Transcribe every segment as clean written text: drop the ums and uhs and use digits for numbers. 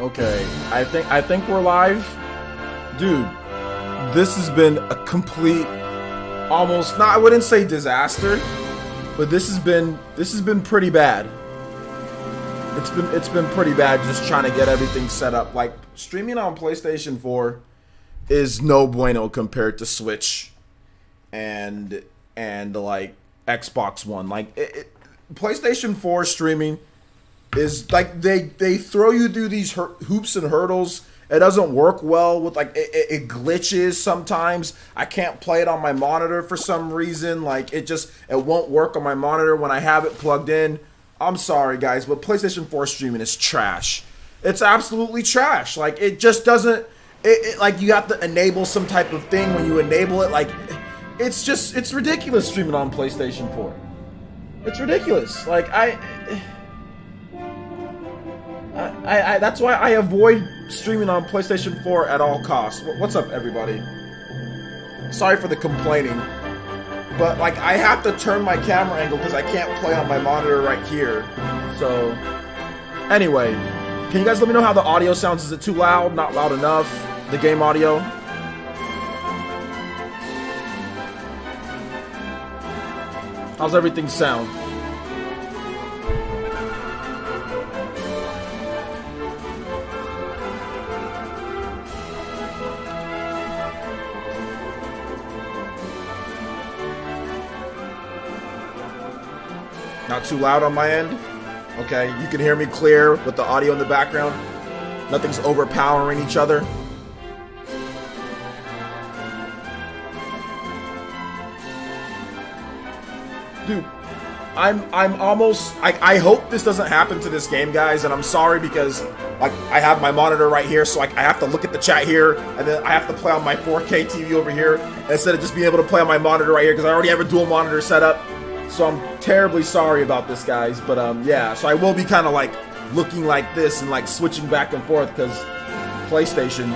Okay, I think we're live. Dude, this has been a complete almost I wouldn't say disaster, but this has been pretty bad. It's been pretty bad just trying to get everything set up. Like streaming on PlayStation 4 is no bueno compared to Switch and like Xbox One. Like PlayStation 4 streaming is like they throw you through these hoops and hurdles. It doesn't work well with like it glitches sometimes. I can't play it on my monitor for some reason. Like it won't work on my monitor when I have it plugged in. I'm sorry guys, but PlayStation 4 streaming is trash. It's absolutely trash. Like it just doesn't like you have to enable some type of thing. When you enable it, like it's ridiculous streaming on PlayStation 4. It's ridiculous. Like that's why I avoid streaming on PlayStation 4 at all costs. What's up, everybody? Sorry for the complaining, but like I have to turn my camera angle because I can't play on my monitor right here. So, anyway, can you guys let me know how the audio sounds? Is it too loud? Not loud enough? The game audio? How's everything sound? Not too loud on my end? Okay, you can hear me clear with the audio in the background. Nothing's overpowering each other. Dude, I'm almost I hope this doesn't happen to this game, guys, and I'm sorry because like I have my monitor right here, so I have to look at the chat here, and then I have to play on my 4K TV over here instead of just being able to play on my monitor right here because I already have a dual monitor set up. So I'm terribly sorry about this, guys, but yeah, so I will be kind of like looking like this and like switching back and forth because PlayStation.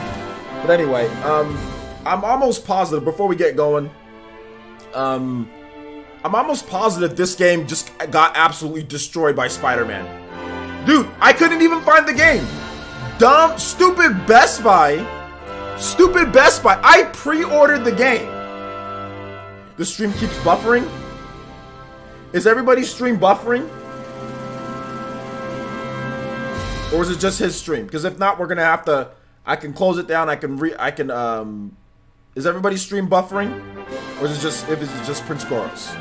But anyway, I'm almost positive before we get going. I'm almost positive this game just got absolutely destroyed by Spider-Man. Dude, I couldn't even find the game. Dumb, stupid Best Buy. Stupid Best Buy. I pre-ordered the game. The stream keeps buffering. Is everybody's stream buffering? Or is it just his stream? Because if not, we're gonna have to. I can close it down. Is everybody's stream buffering? Or is it just Prince Goros?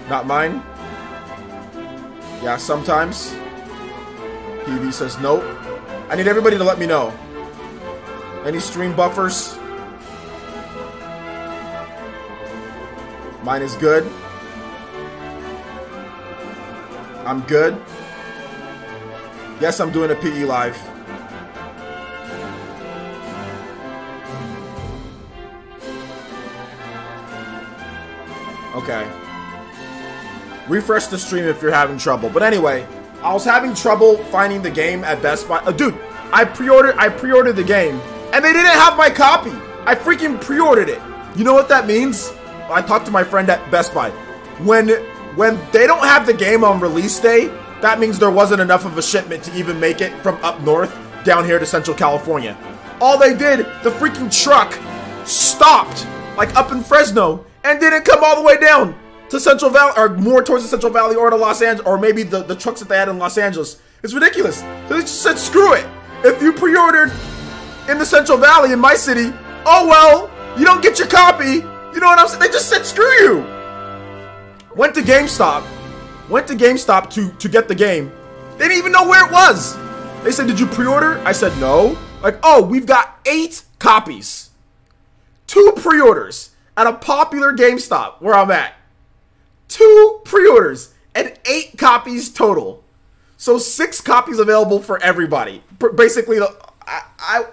Not mine? Yeah, sometimes. PV says nope. I need everybody to let me know. Any stream buffers? Mine is good. I'm good. Yes, I'm doing a PE live. Okay. Refresh the stream if you're having trouble. But anyway, I was having trouble finding the game at Best Buy. Dude, I pre-ordered the game, and they didn't have my copy. I freaking pre-ordered it. You know what that means? I talked to my friend at Best Buy. When they don't have the game on release day, that means there wasn't enough of a shipment to even make it from up north down here to Central California. All they did, the freaking truck stopped, like up in Fresno, and didn't come all the way down to Central Valley, or more towards the Central Valley or to Los Angeles, or maybe the trucks that they had in Los Angeles. It's ridiculous. They just said, screw it. If you pre-ordered in the Central Valley in my city, oh well, you don't get your copy. You know what I'm saying? They just said, screw you. Went to GameStop to get the game. They didn't even know where it was. They said, did you pre-order? I said, no. Like, oh, we've got 8 copies. 2 pre-orders at a popular GameStop where I'm at. 2 pre-orders and 8 copies total. So 6 copies available for everybody. Basically, I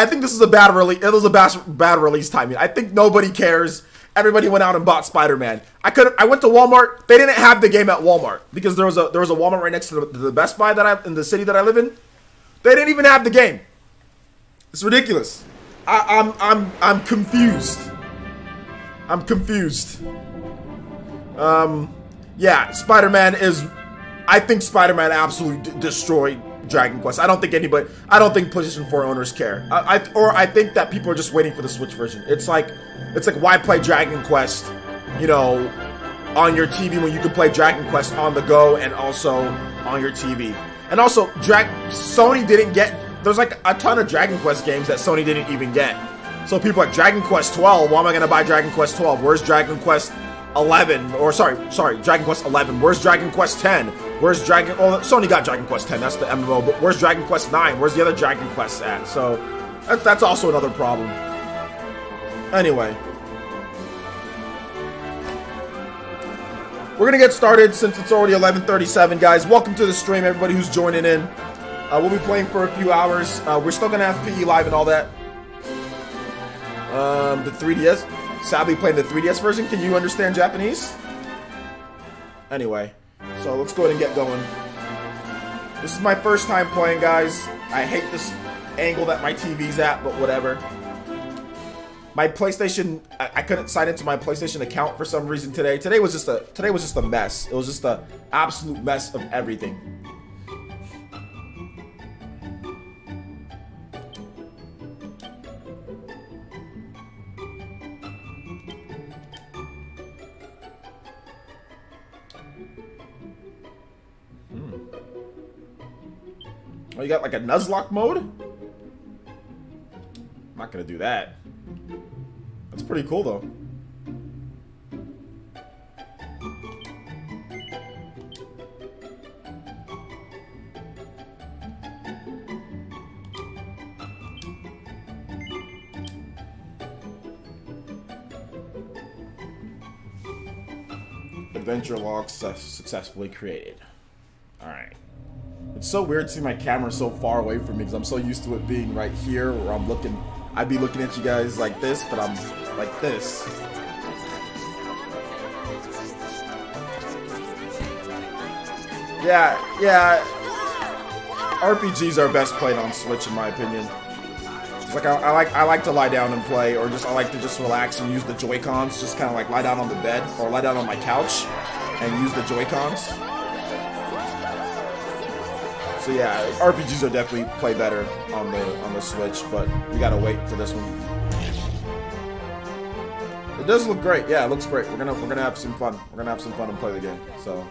think this is a bad release. It was a bad release timing. I think nobody cares. Everybody went out and bought Spider-Man. I went to Walmart. They didn't have the game at Walmart because there was a Walmart right next to the Best Buy in the city that I live in. They didn't even have the game. It's ridiculous. I'm confused. I'm confused. Yeah, Spider-Man is I think Spider-Man absolutely destroyed Dragon Quest. I don't think PlayStation 4 owners care. I think that people are just waiting for the Switch version. It's like why play Dragon Quest, you know, on your TV when you can play Dragon Quest on the go and also on your TV. And also, Sony didn't get. There's like a ton of Dragon Quest games that Sony didn't even get. So people are like, Dragon Quest 12. Why am I gonna buy Dragon Quest 12? Where's Dragon Quest 11? Or sorry, Dragon Quest 11. Where's Dragon Quest 10? Where's Dragon? Oh, Sony got Dragon Quest 10. That's the MMO. But where's Dragon Quest 9? Where's the other Dragon Quests at? So that's also another problem. Anyway, we're gonna get started since it's already 11:37, guys. Welcome to the stream, everybody who's joining in. We'll be playing for a few hours. We're still gonna have PE Live and all that. The 3DS. Sadly, playing the 3DS version. Can you understand Japanese? Anyway, so let's go ahead and get going. This is my first time playing, guys. I hate this angle that my TV's at, but whatever. My PlayStation, I couldn't sign into my PlayStation account for some reason today. Today was just a mess. It was just an absolute mess of everything. Oh, you got like a Nuzlocke mode? I'm not gonna do that. That's pretty cool though. Adventure log successfully created. Alright. It's so weird to see my camera so far away from me because I'm so used to it being right here where I'd be looking at you guys like this, but I'm like this. Yeah. RPGs are best played on Switch in my opinion. It's like I like to lie down and play, or I like to just relax and use the Joy-Cons, just kind of like lie down on the bed or lie down on my couch and use the Joy-Cons. So yeah, RPGs are definitely play better on the Switch, but we gotta wait for this one. It does look great. Yeah, it looks great. We're gonna have some fun. We're gonna have some fun and play the game. So.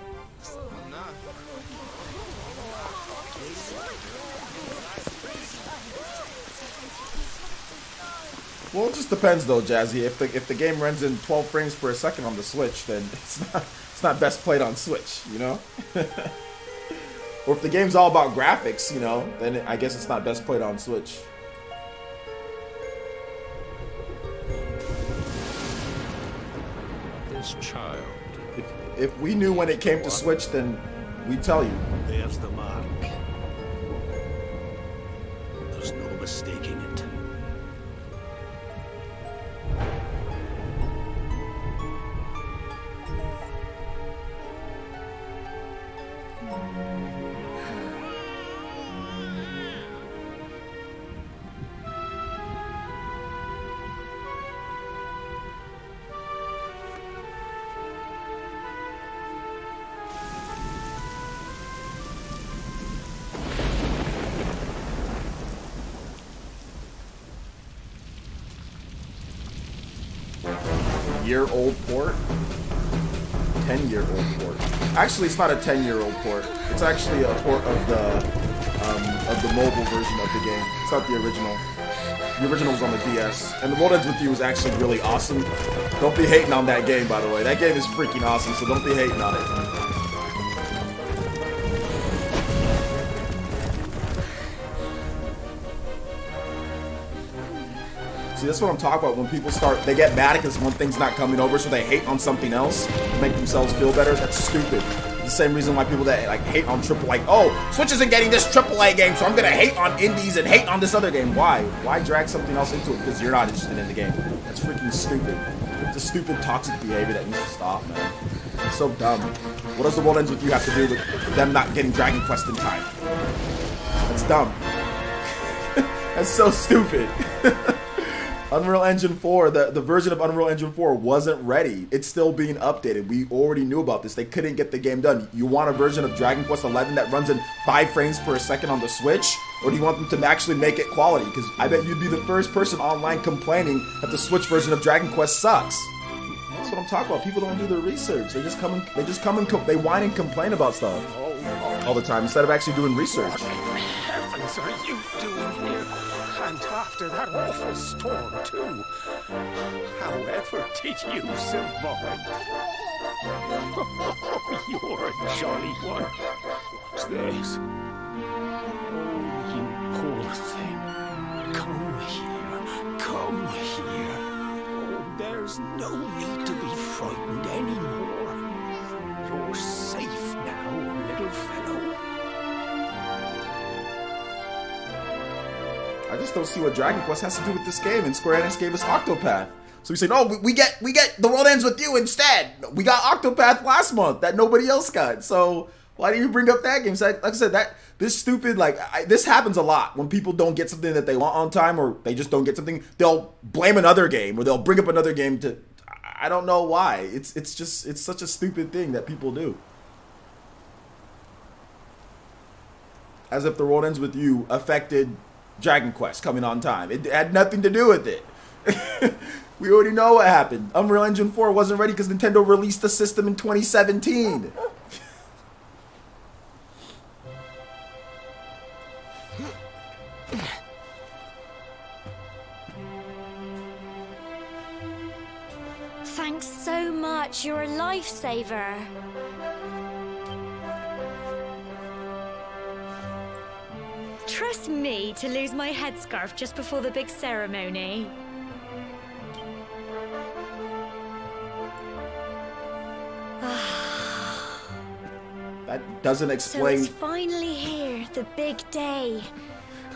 Well, it just depends though, Jazzy. If the game runs in 12 frames per second on the Switch, then it's not best played on Switch, you know? Or if the game's all about graphics, you know, then I guess it's not best played on Switch. This child. If we knew when it came to Switch, then we'd tell you. There's the mark. There's no mistaking it. Year-old port? 10-year-old port. Actually, it's not a 10-year-old port. It's actually a port of the mobile version of the game. It's not the original. The original was on the DS. And The World Ends With You was actually really awesome. Don't be hating on that game, by the way. That game is freaking awesome, so don't be hating on it. See, that's what I'm talking about. When people they get mad because one thing's not coming over, so they hate on something else to make themselves feel better. That's stupid. The same reason why people that like hate on oh, Switch isn't getting this AAA game, so I'm gonna hate on indies and hate on this other game. Why? Why drag something else into it? Because you're not interested in the game. That's freaking stupid. It's a stupid, toxic behavior that needs to stop, man. It's so dumb. What does The World Ends With You have to do with them not getting Dragon Quest in time? That's dumb. That's so stupid. Unreal Engine 4, the version of Unreal Engine 4 wasn't ready. It's still being updated. We already knew about this. They couldn't get the game done. You want a version of Dragon Quest XI that runs in 5 frames per second on the Switch? Or do you want them to actually make it quality? Because I bet you'd be the first person online complaining that the Switch version of Dragon Quest sucks. That's what I'm talking about. People don't do their research. They just come and they whine and complain about stuff all the time instead of actually doing research. What in heavens are you doing here? And after that awful storm, too. However did you survive? You're a jolly one. What's this? Oh, you poor thing. Come here. Come here. Oh, there's no need to be frightened anymore. You're safe now, little fellow. I just don't see what Dragon Quest has to do with this game, and Square Enix gave us Octopath. So we say, no, we get The World Ends With You instead. We got Octopath last month that nobody else got. So why do you bring up that game? So like I said, this stupid, this happens a lot when people don't get something that they want on time, or they just don't get something. They'll blame another game, or they'll bring up another game to. I don't know why. It's such a stupid thing that people do. As if The World Ends With You affected Dragon Quest coming on time. It had nothing to do with it. We already know what happened. Unreal Engine 4 wasn't ready because Nintendo released the system in 2017. Thanks so much. You're a lifesaver. Trust me to lose my headscarf just before the big ceremony. That doesn't explain. So it's finally here, the big day.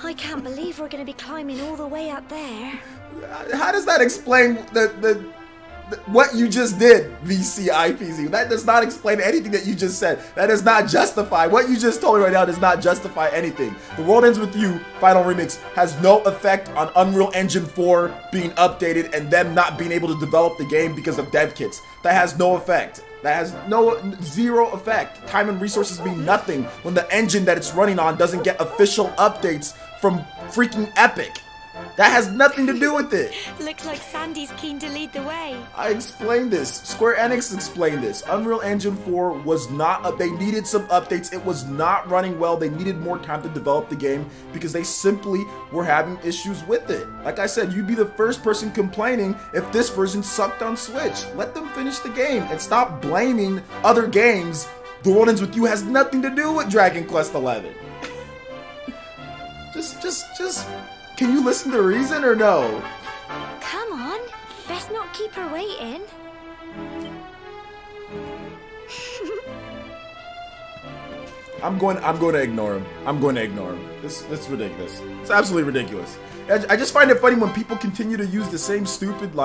I can't believe we're going to be climbing all the way up there. How does that explain what you just did, VCIPZ? That does not explain anything that you just said. That does not justify. What you just told me right now does not justify anything. The World Ends With You Final Remix has no effect on Unreal Engine 4 being updated and them not being able to develop the game because of dev kits. That has no effect. That has zero effect. Time and resources mean nothing when the engine that it's running on doesn't get official updates from freaking Epic. That has nothing to do with it. Looks like Sandy's keen to lead the way. I explained this. Square Enix explained this. Unreal Engine 4 was not, they needed some updates. It was not running well. They needed more time to develop the game because they simply were having issues with it. Like I said, you'd be the first person complaining if this version sucked on Switch. Let them finish the game and stop blaming other games. The World Ends With You has nothing to do with Dragon Quest XI. just... Can you listen to reason or no? Come on, best not keep her waiting. I'm going to ignore him. I'm going to ignore him. This is ridiculous. It's absolutely ridiculous. I just find it funny when people continue to use the same stupid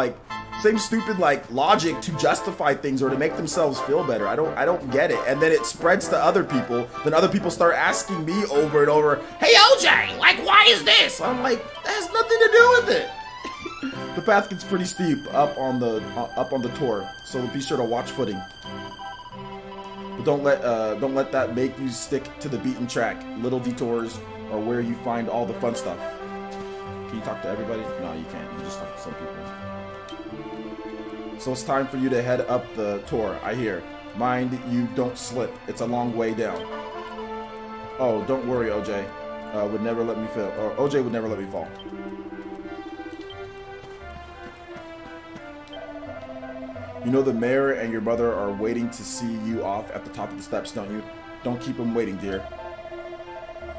logic to justify things or to make themselves feel better. I don't get it. And then it spreads to other people. Then other people start asking me over and over, "Hey OJ, why is this?" I'm like, that has nothing to do with it. The path gets pretty steep up on the tour, so be sure to watch footing. But don't let that make you stick to the beaten track. Little detours are where you find all the fun stuff. Can you talk to everybody? No, you can't. You just talk to some people. So it's time for you to head up the tour, I hear. Mind you don't slip. It's a long way down. Oh, don't worry, OJ. Would never let me fail. Or OJ would never let me fall. You know the mayor and your mother are waiting to see you off at the top of the steps, don't you? Don't keep them waiting, dear.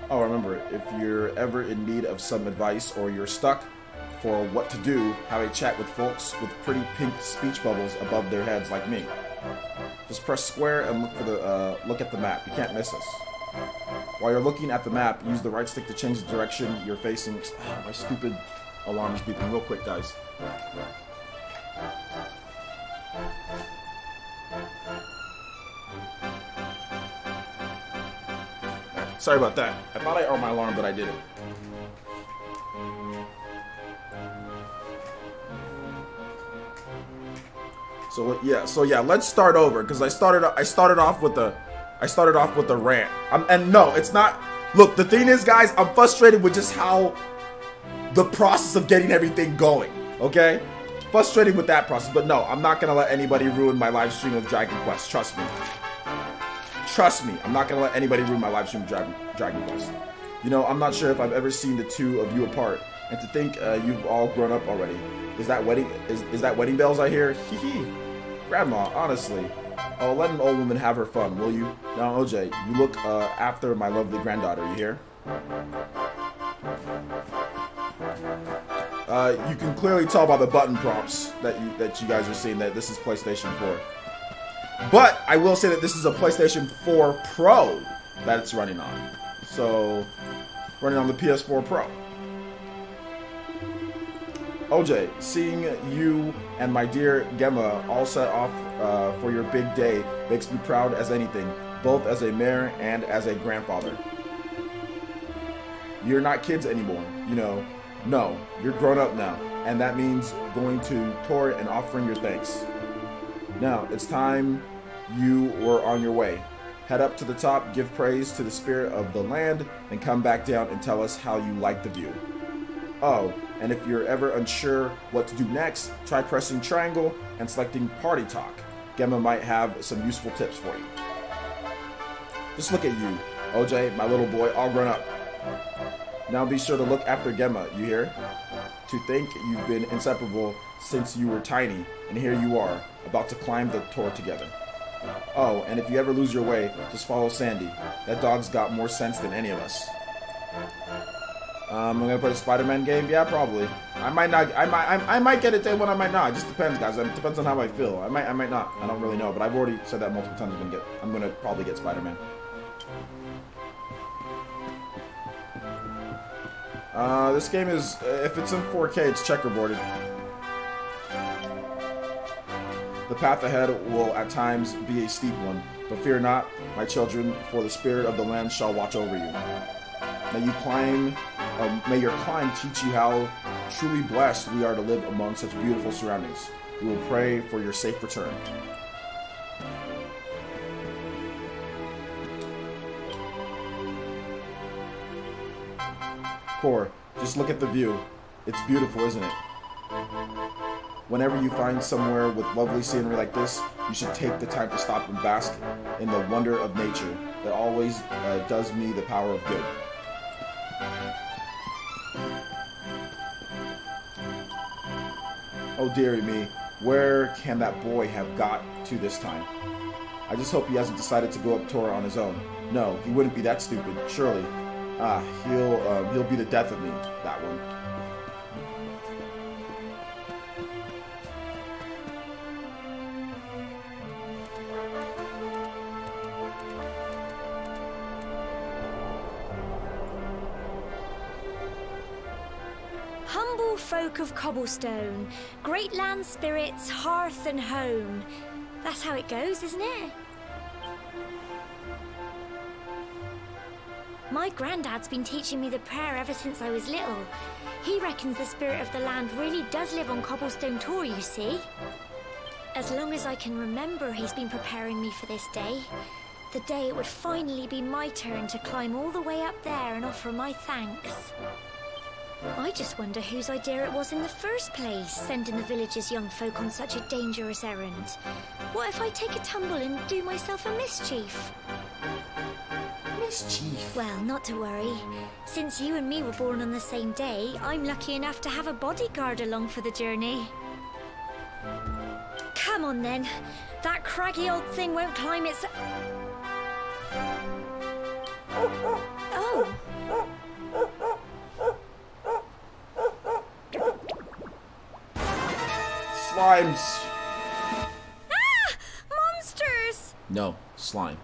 Oh, remember, if you're ever in need of some advice or you're stuck for what to do, have a chat with folks with pretty pink speech bubbles above their heads like me. Just press square and look at the map. You can't miss us. While you're looking at the map, use the right stick to change the direction you're facing. Oh, my stupid alarm is beeping real quick, guys. Sorry about that. I thought I armed my alarm, but I didn't. So yeah, let's start over because I started off with the rant. And no, it's not. Look, the thing is, guys, I'm frustrated with just how the process of getting everything going. Okay, frustrated with that process, but no, I'm not gonna let anybody ruin my live stream of Dragon Quest. Trust me. Trust me, I'm not gonna let anybody ruin my live stream of Dragon Quest. You know, I'm not sure if I've ever seen the two of you apart, and to think you've all grown up already. Is that wedding bells I hear? Hee hee. Grandma, honestly. Oh, let an old woman have her fun, will you? Now, OJ, you look after my lovely granddaughter, you hear? You can clearly tell by the button prompts that you guys are seeing that this is PlayStation 4. But I will say that this is a PlayStation 4 Pro that it's running on. So, running on the PS4 Pro. OJ, seeing you and my dear Gemma all set off for your big day makes me proud as anything, both as a mayor and as a grandfather. You're not kids anymore, you know. No, you're grown up now, and that means going to Tor and offering your thanks. Now, it's time you were on your way. Head up to the top, give praise to the spirit of the land, and come back down and tell us how you like the view. Oh, and if you're ever unsure what to do next, try pressing triangle and selecting Party Talk. Gemma might have some useful tips for you. Just look at you, OJ, my little boy, all grown up. Now be sure to look after Gemma, you hear? To think you've been inseparable since you were tiny, and here you are, about to climb the Tor together. Oh, and if you ever lose your way, just follow Sandy. That dog's got more sense than any of us. I'm gonna play a Spider-Man game. Yeah, probably. I might not. I might get it day one. I might not. It just depends, guys. It depends on how I feel. I might not. I don't really know. But I've already said that multiple times. I'm gonna probably get Spider-Man. This game is, if it's in 4K, it's checkerboarded. The path ahead will at times be a steep one, but fear not, my children, for the spirit of the land shall watch over you. May your climb teach you how truly blessed we are to live among such beautiful surroundings. We will pray for your safe return. Core, just look at the view. It's beautiful, isn't it? Whenever you find somewhere with lovely scenery like this, you should take the time to stop and bask in the wonder of nature that always does me the power of good. Oh dearie me, where can that boy have got to this time? I just hope he hasn't decided to go up Tor on his own. No, he wouldn't be that stupid, surely. Ah, he'll be the death of me, that one. Humble folk of cobblestone, great land spirits, hearth and home. That's how it goes, isn't it? My granddad's been teaching me the prayer ever since I was little. He reckons the spirit of the land really does live on Cobblestone Tor, you see. As long as I can remember, he's been preparing me for this day. The day it would finally be my turn to climb all the way up there and offer my thanks. I just wonder whose idea it was in the first place, sending the village's young folk on such a dangerous errand. What if I take a tumble and do myself a mischief? Mischief? Well, not to worry. Since you and me were born on the same day, I'm lucky enough to have a bodyguard along for the journey. Come on then. That craggy old thing won't climb its... Oh. Slimes. Ah! Monsters! No, slime.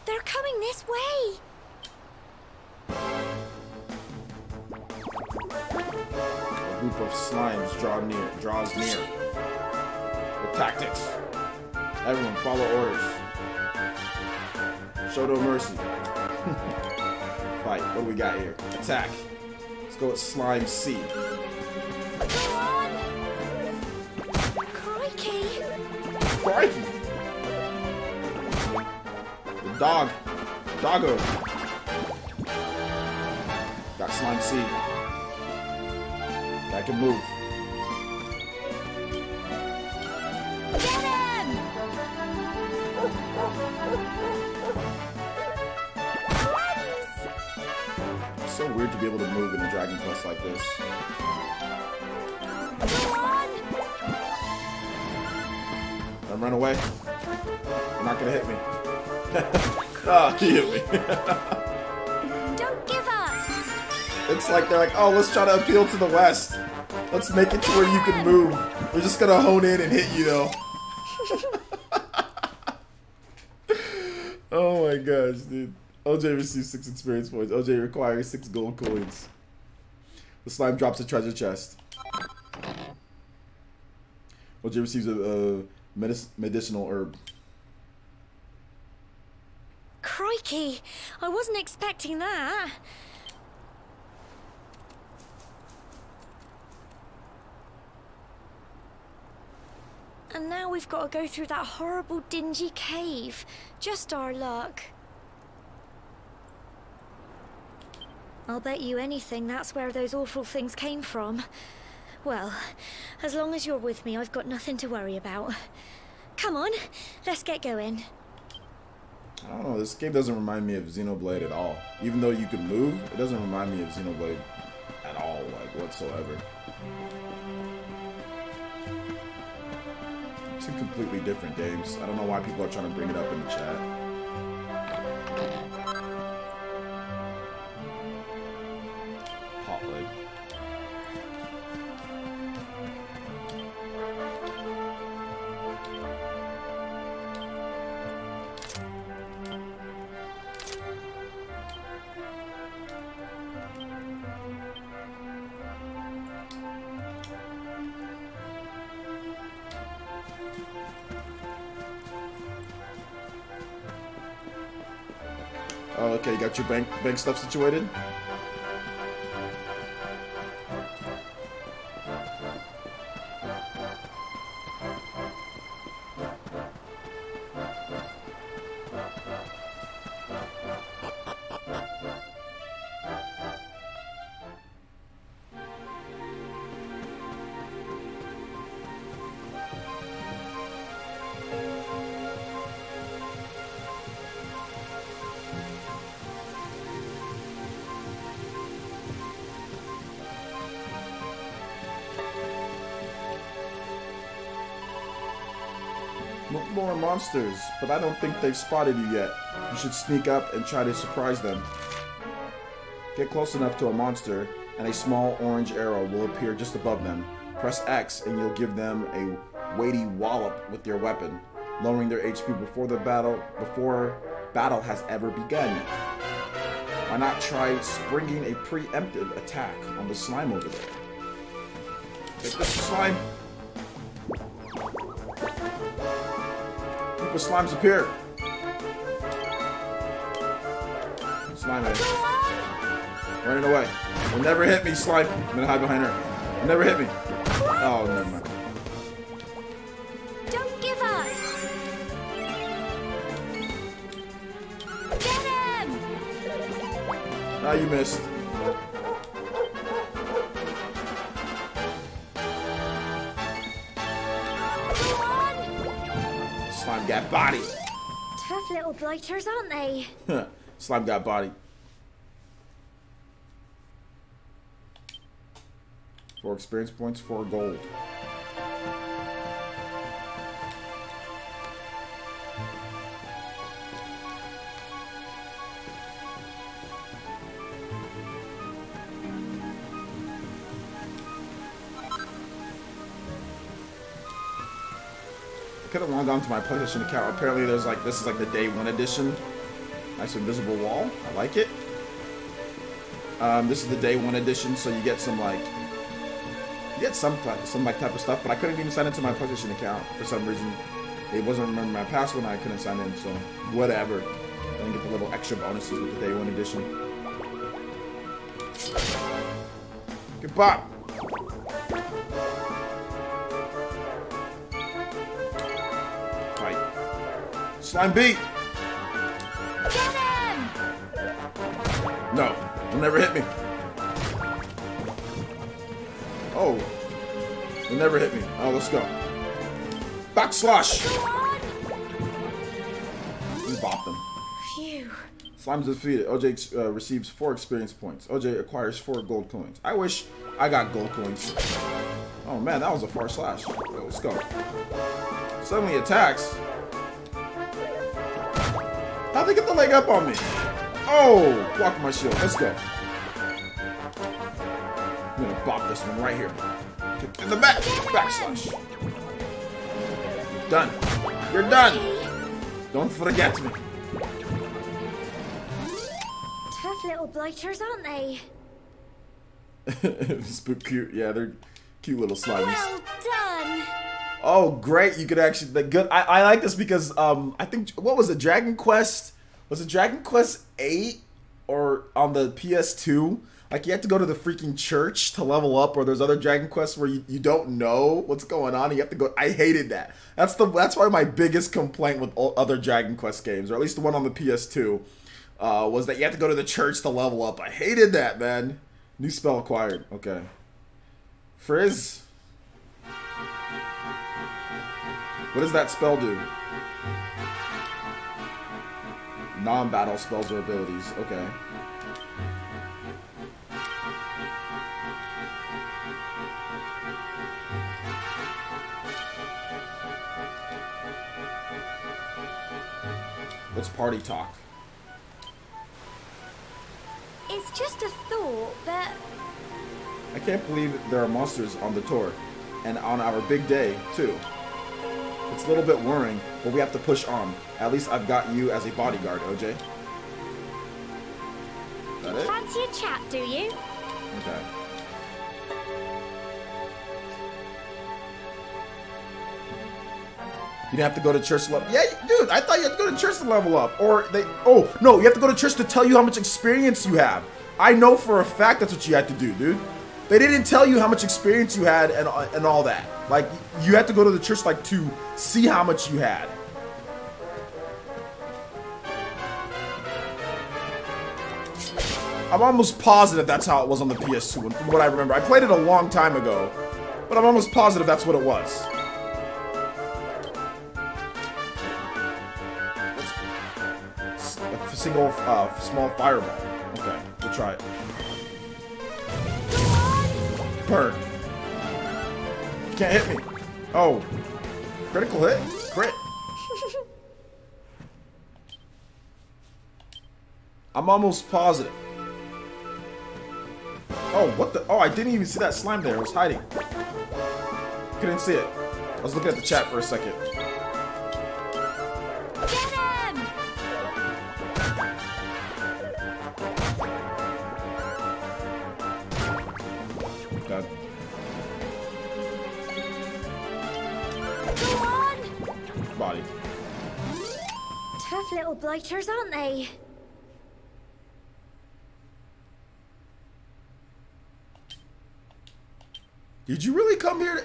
They're coming this way. A group of slimes draws near. With tactics. Everyone follow orders. Show no mercy. Fight. What do we got here? Attack. Let's go with Slime C. Go on. Crikey. The dog. Doggo. Got slime seed. I can move. Get him! It's so weird to be able to move in a Dragon Quest like this. Go on! Don't run away. You're not gonna hit me. Oh, he hit me. Don't give up! It's like they're like, oh, let's try to appeal to the West. Let's make it to where you can move. We're just gonna hone in and hit you, though. Oh my gosh, dude. OJ receives 6 experience points. OJ requires 6 gold coins. The slime drops a treasure chest. OJ receives a medicinal herb. Crikey! I wasn't expecting that. And now we've got to go through that horrible, dingy cave. Just our luck. I'll bet you anything that's where those awful things came from. Well, as long as you're with me, I've got nothing to worry about. Come on, let's get going. I don't know, this game doesn't remind me of Xenoblade at all. Even though you can move, it doesn't remind me of Xenoblade at all, like, whatsoever. Two completely different games. I don't know why people are trying to bring it up in the chat. Pot leg. Oh, okay, you got your bank stuff situated? More monsters, but I don't think they've spotted you yet. You should sneak up and try to surprise them. Get close enough to a monster, and a small orange arrow will appear just above them. Press X, and you'll give them a weighty wallop with your weapon, lowering their HP before battle has ever begun. Why not try springing a preemptive attack on the slime over there? Take this slime. The slimes appear. Slime head. Running away. You'll never hit me, slime. I'm gonna hide behind her. You'll never hit me. Oh, never mind. Don't give up. Get him! Ah, you missed. Slime got body. Tough little blighters, aren't they? Slime got body. 4 experience points, 4 gold. Could have logged on to my PlayStation account. Apparently there's like, this is like the day 1 edition. Nice invisible wall. I like it. This is the day 1 edition, so you get some like, some type of stuff, but I couldn't even sign into my PlayStation account for some reason. It wasn't remembering my password and I couldn't sign in, so whatever. I didn't get the little extra bonuses with the day 1 edition. Goodbye. Slime beat. Get him! No, he'll never hit me. Oh, he'll never hit me. Oh, let's go. Backslash. Go on! You bopped him. Phew. Slime's defeated. OJ receives 4 experience points. OJ acquires 4 gold coins. I wish I got gold coins. Oh man, that was a far slash. Let's go. Suddenly attacks. How'd they get the leg up on me? Oh, block my shield. Let's go. I'm gonna bop this one right here. Kick in the back. Backslash. You're done. You're done. Don't forget me. Tough little blighters, aren't they? It's cute. Yeah, they're cute little slimes. Well done! Oh, great! You could actually good. I like this because I think what was it? Dragon Quest? Was it Dragon Quest 8 or on the PS2? Like you have to go to the freaking church to level up, or there's other Dragon Quests where you don't know what's going on. And you have to go. I hated that. That's why my biggest complaint with other Dragon Quest games, or at least the one on the PS2, was that you have to go to the church to level up. I hated that, man. New spell acquired. Okay. Frizz. What does that spell do? Non-battle spells or abilities. Okay. What's party talk? It's just a thought, but I can't believe there are monsters on the tour. And on our big day, too. It's a little bit worrying, but we have to push on. At least I've got you as a bodyguard, OJ. Is that it? fancy a chat, do you? Okay. You didn't have to go to church to level. Yeah, dude, I thought you had to go to church to level up. Or they. Oh, no, you have to go to church to tell you how much experience you have. I know for a fact that's what you had to do, dude. They didn't tell you how much experience you had and all that. Like, you had to go to the church, like, to see how much you had. I'm almost positive that's how it was on the PS2, and from what I remember. I played it a long time ago, but I'm almost positive that's what it was. A single, small fireball. Okay, we'll try it. Burn. You can't hit me. Oh. Critical hit? Crit. I'm almost positive. Oh, what the? Oh, I didn't even see that slime there. It was hiding. Couldn't see it. I was looking at the chat for a second. Get him! God. Go on! Body. Tough little blighters, aren't they? Did you really come here to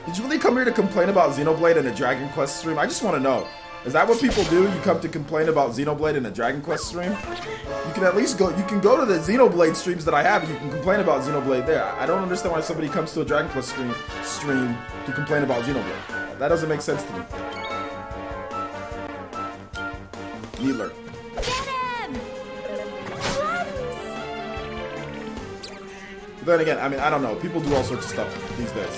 did you really come here to complain about Xenoblade in a Dragon Quest stream? I just want to know. Is that what people do? You come to complain about Xenoblade in a Dragon Quest stream? You can at least go. You can go to the Xenoblade streams that I have. And you can complain about Xenoblade there. I don't understand why somebody comes to a Dragon Quest stream to complain about Xenoblade. That doesn't make sense to me. Needler. Get him! But then again, I mean, I don't know. People do all sorts of stuff these days.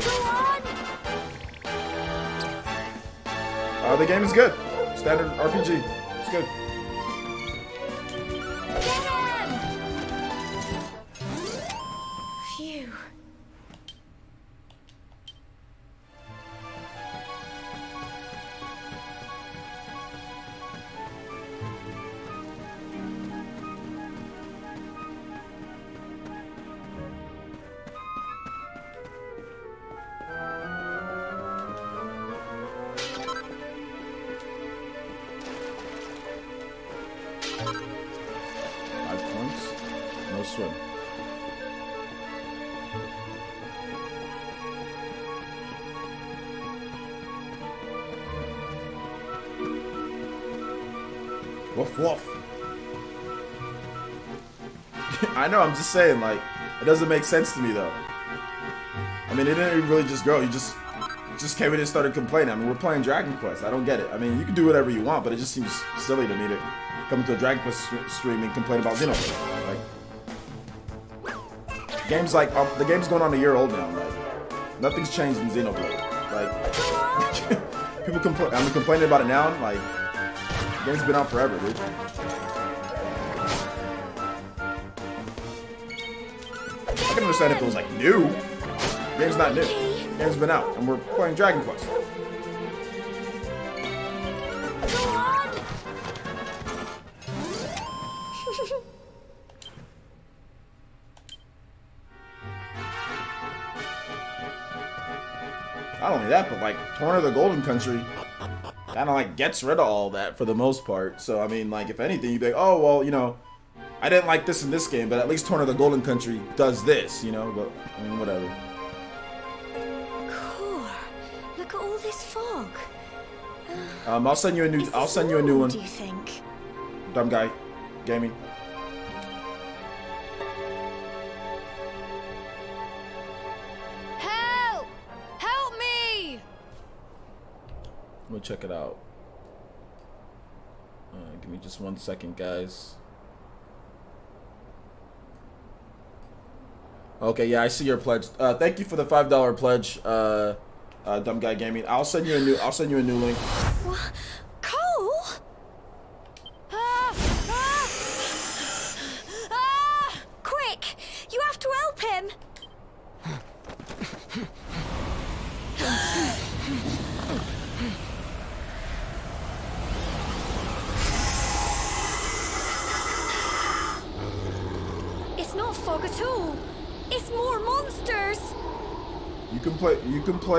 Go on! The game is good. Standard RPG. It's good. Get him! Phew. Swim. Woof woof. I know, I'm just saying, like, it doesn't make sense to me though. I mean, it didn't even really just grow. You just came in and started complaining. I mean, we're playing Dragon Quest. I don't get it. I mean, you can do whatever you want, but it just seems silly to me to come into a Dragon Quest stream and complain about Xenoblade. Like, the game's going on a year old now. Like, nothing's changed in Xenoblade. Like, people complain. I'm complaining about it now. Like, the game's been out forever, dude. I can understand if it was like new. The game's not new. The game's been out, and we're playing Dragon Quest. Not only that, but like Torn of the Golden Country kind of like gets rid of all that for the most part. So I mean, like if anything, you'd be like, oh well, you know, I didn't like this in this game, but at least Torn of the Golden Country does this, you know. But I mean, whatever. Cool. Look at all this fog. I'll send you a new. I'll send you a new one. Do you think? Dumb guy, gaming. Help! Help me! I'm gonna check it out. Give me just 1 second, guys. Okay, yeah, I see your pledge. Thank you for the $5 pledge, Dumb Guy Gaming. I'll send you a new link. What? Cole? Quick! You have to help him! It's not fog at all. It's more monsters. You can play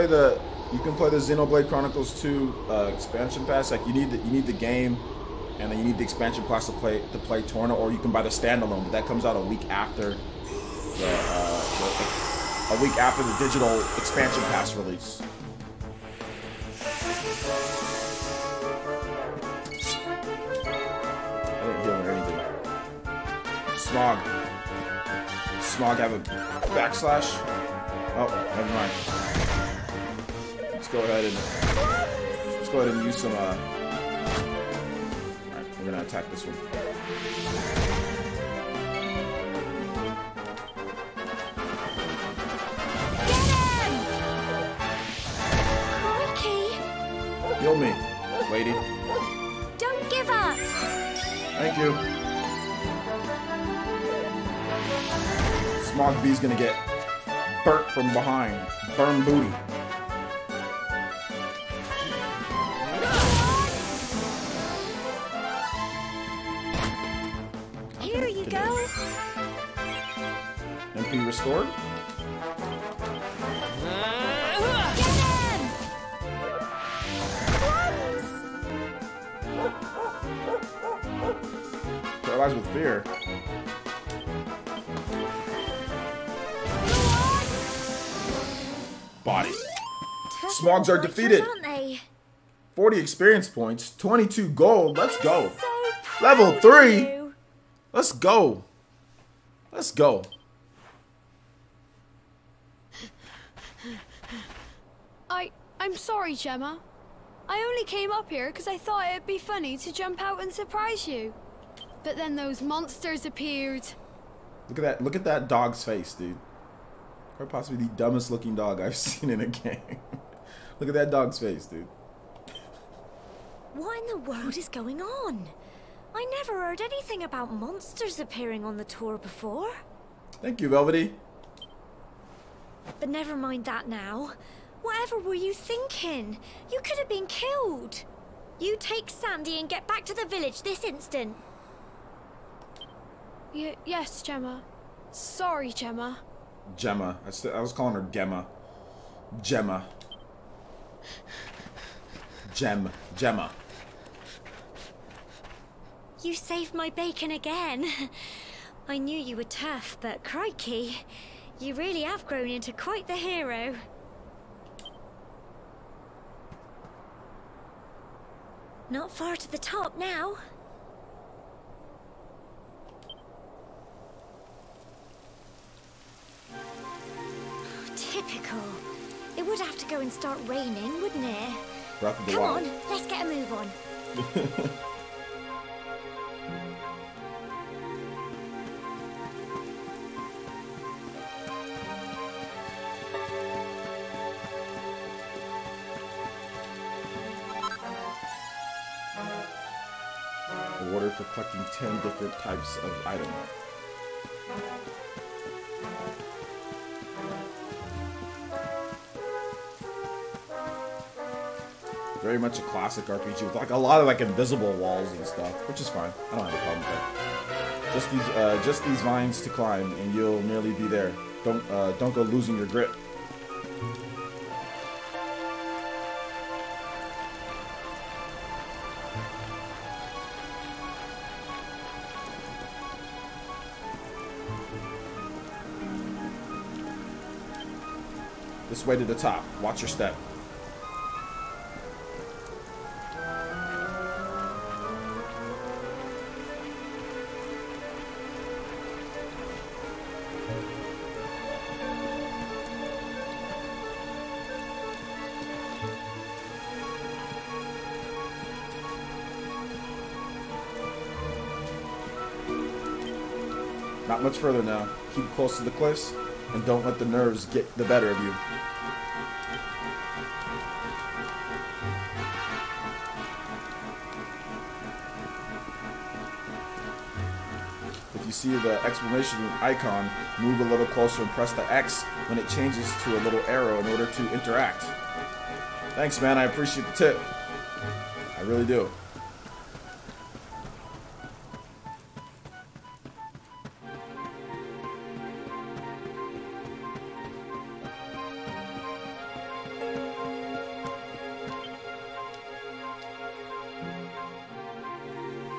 the Xenoblade Chronicles 2 expansion pass. Like you need the game, and then you need the expansion pass to play Torna, or you can buy the standalone. But that comes out a week after the digital expansion pass release. I didn't heal or anything. Smog have a backslash? Oh, never mind. Let's go ahead and use some Alright, we're gonna attack this one. Crikey! Heal me, lady. Don't give up! Thank you. Smog B's gonna get burnt from behind. Burn booty. Here you go. MP restored? Paralyzed with fear. Body. Smogs are defeated. Aren't they? 40 experience points, 22 gold. Let's go. So Level proud 3. of you. Let's go. Let's go. I'm sorry, Gemma. I only came up here because I thought it'd be funny to jump out and surprise you. But then those monsters appeared. Look at that dog's face, dude. Or possibly the dumbest looking dog I've seen in a game. Look at that dog's face, dude. What in the world is going on? I never heard anything about monsters appearing on the tour before. Thank you, Velvety. But never mind that now. Whatever were you thinking? You could have been killed. You take Sandy and get back to the village this instant. Yes, Gemma. Sorry, Gemma. Gemma. I was calling her Gemma. Gemma. Gemma. You saved my bacon again. I knew you were tough, but crikey, you really have grown into quite the hero. Not far to the top now. Typical. It would have to go and start raining, wouldn't it? Breath of the Come Wild. on, let's get a move on. Awarded for collecting 10 different types of item. Very much a classic RPG with like a lot of like invisible walls and stuff, which is fine. I don't have a problem with that. Just these vines to climb, and you'll nearly be there. Don't go losing your grip. This way to the top. Watch your step. Not much further now. Keep close to the cliffs, and don't let the nerves get the better of you. If you see the exclamation icon, move a little closer and press the X when it changes to a little arrow in order to interact. Thanks, man. I appreciate the tip. I really do.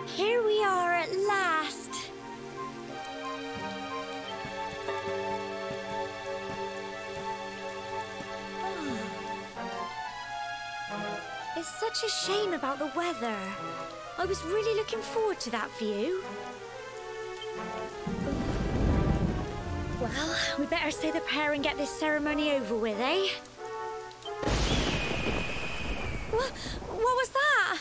Here we are at last. It's such a shame about the weather. I was really looking forward to that view. Well, we better say the prayer and get this ceremony over with, eh? What was that?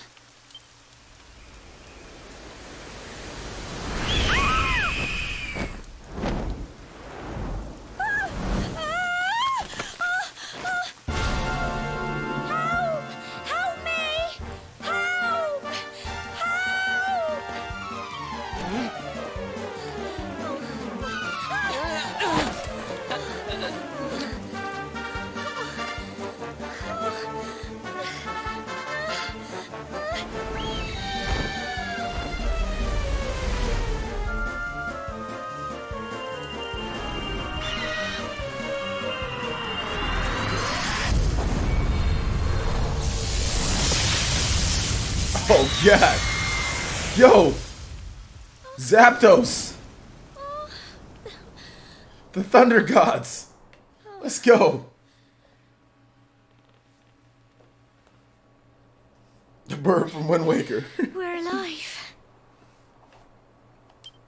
Oh, yeah. Yo. Zapdos. The Thunder Gods. Let's go. The bird from Wind Waker. We're alive.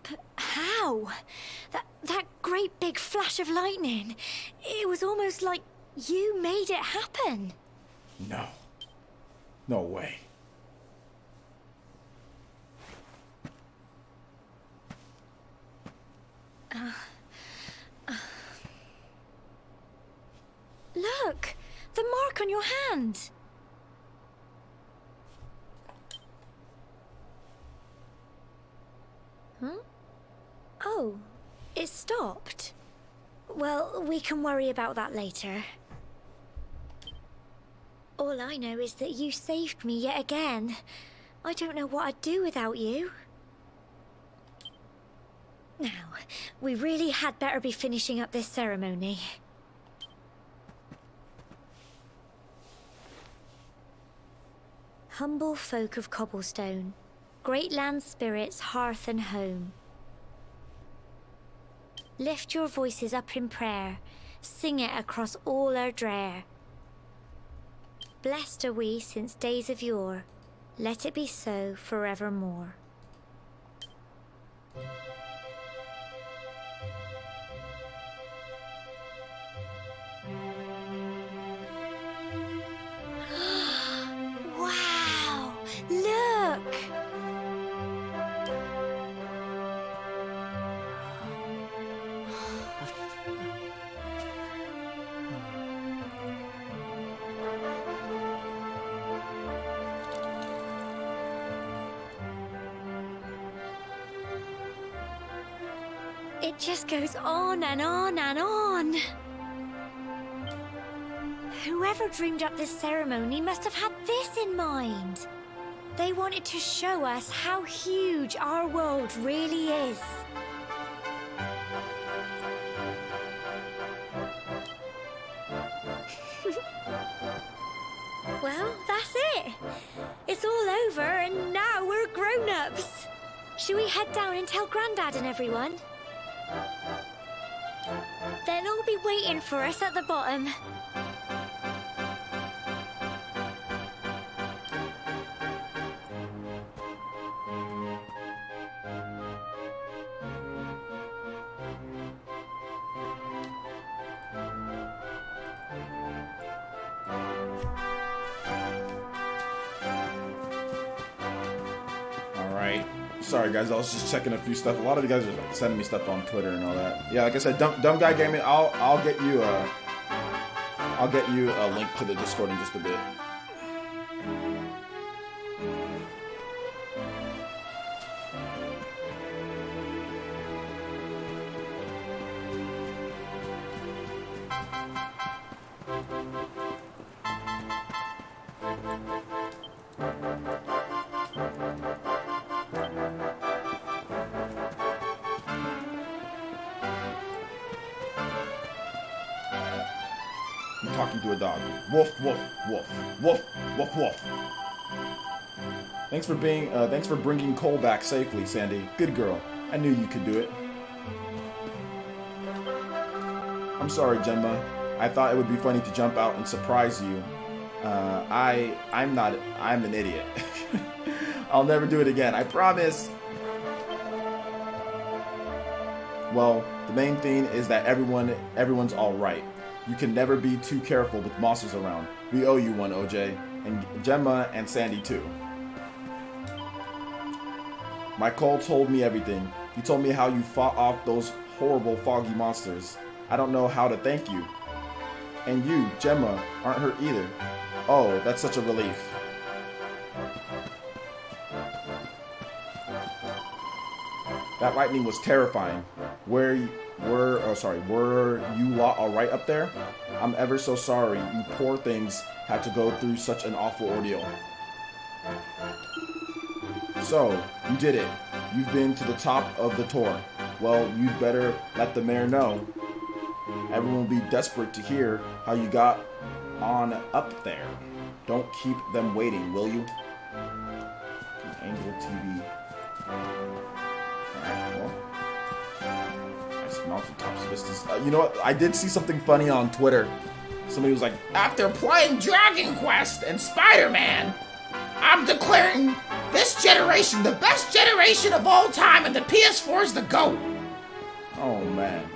But how? That great big flash of lightning. It was almost like you made it happen. No. No way. Look, the mark on your hand. Huh? Oh, it stopped. Well, we can worry about that later. All I know is that you saved me yet again. I don't know what I'd do without you. Now, we really had better be finishing up this ceremony. Humble folk of Cobblestone, great land spirits, hearth and home. Lift your voices up in prayer, sing it across all our drear. Blessed are we since days of yore, let it be so forevermore. It just goes on and on and on. Whoever dreamed up this ceremony must have had this in mind. They wanted to show us how huge our world really is. Well, that's it. It's all over and now we're grown-ups. Should we head down and tell Grandad and everyone? They'll all be waiting for us at the bottom. Sorry guys, I was just checking a few stuff. A lot of you guys are sending me stuff on Twitter and all that. Yeah, like I said, Dumb Guy Gaming. I'll get you a link to the Discord in just a bit. Talking to a dog. Woof, woof, woof, woof, woof, woof. Thanks for bringing Cole back safely, Sandy. Good girl. I knew you could do it. I'm sorry, Gemma. I thought it would be funny to jump out and surprise you. I'm an idiot. I'll never do it again. I promise. Well, the main thing is that everyone's all right. You can never be too careful with monsters around. We owe you one, OJ. And Gemma and Sandy, too. My Cole told me everything. He told me how you fought off those horrible foggy monsters. I don't know how to thank you. And you, Gemma, aren't hurt either. Oh, that's such a relief. That lightning was terrifying. Were you lot alright up there? I'm ever so sorry you poor things had to go through such an awful ordeal. So, you did it. You've been to the top of the tour. Well, you'd better let the mayor know. Everyone will be desperate to hear how you got on up there. Don't keep them waiting, will you? Angular TV. Alright, well. Mountaintops vistas. You know what? I did see something funny on Twitter. Somebody was like, after playing Dragon Quest and Spider-Man, I'm declaring this generation the best generation of all time, and the PS4 is the GOAT. Oh man.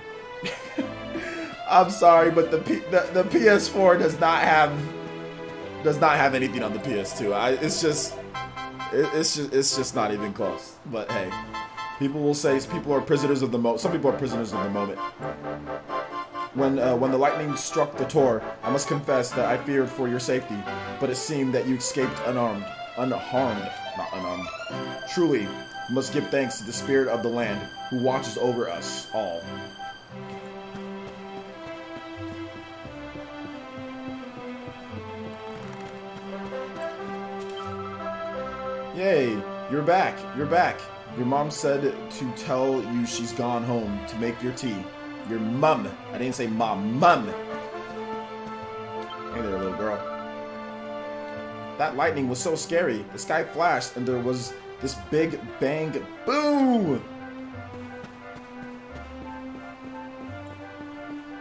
I'm sorry, but the PS4 does not have anything on the PS2. It's just not even close. But hey. People will say people are prisoners of the moment. Some people are prisoners of the moment. When the lightning struck the tour, I must confess that I feared for your safety, but it seemed that you escaped unharmed. Truly, we must give thanks to the spirit of the land who watches over us all. Yay, you're back. You're back. Your mom said to tell you she's gone home to make your tea. Your mum. I didn't say mom. Mum. Hey there, little girl. That lightning was so scary. The sky flashed and there was this big bang. Boom!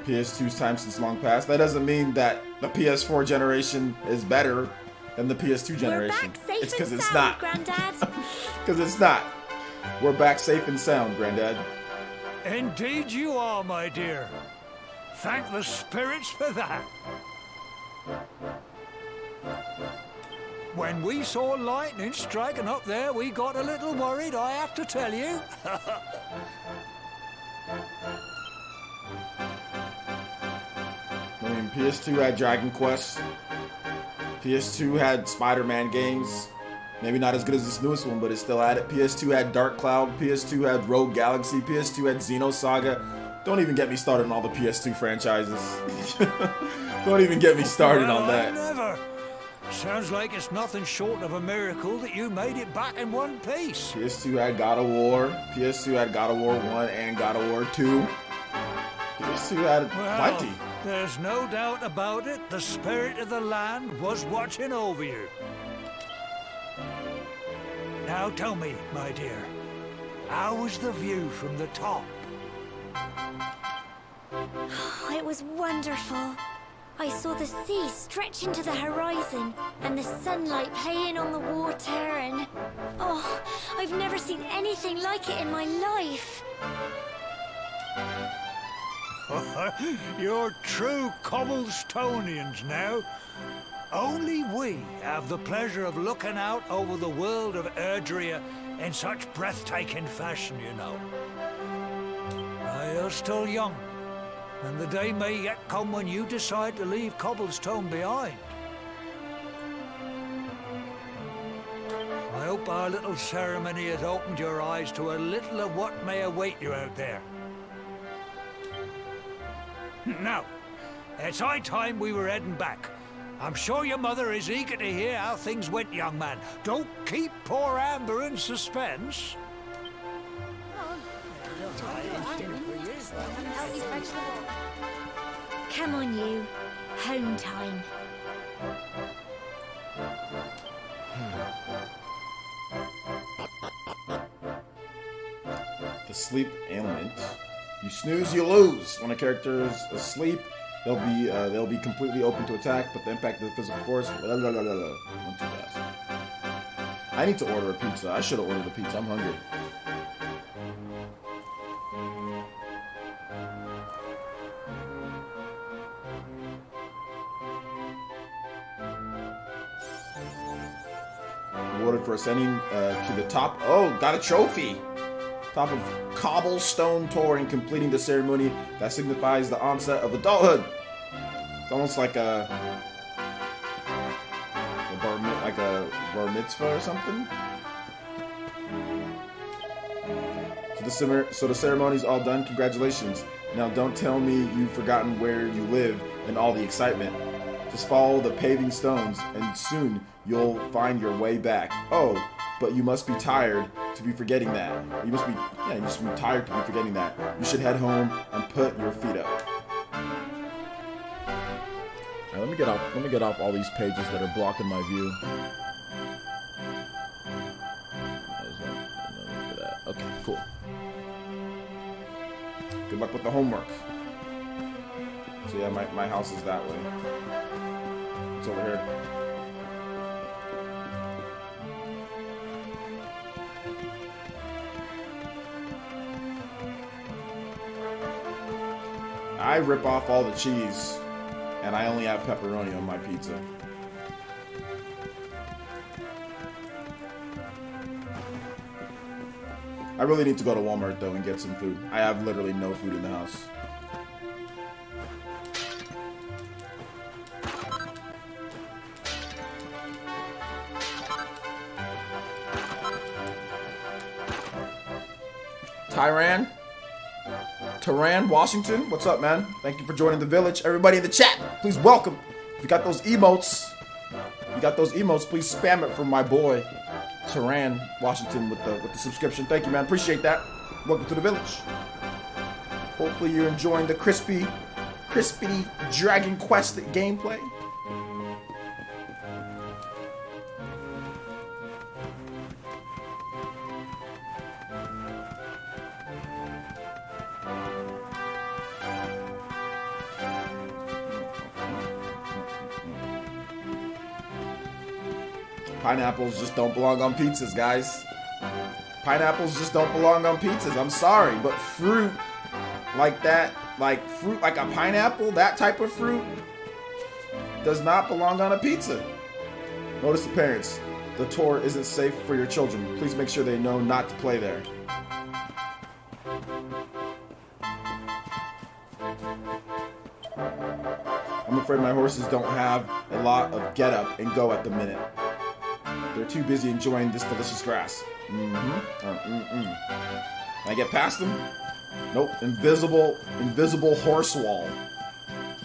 PS2's time since long past. That doesn't mean that the PS4 generation is better than the PS2 generation. It's because it's not. Because it's not. We're back safe and sound, Granddad. Indeed you are, my dear. Thank the spirits for that. When we saw lightning striking up there, we got a little worried, I have to tell you. I mean, PS2 had Dragon Quest. PS2 had Spider-Man games. Maybe not as good as this newest one, but it still had it. PS2 had Dark Cloud, PS2 had Rogue Galaxy, PS2 had Xenosaga. Don't even get me started on all the PS2 franchises. Don't even get me started on that. Never. Sounds like it's nothing short of a miracle that you made it back in one piece. PS2 had God of War. PS2 had God of War 1 and God of War 2. PS2 had plenty. There's no doubt about it. The spirit of the land was watching over you. Now tell me, my dear, how was the view from the top? It was wonderful. I saw the sea stretch into the horizon and the sunlight playing on the water and... Oh, I've never seen anything like it in my life. You're true Cobblestonians now. Only we have the pleasure of looking out over the world of Erdrea in such breathtaking fashion, you know. You're still young, and the day may yet come when you decide to leave Cobblestone behind. I hope our little ceremony has opened your eyes to a little of what may await you out there. Now, it's high time we were heading back. I'm sure your mother is eager to hear how things went, young man. Don't keep poor Amber in suspense. Come on, you. Home time. The sleep ailment. You snooze, you lose. When a character is asleep, they'll be completely open to attack, but the impact of the physical force. Went too fast. I need to order a pizza. I should have ordered a pizza. I'm hungry. Rewarded for ascending to the top. Oh, got a trophy. Top of Cobblestone Tour and completing the ceremony that signifies the onset of adulthood. It's almost like a bar mitzvah or something. So the ceremony's all done. Congratulations. Now don't tell me you've forgotten where you live and all the excitement. Just follow the paving stones, and soon you'll find your way back. Oh, but you must be tired to be forgetting that. You must be tired to be forgetting that. You should head home and put your feet up. All right, let me get off all these pages that are blocking my view. Okay, cool. Good luck with the homework. So yeah, my house is that way. It's over here. I rip off all the cheese, and I only have pepperoni on my pizza. I really need to go to Walmart, though, and get some food. I have literally no food in the house. Tyran, Washington, what's up, man? Thank you for joining the village. Everybody in the chat, please welcome. If you got those emotes, please spam it for my boy, Tyran, Washington, with the subscription. Thank you, man. Appreciate that. Welcome to the village. Hopefully you're enjoying the crispy Dragon Quest gameplay. Pineapples just don't belong on pizzas, guys. Pineapples just don't belong on pizzas. I'm sorry, but fruit like that, like a pineapple, that type of fruit, does not belong on a pizza. Notice the parents. The tour isn't safe for your children. Please make sure they know not to play there. I'm afraid my horses don't have a lot of get up and go at the minute. They're too busy enjoying this delicious grass. Can I get past them? Nope. Invisible horse wall.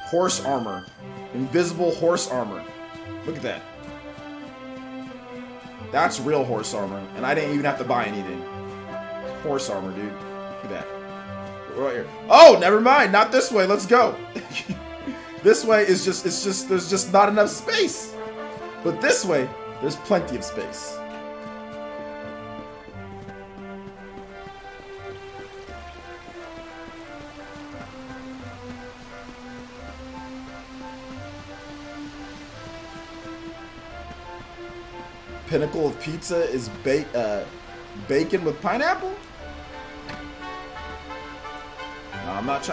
Horse armor. Invisible horse armor. Look at that. That's real horse armor. And I didn't even have to buy anything. Horse armor, dude. Look at that. Right here. Oh, never mind. Not this way. Let's go. This way is there's just not enough space. But this way, there's plenty of space. Pinnacle of pizza is bacon with pineapple? No, I'm not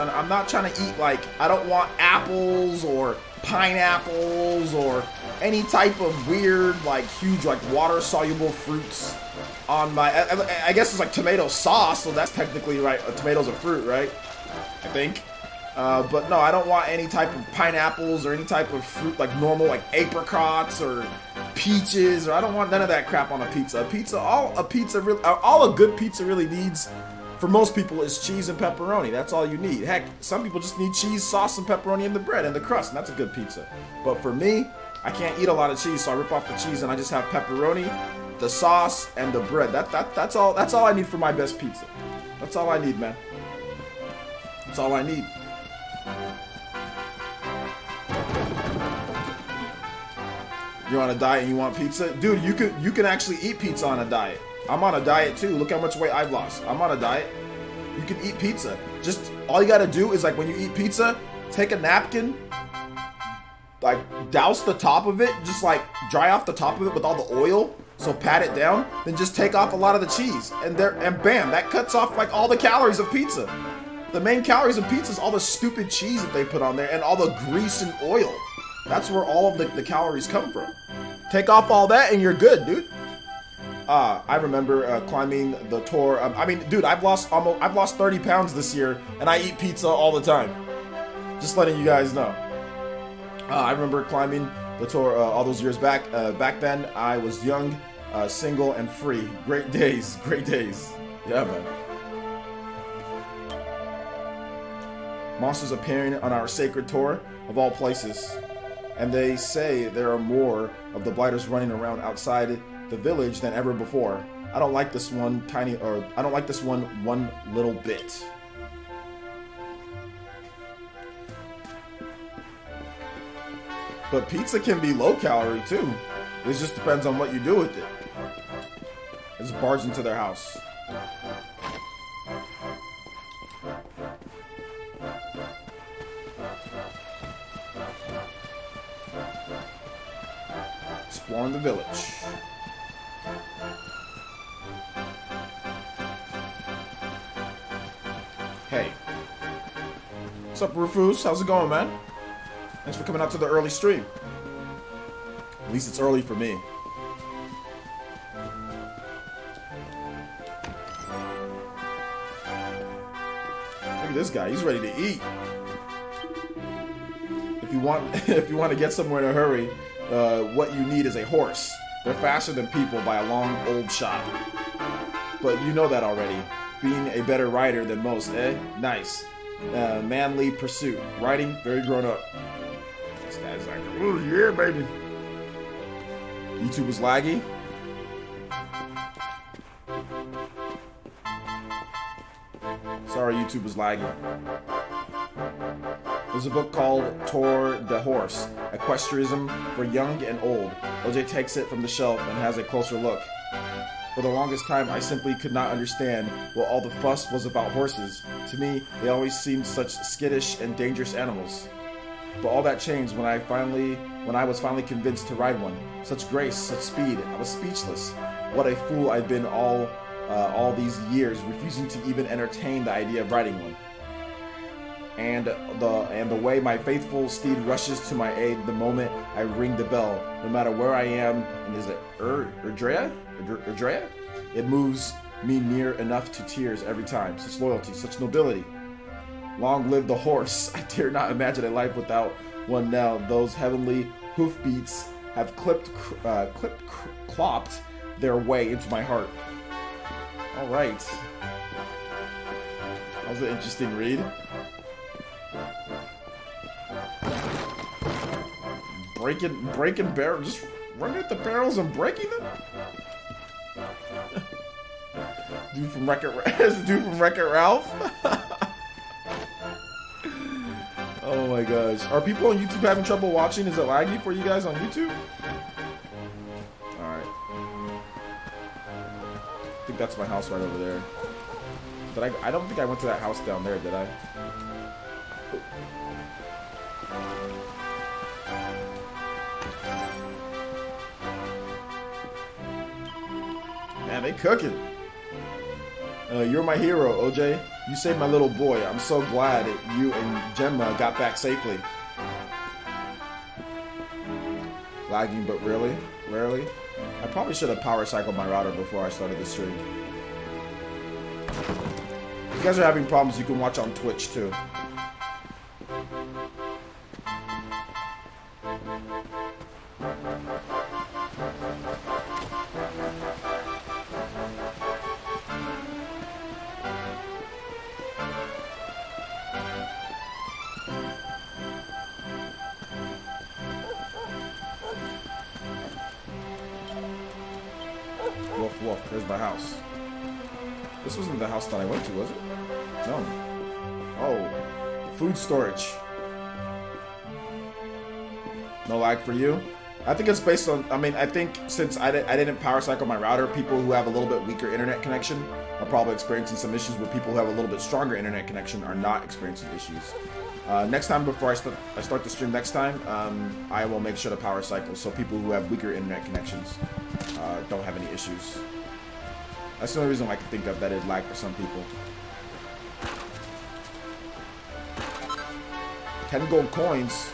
trying to eat, like, I don't want apples or pineapples or any type of weird, like, huge, like, water soluble fruits on my, I guess it's like tomato sauce, so that's technically right. A tomato's a fruit, right? I think. But no, I don't want any type of pineapples or any type of fruit, like normal, like apricots or peaches, or I don't want none of that crap on a pizza. All a good pizza really needs, for most people, is cheese and pepperoni. That's all you need. Heck, some people just need cheese, sauce, and pepperoni in the bread and the crust, and that's a good pizza. But for me, I can't eat a lot of cheese, so I rip off the cheese and I just have pepperoni, the sauce, and the bread. That's all I need for my best pizza. That's all I need, man. That's all I need. You're on a diet and you want pizza? Dude, you can actually eat pizza on a diet. I'm on a diet too. Look how much weight I've lost. I'm on a diet. You can eat pizza. Just all you gotta do is, like, when you eat pizza, take a napkin, like douse the top of it, just like dry off the top of it with all the oil, so pat it down, then just take off a lot of the cheese, and bam, that cuts off like all the calories of pizza. The main calories of pizza is all the stupid cheese that they put on there and all the grease and oil. That's where all of the calories come from. Take off all that and you're good, dude. I remember climbing the tour. I mean, dude, I've lost 30 pounds this year, and I eat pizza all the time. Just letting you guys know. I remember climbing the tour all those years back. Back then, I was young, single, and free. Great days, great days. Yeah, man. Monsters appearing on our sacred tour of all places. And they say there are more of the blighters running around outside the village than ever before. I don't like this one one little bit. But pizza can be low calorie too. It just depends on what you do with it. I just barged into their house. Exploring the village. Hey. What's up, Rufus? How's it going, man? Thanks for coming out to the early stream. At least it's early for me. Look at this guy. He's ready to eat. If you want to get somewhere in a hurry, what you need is a horse. They're faster than people by a long old shot. But you know that already. Being a better rider than most, eh? Nice. Manly pursuit. Riding, very grown up. This guy's like, oh yeah, baby. YouTube was laggy. Sorry, YouTube was laggy. There's a book called Tour de Horse, Equestrism for Young and Old. OJ takes it from the shelf and has a closer look. For the longest time, I simply could not understand what all the fuss was about horses. To me, they always seemed such skittish and dangerous animals. But all that changed when I was finally convinced to ride one. Such grace, such speed, I was speechless. What a fool I'd been all these years, refusing to even entertain the idea of riding one. And the way my faithful steed rushes to my aid the moment I ring the bell, no matter where I am, and is it Erdrea? It moves me near enough to tears every time. Such loyalty, such nobility. Long live the horse. I dare not imagine a life without one now. Those heavenly hoofbeats have clopped their way into my heart. All right. That was an interesting read. Breaking barrels, just running at the barrels and breaking them. Dude from Wreck-It Ralph. Oh my gosh. Are people on YouTube having trouble watching? Is it laggy for you guys on YouTube? Alright. I think that's my house right over there. But I don't think I went to that house down there, did I? Man, they cooking. You're my hero, OJ. You saved my little boy. I'm so glad that you and Gemma got back safely. Lagging, but really? Rarely? I probably should have power cycled my router before I started the stream. If you guys are having problems, you can watch on Twitch too. Woof woof, there's my house. This wasn't the house that I went to, was it? No. Oh, food storage. No lag for you? I think it's based on, I mean, I think since I didn't power cycle my router, people who have a little bit weaker internet connection are probably experiencing some issues, where people who have a little bit stronger internet connection are not experiencing issues. Next time, before I start the stream next time, I will make sure to power cycle so people who have weaker internet connections don't have any issues. That's the only reason I can think of that it lag for some people. 10 gold coins.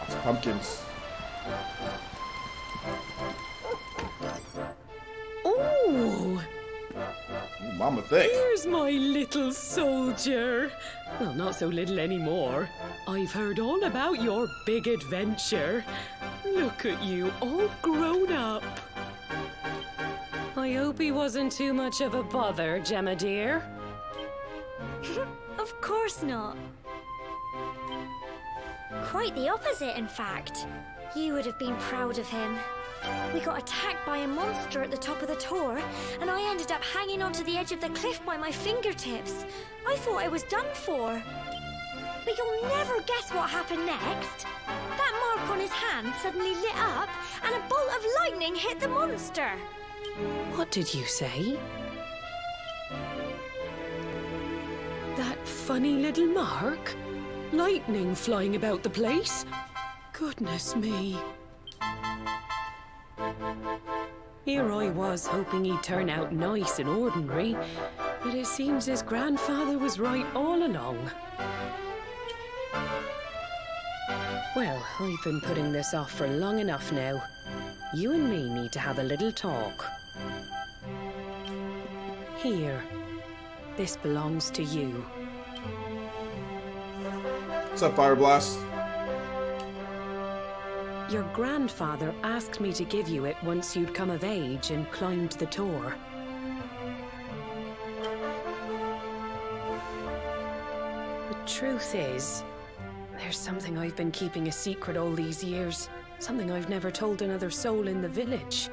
Lots of pumpkins. Ooh. Mama thick. Here's my little soldier. Well, not so little anymore. I've heard all about your big adventure. Look at you, all grown up. I hope he wasn't too much of a bother, Gemma dear. Of course not. Quite the opposite, in fact. You would have been proud of him. We got attacked by a monster at the top of the tower, and I ended up hanging onto the edge of the cliff by my fingertips. I thought I was done for. But you'll never guess what happened next. That mark on his hand suddenly lit up, and a bolt of lightning hit the monster. What did you say? That funny little mark? Lightning flying about the place? Goodness me. Here I was hoping he'd turn out nice and ordinary, but it seems his grandfather was right all along. Well, I've been putting this off for long enough now. You and me need to have a little talk. Here. This belongs to you. What's up, Fire Blast? Your grandfather asked me to give you it once you'd come of age and climbed the tower. The truth is, there's something I've been keeping a secret all these years. Something I've never told another soul in the village.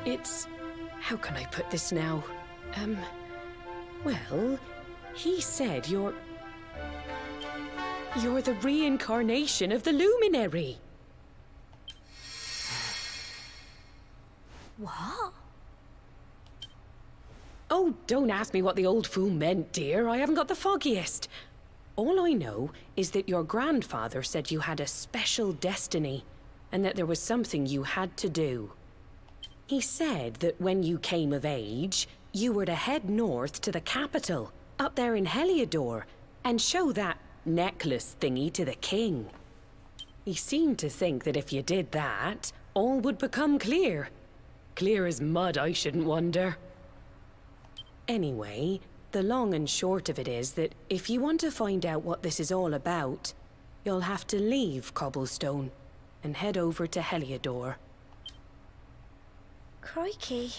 It's... how can I put this now? Well, he said you're the reincarnation of the luminary. What? Oh, don't ask me what the old fool meant, dear. I haven't got the foggiest. All I know is that your grandfather said you had a special destiny, and that there was something you had to do. He said that when you came of age, you were to head north to the capital, up there in Heliodor, and show that necklace thingy to the king. He seemed to think that if you did that, all would become clear. Clear as mud, I shouldn't wonder. Anyway, the long and short of it is that if you want to find out what this is all about, you'll have to leave Cobblestone and head over to Heliodor. Crikey.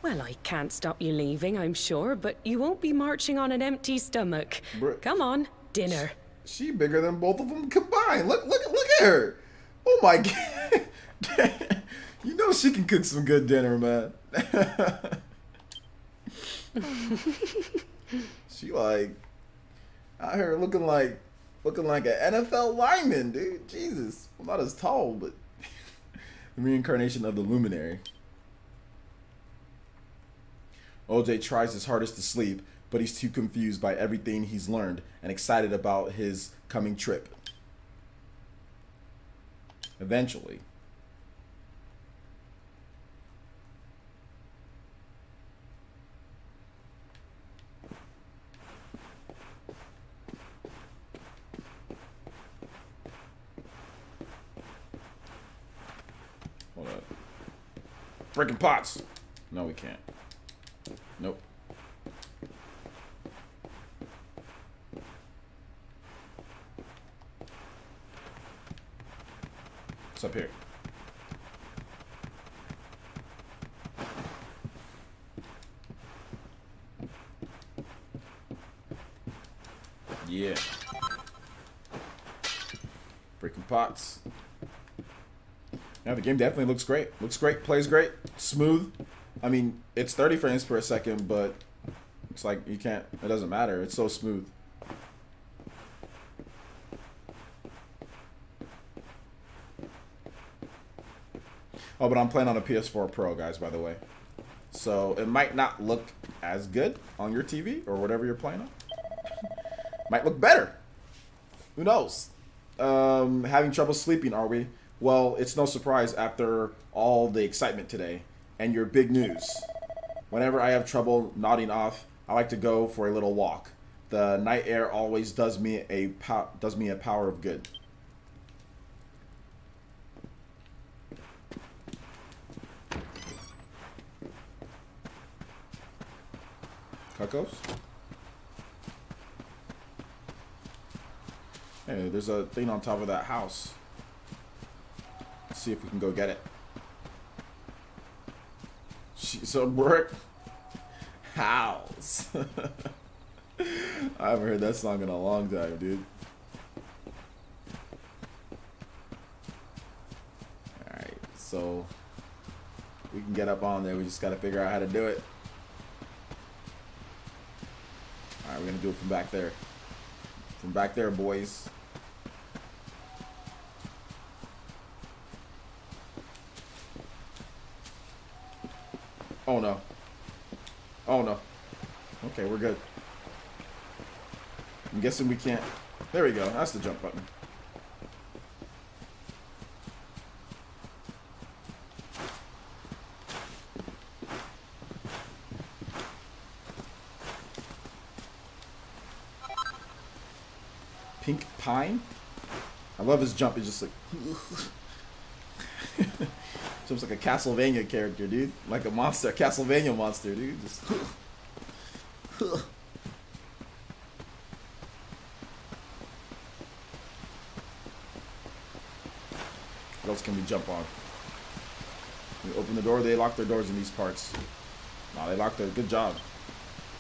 Well, I can't stop you leaving, I'm sure, but you won't be marching on an empty stomach. Come on, dinner. She bigger than both of them combined. Look at her. Oh my god. You know she can cook some good dinner, man. She like out here looking like an NFL lineman, dude. Jesus. Well, not as tall, but the reincarnation of the luminary. OJ tries his hardest to sleep, but he's too confused by everything he's learned and excited about his coming trip. Eventually. Hold up. Freaking pots! No, we can't. Nope. What's up here? Yeah. Breaking pots. Yeah, the game definitely looks great. Looks great, plays great, smooth. I mean, it's 30 frames per second, but it's like you can't, it doesn't matter. It's so smooth. Oh, but I'm playing on a PS4 Pro, guys, by the way. So it might not look as good on your TV or whatever you're playing on. Might look better. Who knows? Having trouble sleeping, are we? Well, it's no surprise after all the excitement today and your big news. Whenever I have trouble nodding off, I like to go for a little walk. The night air always does me a power of good. Cuckoos? Hey, there's a thing on top of that house. Let's see if we can go get it. She's a brick house. I haven't heard that song in a long time, dude. Alright, so we can get up on there. We just gotta figure out how to do it. Alright, we're gonna do it from back there. From back there, boys. Oh no. Oh no. Okay, we're good. I'm guessing we can't. There we go. That's the jump button. Pink Pine? I love his jump. It's just like... Jumps like a Castlevania character, dude. Like a monster. A Castlevania monster, dude. Just... What else can we jump on? We open the door. They lock their doors in these parts. No, they locked their... Good job.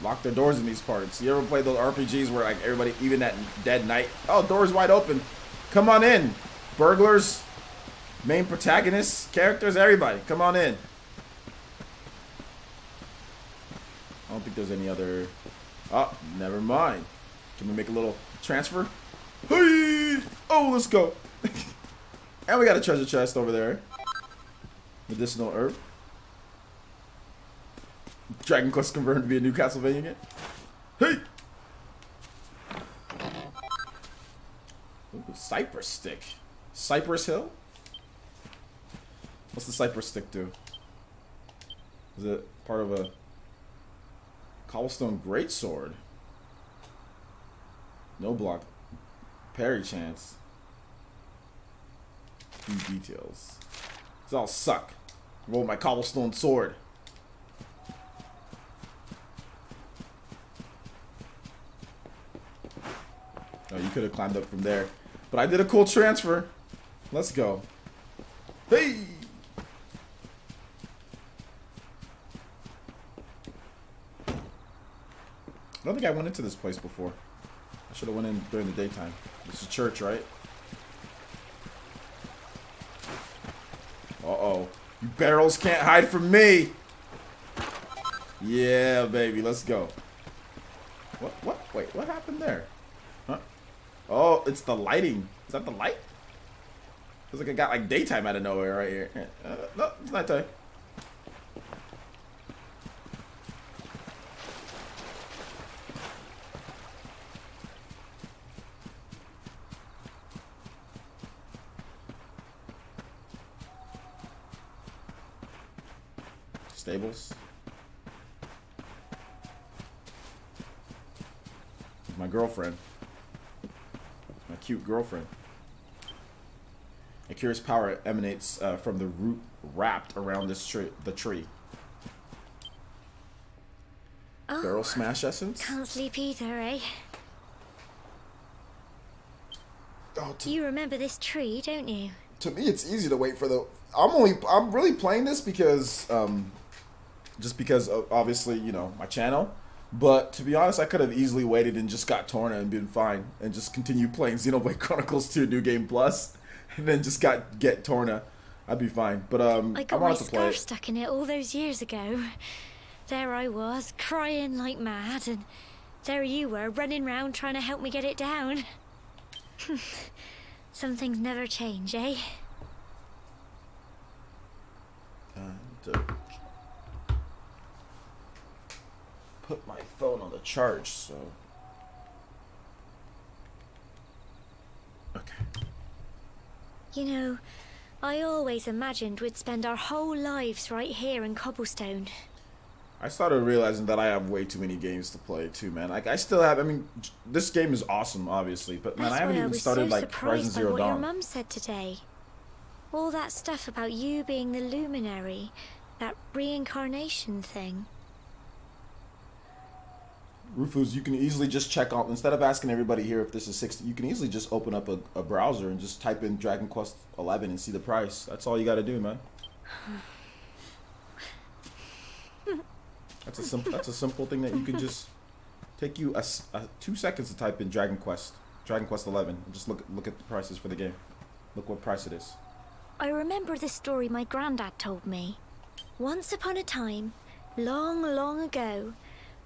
Lock their doors in these parts. You ever played those RPGs where like everybody, even at dead night, oh, door's wide open. Come on in. Burglars, main protagonists, characters, everybody. Come on in. I don't think there's any other... Oh, never mind. Can we make a little transfer? Hey! Oh, let's go. And we got a treasure chest over there. Medicinal herb. Dragon Quest converted to be a new Castlevania game. Hey! Ooh, Cypress Stick. Cypress Hill? What's the Cypress Stick do? Is it part of a cobblestone greatsword? No block. Parry chance. Few details. These all suck. Roll my cobblestone sword. Oh, you could have climbed up from there. But I did a cool transfer. Let's go. Hey! I don't think I went into this place before. I should have went in during the daytime. This is church, right? Uh-oh. You barrels can't hide from me! Yeah, baby, let's go. What? Wait, what happened there? Huh? Oh, it's the lighting. Is that the light? Feels like I got like daytime out of nowhere right here. No, it's nighttime. Stables. My girlfriend. My cute girlfriend. A curious power emanates from the root wrapped around this the tree. Oh, Barrel smash essence? can't sleep either, eh? Oh, You remember this tree, don't you? to me, it's easy to wait for the. I'm really playing this because, just because of, obviously, you know, my channel. But to be honest, I could have easily waited and just got Torna and been fine, and just continue playing Xenoblade Chronicles 2 New Game Plus, and then just get Torna. I'd be fine. But I I got my wanted to play scarf it. stuck in it all those years ago. There I was, crying like mad, and there you were, running round trying to help me get it down. Some things never change, eh? To put my phone on the charge, so okay. You know, I always imagined we'd spend our whole lives right here in Cobblestone. I started realizing that I have way too many games to play too, man. Like I still have. I mean, this game is awesome, obviously, but man, That's I haven't why even was started so like Horizon surprised by Zero what your Dawn. mum said today. All that stuff about you being the luminary, that reincarnation thing. Rufus, you can easily just check out, instead of asking everybody here if this is 60, you can easily just open up a browser and just type in Dragon Quest 11 and see the price. That's all you got to do, man. That's a simple thing that you can just take you 2 seconds to type in Dragon Quest 11 and just look at the prices for the game. Look what price it is. I remember the story my granddad told me. Once upon a time, long, long ago,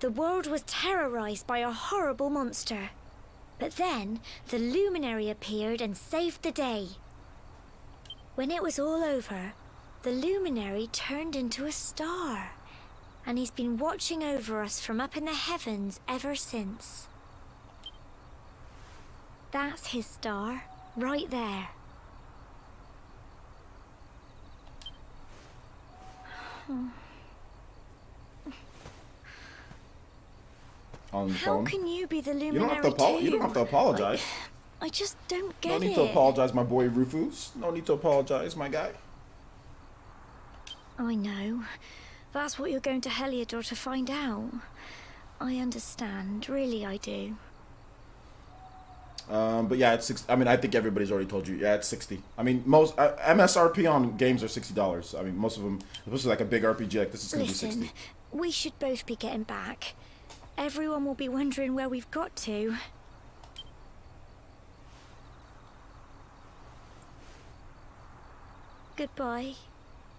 the world was terrorized by a horrible monster. But then, the luminary appeared and saved the day. When it was all over, the luminary turned into a star. And he's been watching over us from up in the heavens ever since. That's his star, right there. On the How phone. can you be the luminary You don't have to too? You don't have to apologize. I just don't get No it. need to apologize, my boy Rufus. No need to apologize, my guy. I know. That's what you're going to Heliodor to find out. I understand. Really, I do. But yeah, it's 60. I mean, I think everybody's already told you. Yeah, it's 60. I mean, most MSRP on games are $60. I mean, most of them, especially like a big RPG like this, is going to be 60. Listen, we should both be getting back. Everyone will be wondering where we've got to. Goodbye,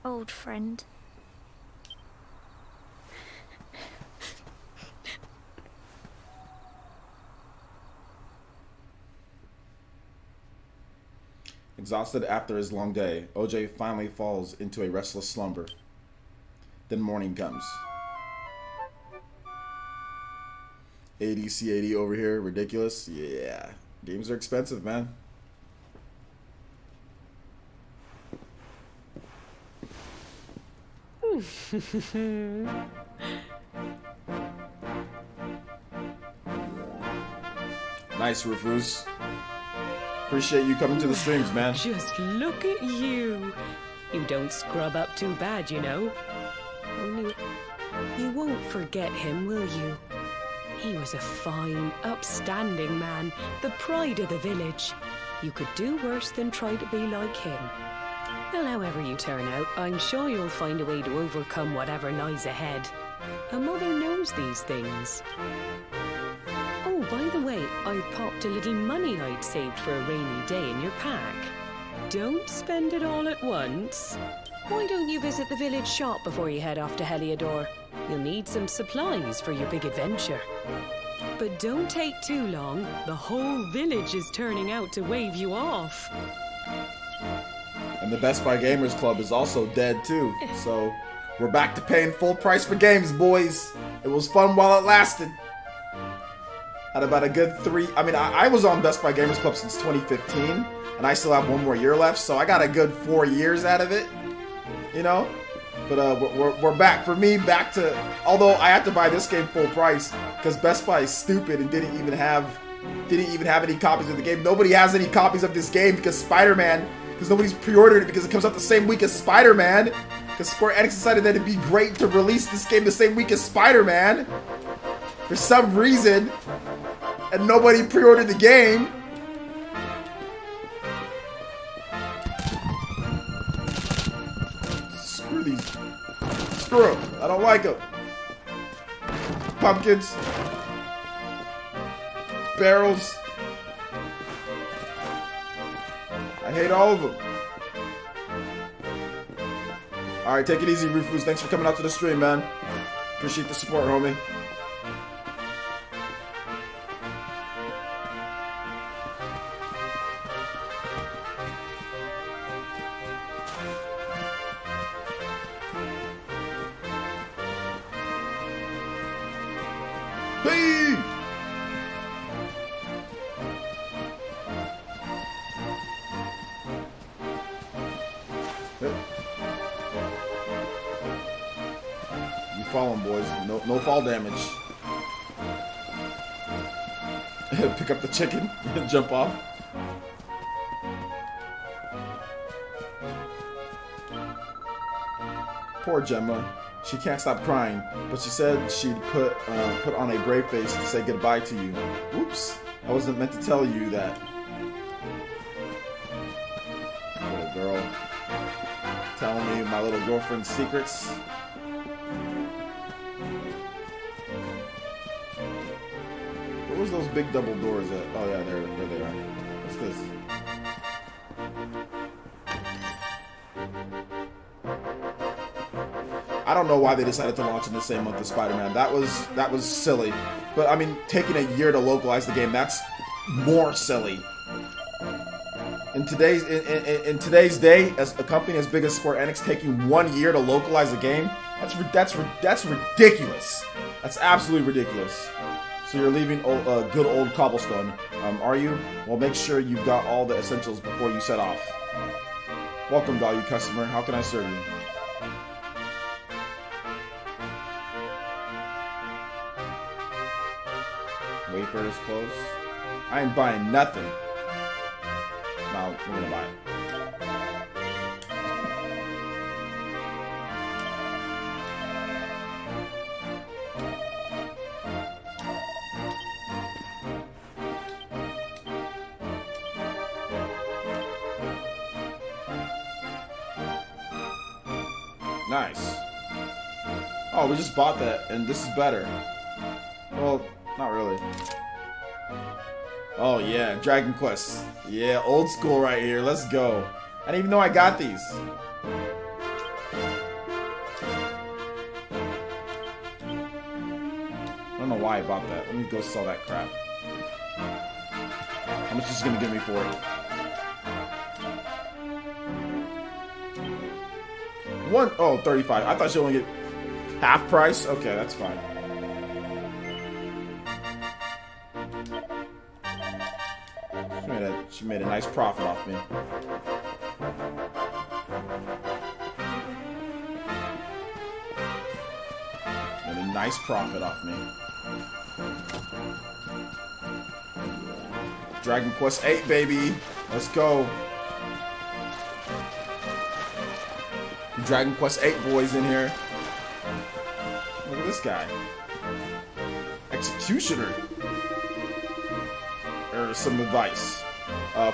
old friend. Exhausted after his long day, OJ finally falls into a restless slumber. Then morning comes. ADC80 over here, ridiculous. Yeah, games are expensive, man. Nice, Rufus. Appreciate you coming to the streams, man. Just look at you. You don't scrub up too bad, you know. Only you won't forget him, will you? He was a fine, upstanding man, the pride of the village. You could do worse than try to be like him. Well, however you turn out, I'm sure you'll find a way to overcome whatever lies ahead. A mother knows these things. Oh, by the way, I've popped a little money I'd saved for a rainy day in your pack. Don't spend it all at once. Why don't you visit the village shop before you head off to Heliodor? You'll need some supplies for your big adventure. But don't take too long. The whole village is turning out to wave you off. And the Best Buy Gamers Club is also dead too. So we're back to paying full price for games, boys. It was fun while it lasted. Had about a good I was on Best Buy Gamers Club since 2015, and I still have 1 more year left, so I got a good 4 years out of it, you know. But we're back. For me, back to, although I had to buy this game full price because Best Buy is stupid and didn't even have any copies of the game. Nobody has any copies of this game because because nobody's pre-ordered it because it comes out the same week as Spider-Man. Because Square Enix decided that it'd be great to release this game the same week as Spider-Man for some reason, and nobody pre-ordered the game. Screw these. Screw them. I don't like them. Pumpkins. Barrels. I hate all of them. Alright, take it easy, Rufus. Thanks for coming out to the stream, man. Appreciate the support, homie. Hey! You falling, boys. No fall damage. Pick up the chicken and jump off. Poor Gemma. She can't stop crying, but she said she'd put on a brave face to say goodbye to you. Oops, I wasn't meant to tell you that. Little girl, telling me my little girlfriend's secrets. Where was those big double doors at? Oh yeah, there they are. What's this? I don't know why they decided to launch in the same month as Spider-Man. That was silly. But I mean, taking a year to localize the game, that's more silly. In today's day, as a company as big as Square Enix taking 1 year to localize a game, that's ridiculous. That's absolutely ridiculous. So you're leaving good old Cobblestone, are you? Well, make sure you've got all the essentials before you set off. Welcome, valued customer. How can I serve you? Wayfarer's close. I ain't buying nothing. No, we're gonna buy it. Nice. Oh, we just bought that, and this is better. Well, not really. Oh yeah, Dragon Quest. Yeah, old school right here. Let's go. I didn't even know I got these. I don't know why I bought that. Let me go sell that crap. How much is it gonna give me for it? Oh, 35. I thought she only get half price. Okay, that's fine. She made a nice profit off me. Made a nice profit off me. Dragon Quest 8, baby. Let's go. Dragon Quest 8 boys in here. Look at this guy. Executioner. There's some advice.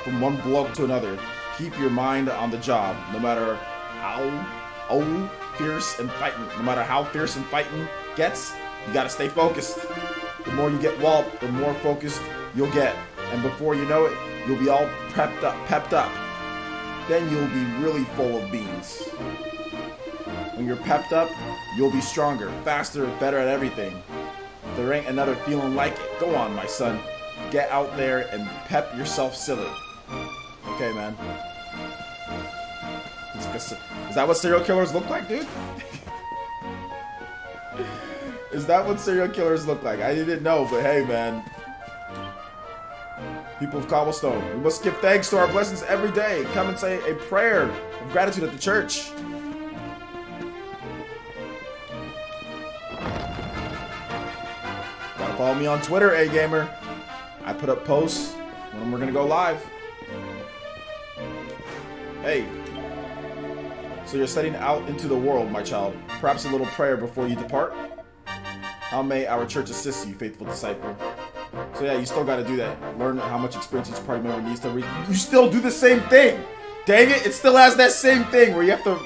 From one bloke to another. Keep your mind on the job. No matter how fierce and fighting. No matter how fierce and fighting gets, you gotta stay focused. The more you get walloped, the more focused you'll get. And before you know it, you'll be all pepped up. Then you'll be really full of beans. When you're pepped up, you'll be stronger, faster, better at everything. There ain't another feeling like it. Go on, my son. Get out there and pep yourself silly. Okay, man. Is that what serial killers look like, dude? Is that what serial killers look like? I didn't know, but hey, man. People of Cobblestone, we must give thanks to our blessings every day. Come and say a prayer of gratitude at the church. Gotta follow me on Twitter, A-Gamer. I put up posts when we're gonna go live. Hey. So you're setting out into the world, my child. Perhaps a little prayer before you depart. How may our church assist you, faithful disciple? So yeah, you still gotta do that. Learn how much experience each party member needs to reach. You still do the same thing! Dang it, it still has that same thing where you have to...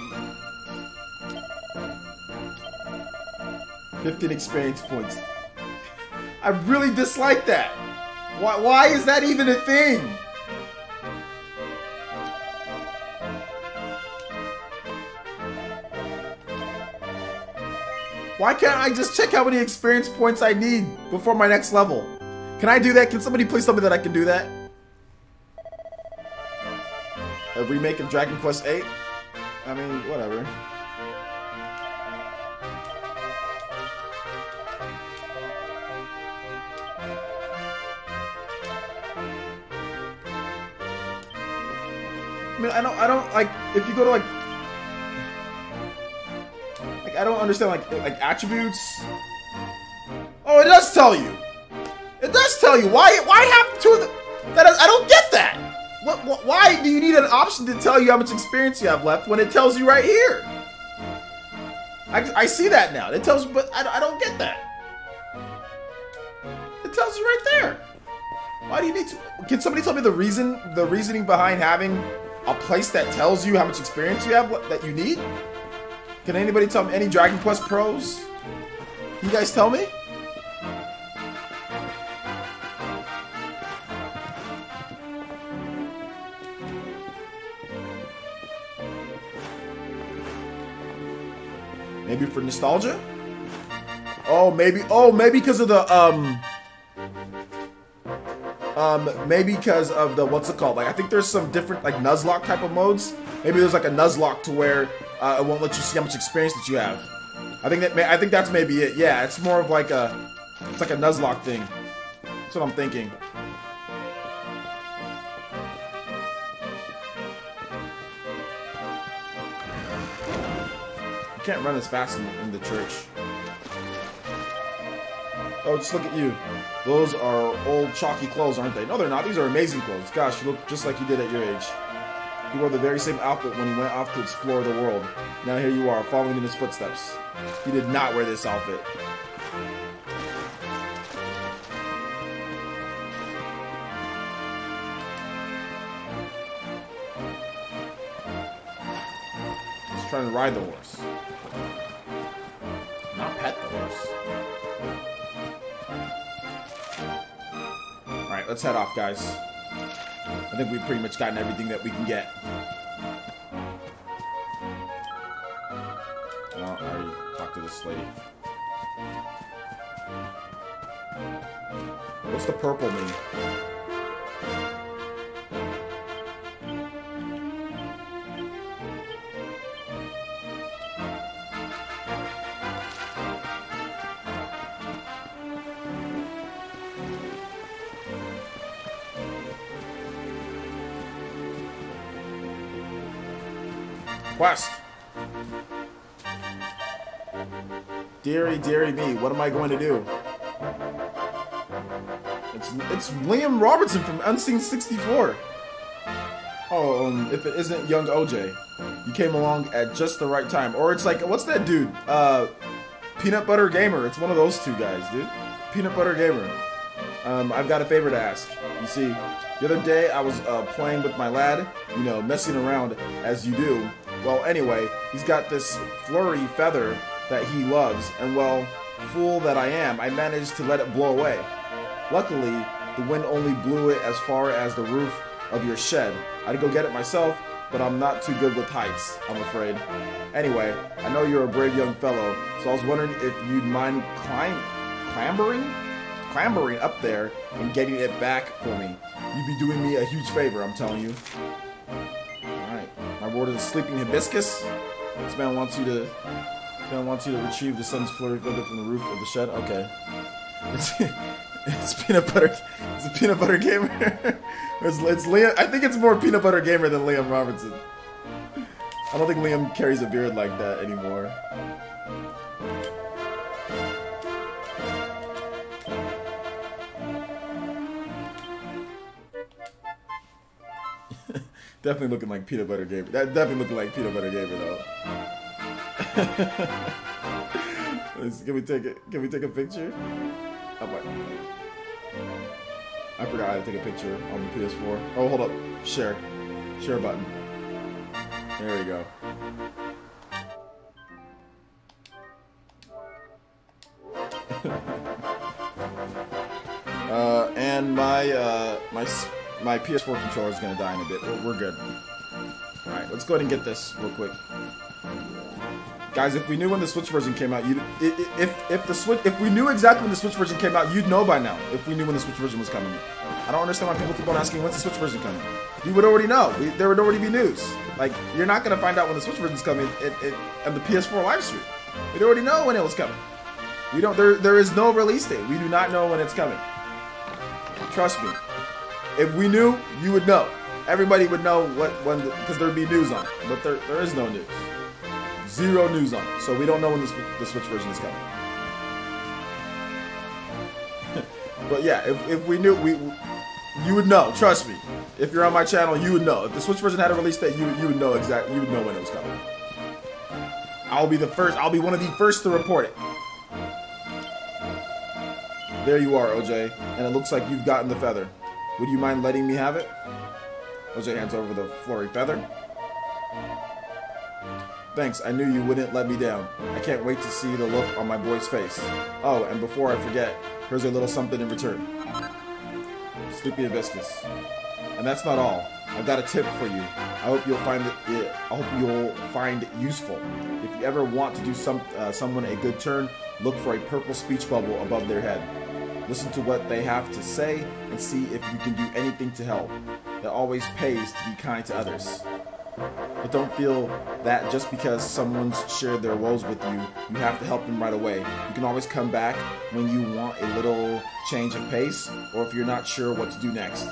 15 experience points. I really dislike that. Why is that even a thing? Why can't I just check how many experience points I need before my next level? Can I do that? Can somebody please tell me that I can do that? A remake of Dragon Quest 8? I mean, whatever. I mean, I don't like, if you go to like I don't understand like attributes. Oh, it does tell you. It does tell you. Why have two of the, that is, I don't get that. Why do you need an option to tell you how much experience you have left when it tells you right here? I see that now. It tells you, but I don't get that. It tells you right there. Why do you need to? Can somebody tell me the reasoning behind having a place that tells you how much experience you have that you need? Can anybody tell me, any Dragon Quest pros? Can you guys tell me? Maybe for nostalgia? Oh, maybe because of the, maybe because of the, what's it called? Like, I think there's some different, like, Nuzlocke type of modes. Maybe there's, like, a Nuzlocke to where it won't let you see how much experience that you have. I think that's maybe it. Yeah, it's more of like it's like a Nuzlocke thing. That's what I'm thinking. You can't run as fast in the church. Oh, just look at you. Those are old chalky clothes, aren't they? No, they're not. These are amazing clothes. Gosh, you look just like you did at your age. He wore the very same outfit when he went off to explore the world. Now here you are, following in his footsteps. He did not wear this outfit. He's trying to ride the horse. Not pet the horse. Alright, let's head off, guys. I think we've pretty much gotten everything that we can get. Oh, I already talked to this lady. What's the purple mean? Quest. Deary, deary me, what am I going to do? It's Liam Robertson from Unseen 64. Oh, if it isn't young OJ. You came along at just the right time. Or it's like, what's that dude? Peanut Butter Gamer. It's one of those two guys, dude. Peanut Butter Gamer. I've got a favor to ask. You see, the other day I was playing with my lad, you know, messing around as you do. Well, anyway, he's got this flurry feather that he loves, and well, fool that I am, I managed to let it blow away. Luckily, the wind only blew it as far as the roof of your shed. I'd go get it myself, but I'm not too good with heights, I'm afraid. Anyway, I know you're a brave young fellow, so I was wondering if you'd mind clambering up there and getting it back for me. You'd be doing me a huge favor, I'm telling you. Alright. My ward is a sleeping hibiscus. This man wants you to retrieve the sun's flurry feather from the roof of the shed. Okay. It's peanut butter. It's a peanut butter gamer. it's Liam. I think it's more peanut butter gamer than Liam Robertson. I don't think Liam carries a beard like that anymore. Definitely looking like peanut butter gamer. That definitely looking like peanut butter gamer though. Can we take it? Can we take a picture? I forgot how to take a picture on the PS4. Oh, hold up. Share. Share button. There we go. And my PS4 controller is gonna die in a bit. We're good. All right, let's go ahead and get this real quick. Guys, if we knew when the Switch version came out, if we knew exactly when the Switch version came out, you'd know by now. If we knew when the Switch version was coming, I don't understand why people keep on asking when's the Switch version coming. You would already know. There would already be news. Like, you're not gonna find out when the Switch version's coming on the PS4 live stream. We'd already know when it was coming. We don't. There is no release date. We do not know when it's coming. Trust me. If we knew, you would know. Everybody would know because there'd be news on it. But there is no news. Zero news on it. So we don't know when the Switch version is coming. But yeah, if we knew, you would know. Trust me. If you're on my channel, you would know. If the Switch version had a release date, you would know exactly. You would know when it was coming. I'll be the first. I'll be one of the first to report it. There you are, OJ. And it looks like you've gotten the feather. Would you mind letting me have it? OJ hands over the flurry feather. Thanks, I knew you wouldn't let me down. I can't wait to see the look on my boy's face. Oh, and before I forget, here's a little something in return. Sleepy hibiscus. And that's not all. I've got a tip for you. I hope you'll find it useful. If you ever want to do someone a good turn, look for a purple speech bubble above their head. Listen to what they have to say and see if you can do anything to help. It always pays to be kind to others. But don't feel that just because someone's shared their woes with you, you have to help them right away. You can always come back when you want a little change of pace, or if you're not sure what to do next.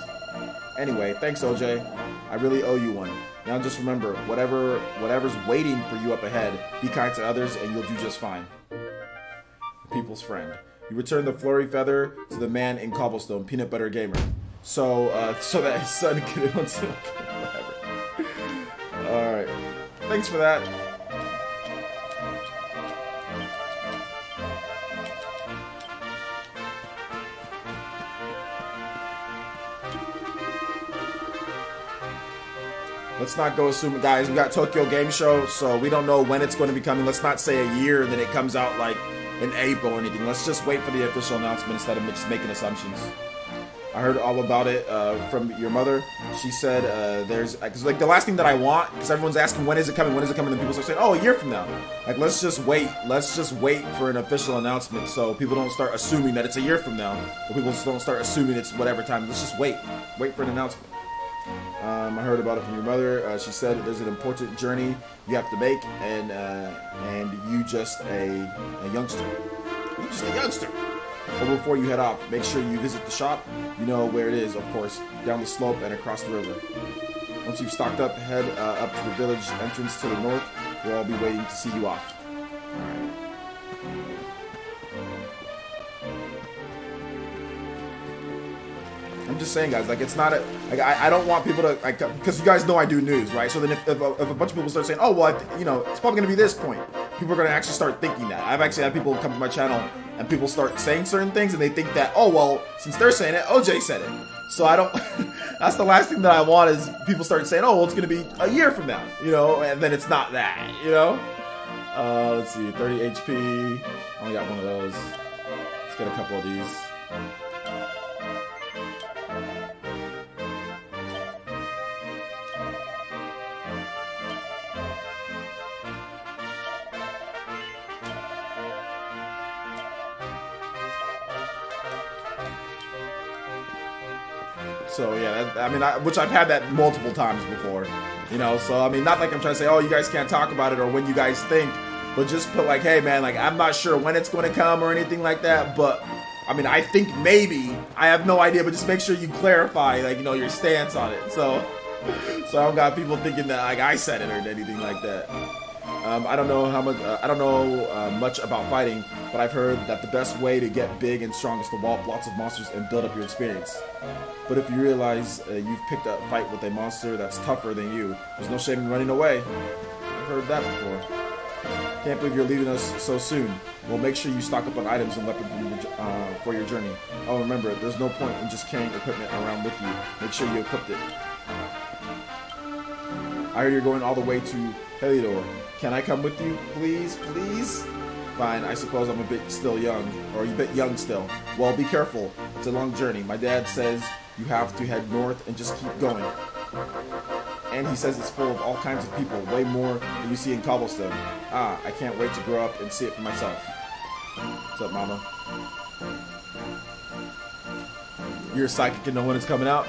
Anyway, thanks OJ. I really owe you one. Now just remember, whatever's waiting for you up ahead, be kind to others and you'll do just fine. The people's friend. You return the flurry feather to the man in cobblestone, Peanut Butter Gamer. So that his son can whatever. Alright. Thanks for that. Let's not go assuming, guys. We got Tokyo Game Show, so we don't know when it's going to be coming. Let's not say a year, then it comes out like in April or anything. Let's just wait for the official announcement instead of just making assumptions. I heard all about it from your mother. She said because like the last thing that I want, because everyone's asking when is it coming, and people start saying, oh, a year from now. Like, let's just wait for an official announcement so people don't start assuming that it's a year from now, or people don't start assuming it's whatever time. Let's just wait for an announcement. I heard about it from your mother. She said there's an important journey you have to make, and you just a youngster. You're just a youngster. But before you head off, make sure you visit the shop. You know where it is, of course, down the slope and across the river. Once you've stocked up, head up to the village entrance to the north. We'll all be waiting to see you off. Alright. I'm just saying, guys, like, it's not a, like, I don't want people to, like, because you guys know I do news, right? So then if a bunch of people start saying, oh, well, you know, it's probably going to be this point, people are going to actually start thinking that. I've actually had people come to my channel and people start saying certain things and they think that, oh, well, since they're saying it, OJ said it. So I don't, that's the last thing that I want is people start saying, oh, well, it's going to be a year from now, you know, and then it's not that, you know? Let's see, 30 HP, only got one of those. Let's get a couple of these. So yeah, I mean, which I've had that multiple times before, you know. So I mean, not like I'm trying to say, oh, you guys can't talk about it or when you guys think, but just put like, hey man, like I'm not sure when it's going to come or anything like that. But I mean, I think maybe, I have no idea, but just make sure you clarify, like, you know, your stance on it. So I don't got people thinking that like I said it or anything like that. I don't know how much. I don't know much about fighting, but I've heard that the best way to get big and strong is to wallop lots of monsters and build up your experience. But if you realize you've picked a fight with a monster that's tougher than you, there's no shame in running away. I've heard that before. Can't believe you're leaving us so soon. Well, make sure you stock up on items and weapons for your journey. Oh, remember, there's no point in just carrying equipment around with you. Make sure you equip it. I heard you're going all the way to Heliodor. Can I come with you, please, please? Fine, I suppose I'm a bit still young, or a bit young still. Well, be careful. It's a long journey. My dad says you have to head north and just keep going. And he says it's full of all kinds of people, way more than you see in Cobblestone. Ah, I can't wait to grow up and see it for myself. What's up, Mama? You're psychic and know when it's coming out?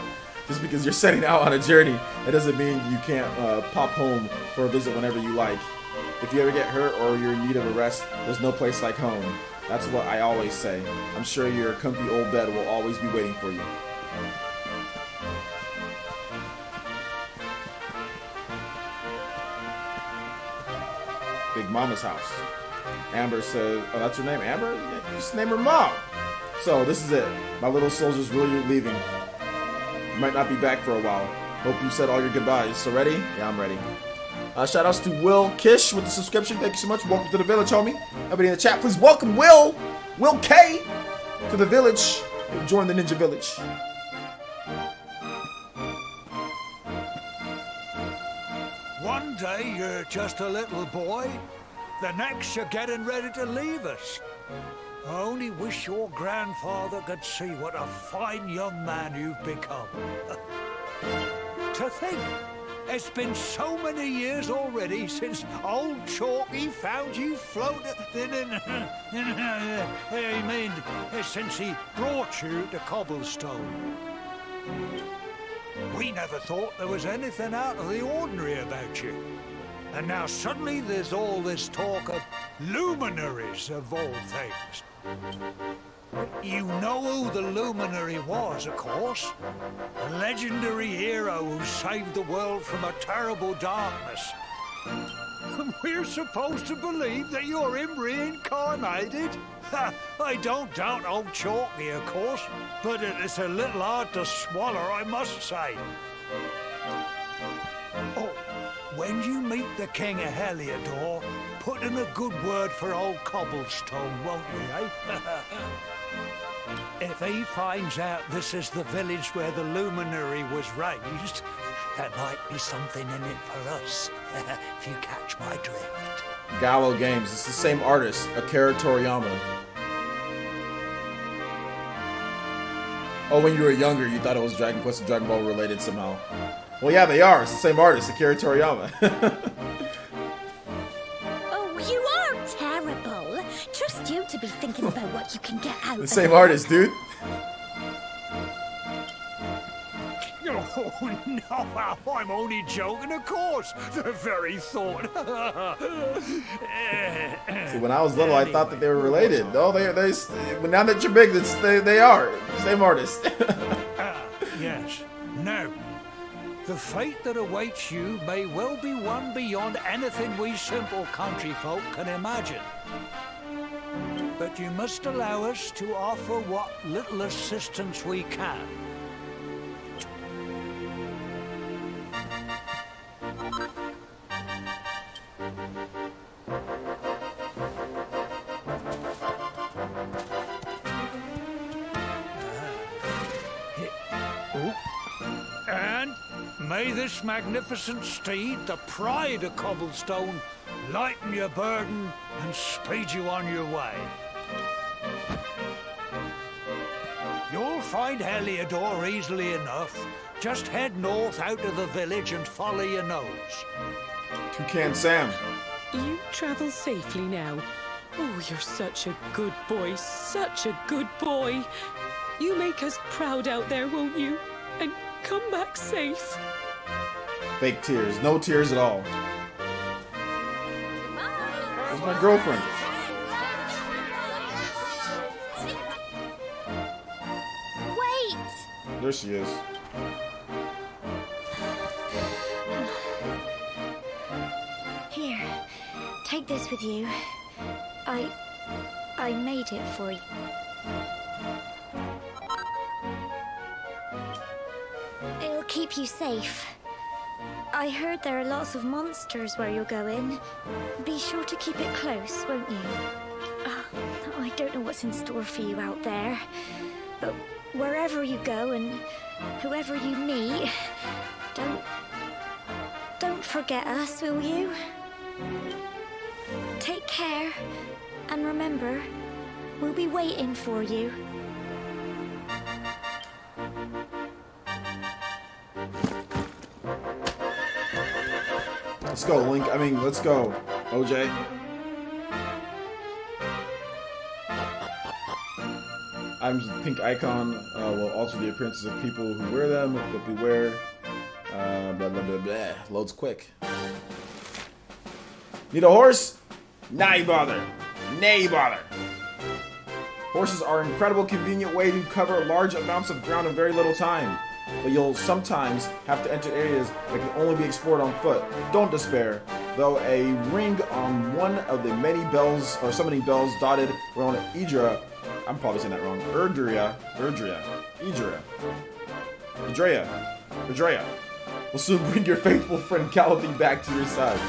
Just because you're setting out on a journey, that doesn't mean you can't pop home for a visit whenever you like. If you ever get hurt or you're in need of a rest, there's no place like home. That's what I always say. I'm sure your comfy old bed will always be waiting for you. Big Mama's house. Amber says, oh, that's her name, Amber? Yeah, just name her Mom. So this is it. My little soldier's really leaving. You might not be back for a while. Hope you said all your goodbyes. So ready? Yeah, I'm ready. Shout outs to Will Kish with the subscription. Thank you so much. Welcome to the village, homie. Everybody in the chat, please welcome Will K to the village. Join the Ninja Village. One day you're just a little boy, the next you're getting ready to leave us. I only wish your grandfather could see what a fine young man you've become. To think, it's been so many years already since old Chalky found you floating since he brought you to Cobblestone. We never thought there was anything out of the ordinary about you. And now suddenly there's all this talk of luminaries of all things. You know who the luminary was, of course. A legendary hero who saved the world from a terrible darkness. And we're supposed to believe that you're him reincarnated? I don't doubt old Chalky, of course, but it's a little hard to swallow, I must say. Oh, when you meet the King of Heliodor, put in a good word for old Cobblestone, won't you, eh? If he finds out this is the village where the luminary was raised, there might be something in it for us, if you catch my drift. Gallo Games. It's the same artist, Akira Toriyama. Oh, when you were younger, you thought it was Dragon Quest and Dragon Ball related somehow. Well, yeah, they are. It's the same artist, Akira Toriyama. Oh, you are terrible. Trust you to be thinking about what you can get out. The same artist, dude. Oh, no, I'm only joking, of course. The very thought. See, when I was little, I thought that they were related. No, but now that you're big, they are. Same artist. Yes. Now, the fate that awaits you may well be one beyond anything we simple country folk can imagine. But you must allow us to offer what little assistance we can. May this magnificent steed, the pride of Cobblestone, lighten your burden and speed you on your way. You'll find Heliodor easily enough. Just head north out of the village and follow your nose. Toucan Sam. You travel safely now. Oh, you're such a good boy, such a good boy. You make us proud out there, won't you? And come back safe. Fake tears. No tears at all. Where's my girlfriend? Wait! There she is. Here, take this with you. I made it for you. It'll keep you safe. I heard there are lots of monsters where you're going. Be sure to keep it close, won't you? I don't know what's in store for you out there, but wherever you go and whoever you meet, don't forget us, will you? Take care, and remember, we'll be waiting for you. Let's go, Link. I mean, let's go, OJ. Items with the pink icon will alter the appearances of people who wear them, but beware. Blah, blah, blah, blah. Loads quick. Need a horse? Nah, you bother. Nay, bother. Horses are an incredible convenient way to cover large amounts of ground in very little time. But you'll sometimes have to enter areas that can only be explored on foot. Don't despair, though a ring on one of the many bells, or summoning bells dotted around Idra, I'm probably saying that wrong, Idrea, will soon bring your faithful friend Calliope back to your side.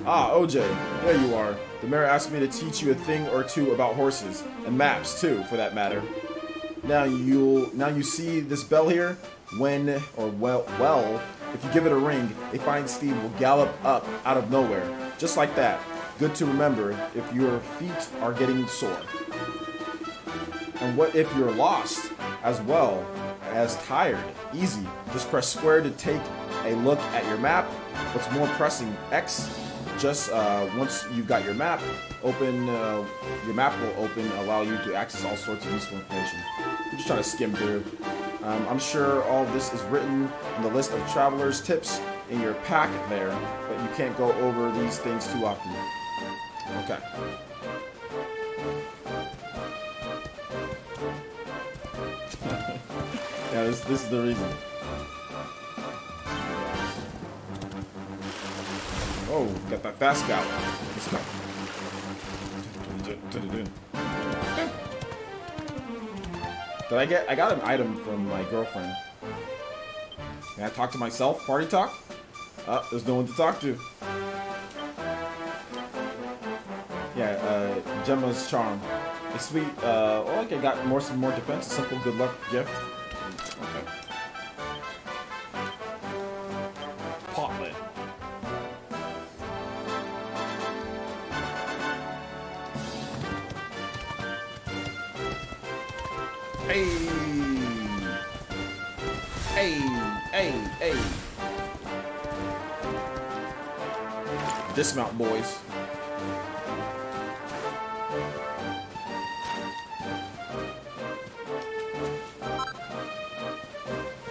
Ah, OJ, there you are. The mayor asked me to teach you a thing or two about horses, and maps too, for that matter. Now you see this bell here? Well, if you give it a ring, a fine steed will gallop up out of nowhere, just like that. Good to remember if your feet are getting sore. And what if you're lost, as well as tired? Easy, just press square to take a look at your map. What's more pressing, X. Just once you've got your map open, your map will open, allow you to access all sorts of useful information. I'm just trying to skim through. I'm sure all of this is written in the list of travelers' tips in your pack there, but you can't go over these things too often. Okay. Yeah, this is the reason. Oh, got that fast gallop. Let's go. I got an item from my girlfriend. Can I talk to myself? Party talk? There's no one to talk to. Yeah, Gemma's charm. A sweet, okay, got some more defense. A simple good luck gift. Okay. Potlet. Hey! Hey! Dismount, boys.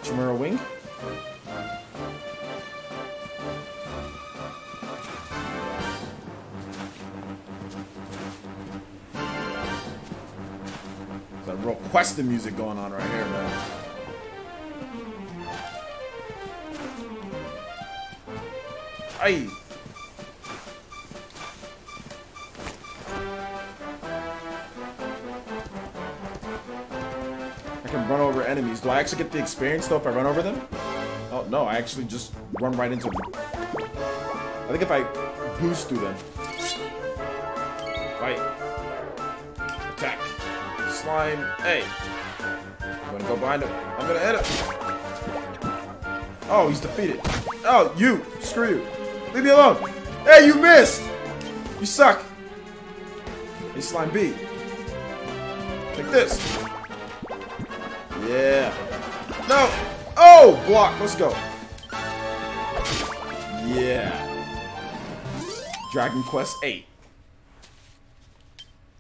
Chimera wing? Got real questing music going on right here, man. Hey! I can run over enemies. Do I actually get the experience though if I run over them? Oh no, I actually just run right into them. I think if I boost through them. Fight. Attack. slime. Hey. I'm gonna go behind him. I'm gonna hit him. Oh, he's defeated. Oh, you. Screw you. Leave me alone. Hey, you missed. You suck. Hey, slime B. Take this. Yeah. No. Oh, block. Let's go. Yeah. Dragon Quest 8.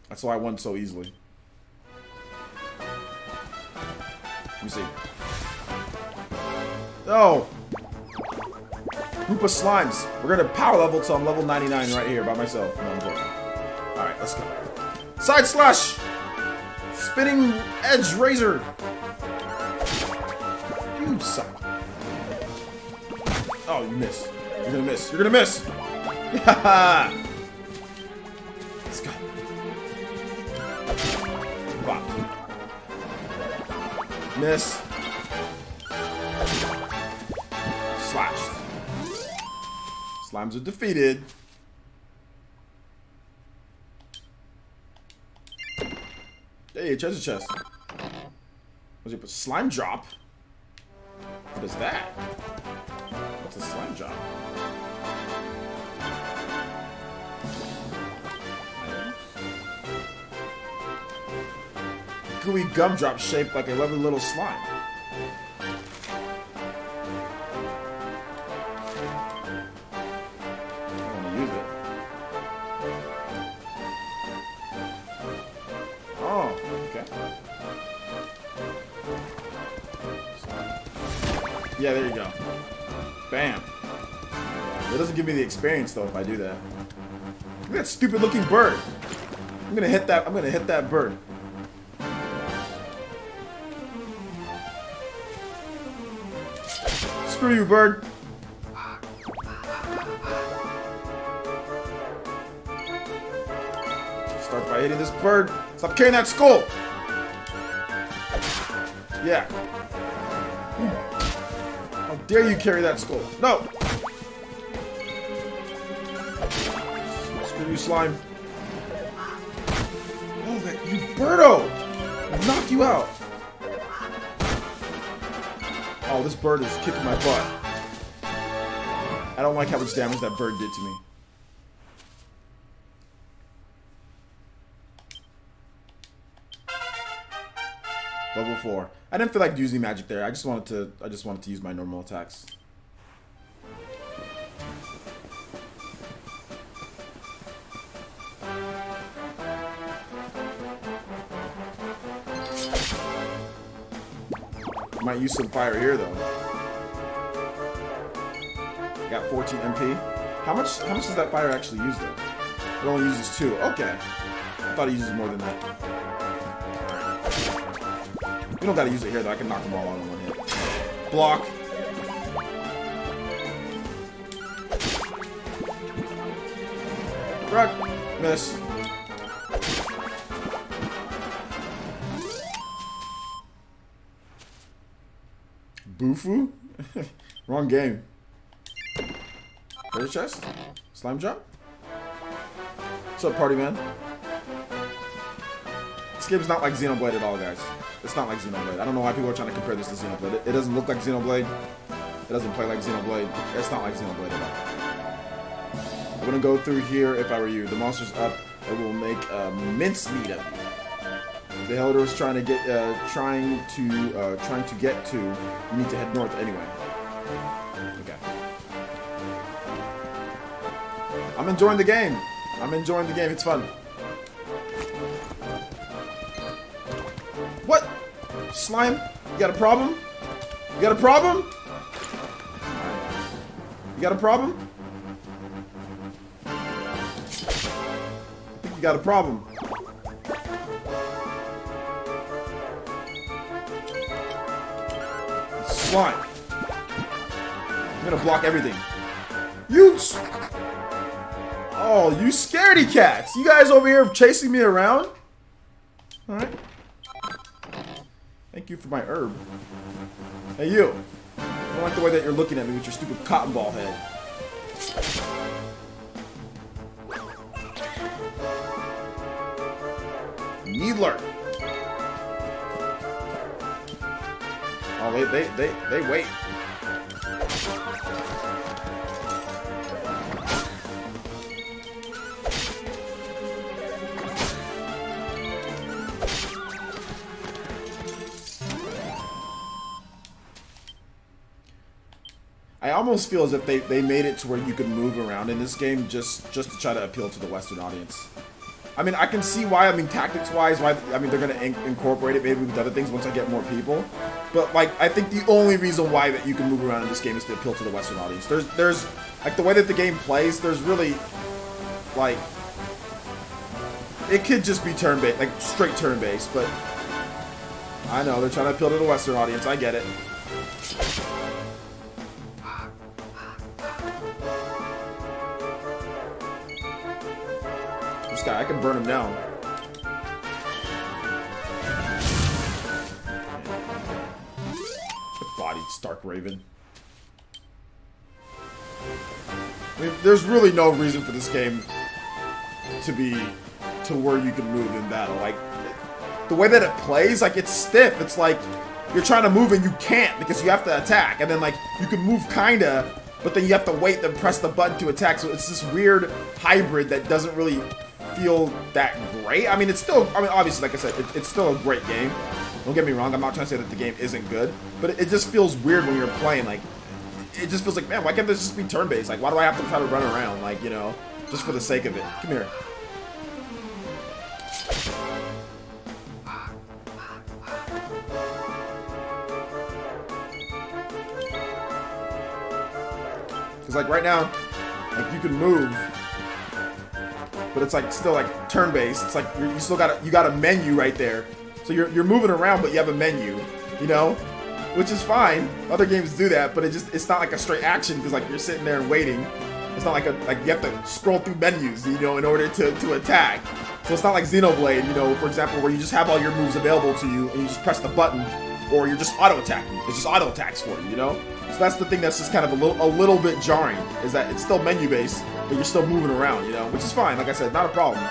That's why I won so easily. Let me see. Oh. Group of slimes. We're gonna power level till I'm level 99 right here by myself. No, I'm joking. Alright, let's go. Side slash! Spinning edge razor. You suck. Oh, you miss. You're gonna miss. You're gonna miss. Yeah. Let's go. Bop. Miss. Slashed. Slimes are defeated. Hey, a treasure chest. Was it a slime drop? What is that? What's a slime drop? Gooey gumdrop shaped like a lovely little slime. I want to use it. Oh, okay. Yeah, there you go. Bam. It doesn't give me the experience though if I do that. Look at that stupid looking bird. I'm gonna hit that bird. Screw you, bird. Start by hitting this bird. Stop carrying that skull. Yeah. How dare you carry that skull? No. Screw you, slime. Oh, that you birdo! I'll knock you out. Oh, this bird is kicking my butt. I don't like how much damage that bird did to me. Level 4. I didn't feel like using magic there. I just wanted to use my normal attacks. Might use some fire here though. I got 14 MP. How much does that fire actually use though? It only uses 2. Okay. I thought it uses more than that. You don't gotta use it here though. I can knock them all out in one hit. Block. Run. Miss. Boofu? Wrong game. Treasure chest? Slime drop? What's up, party man? This game's not like Xenoblade at all, guys. It's not like Xenoblade. I don't know why people are trying to compare this to Xenoblade. It doesn't look like Xenoblade. It doesn't play like Xenoblade. It's not like Xenoblade at all. I'm gonna go through here if I were you. The monster's up. It will make mincemeat of you. The Helder is trying to get to get to. You need to head north anyway. Okay. I'm enjoying the game. It's fun. What? Slime? You got a problem? You got a problem? You got a problem? I think you got a problem. Slime. I'm gonna block everything. Oh, you scaredy cats! You guys over here chasing me around? Alright. Thank you for my herb. Hey, you. I don't like the way that you're looking at me with your stupid cotton ball head. Needler. Oh, they wait. I almost feel as if they made it to where you could move around in this game just to try to appeal to the Western audience. I mean, I can see why. I mean, tactics-wise, why. I mean, they're gonna incorporate it maybe with other things once I get more people. But like, I think the only reason why that you can move around in this game is to appeal to the Western audience. There's like the way that the game plays. There's really like it could just be turn-based, like straight turn-based. But I know they're trying to appeal to the Western audience. I get it. This guy, I can burn him down. Good body, Stark Raven. I mean, there's really no reason for this game to be to where you can move in battle. Like, the way that it plays, like, it's stiff. It's like you're trying to move and you can't because you have to attack. And then, like, you can move kinda, but then you have to wait and press the button to attack. So it's this weird hybrid that doesn't really feel that great. I mean, it's still, I mean, obviously, like I said, it's still a great game. Don't get me wrong, I'm not trying to say that the game isn't good, but it just feels weird when you're playing. Like, it just feels like, man, why can't this just be turn-based? Like, why do I have to try to run around? Like, you know, just for the sake of it. Come here. Because, like, right now, like, you can move, but it's like still like turn-based. It's like you still got a menu right there, so you're moving around, but you have a menu, you know, which is fine. Other games do that, but it's not like a straight action because like you're sitting there and waiting. It's not like you have to scroll through menus, you know, in order to attack. So it's not like Xenoblade, you know, for example, where you just have all your moves available to you and you just press the button, or you're just auto attacking. It's just auto attacks for you, you know. So that's the thing that's just kind of a little bit jarring, is that it's still menu based, but you're still moving around, you know, which is fine. Like I said, not a problem.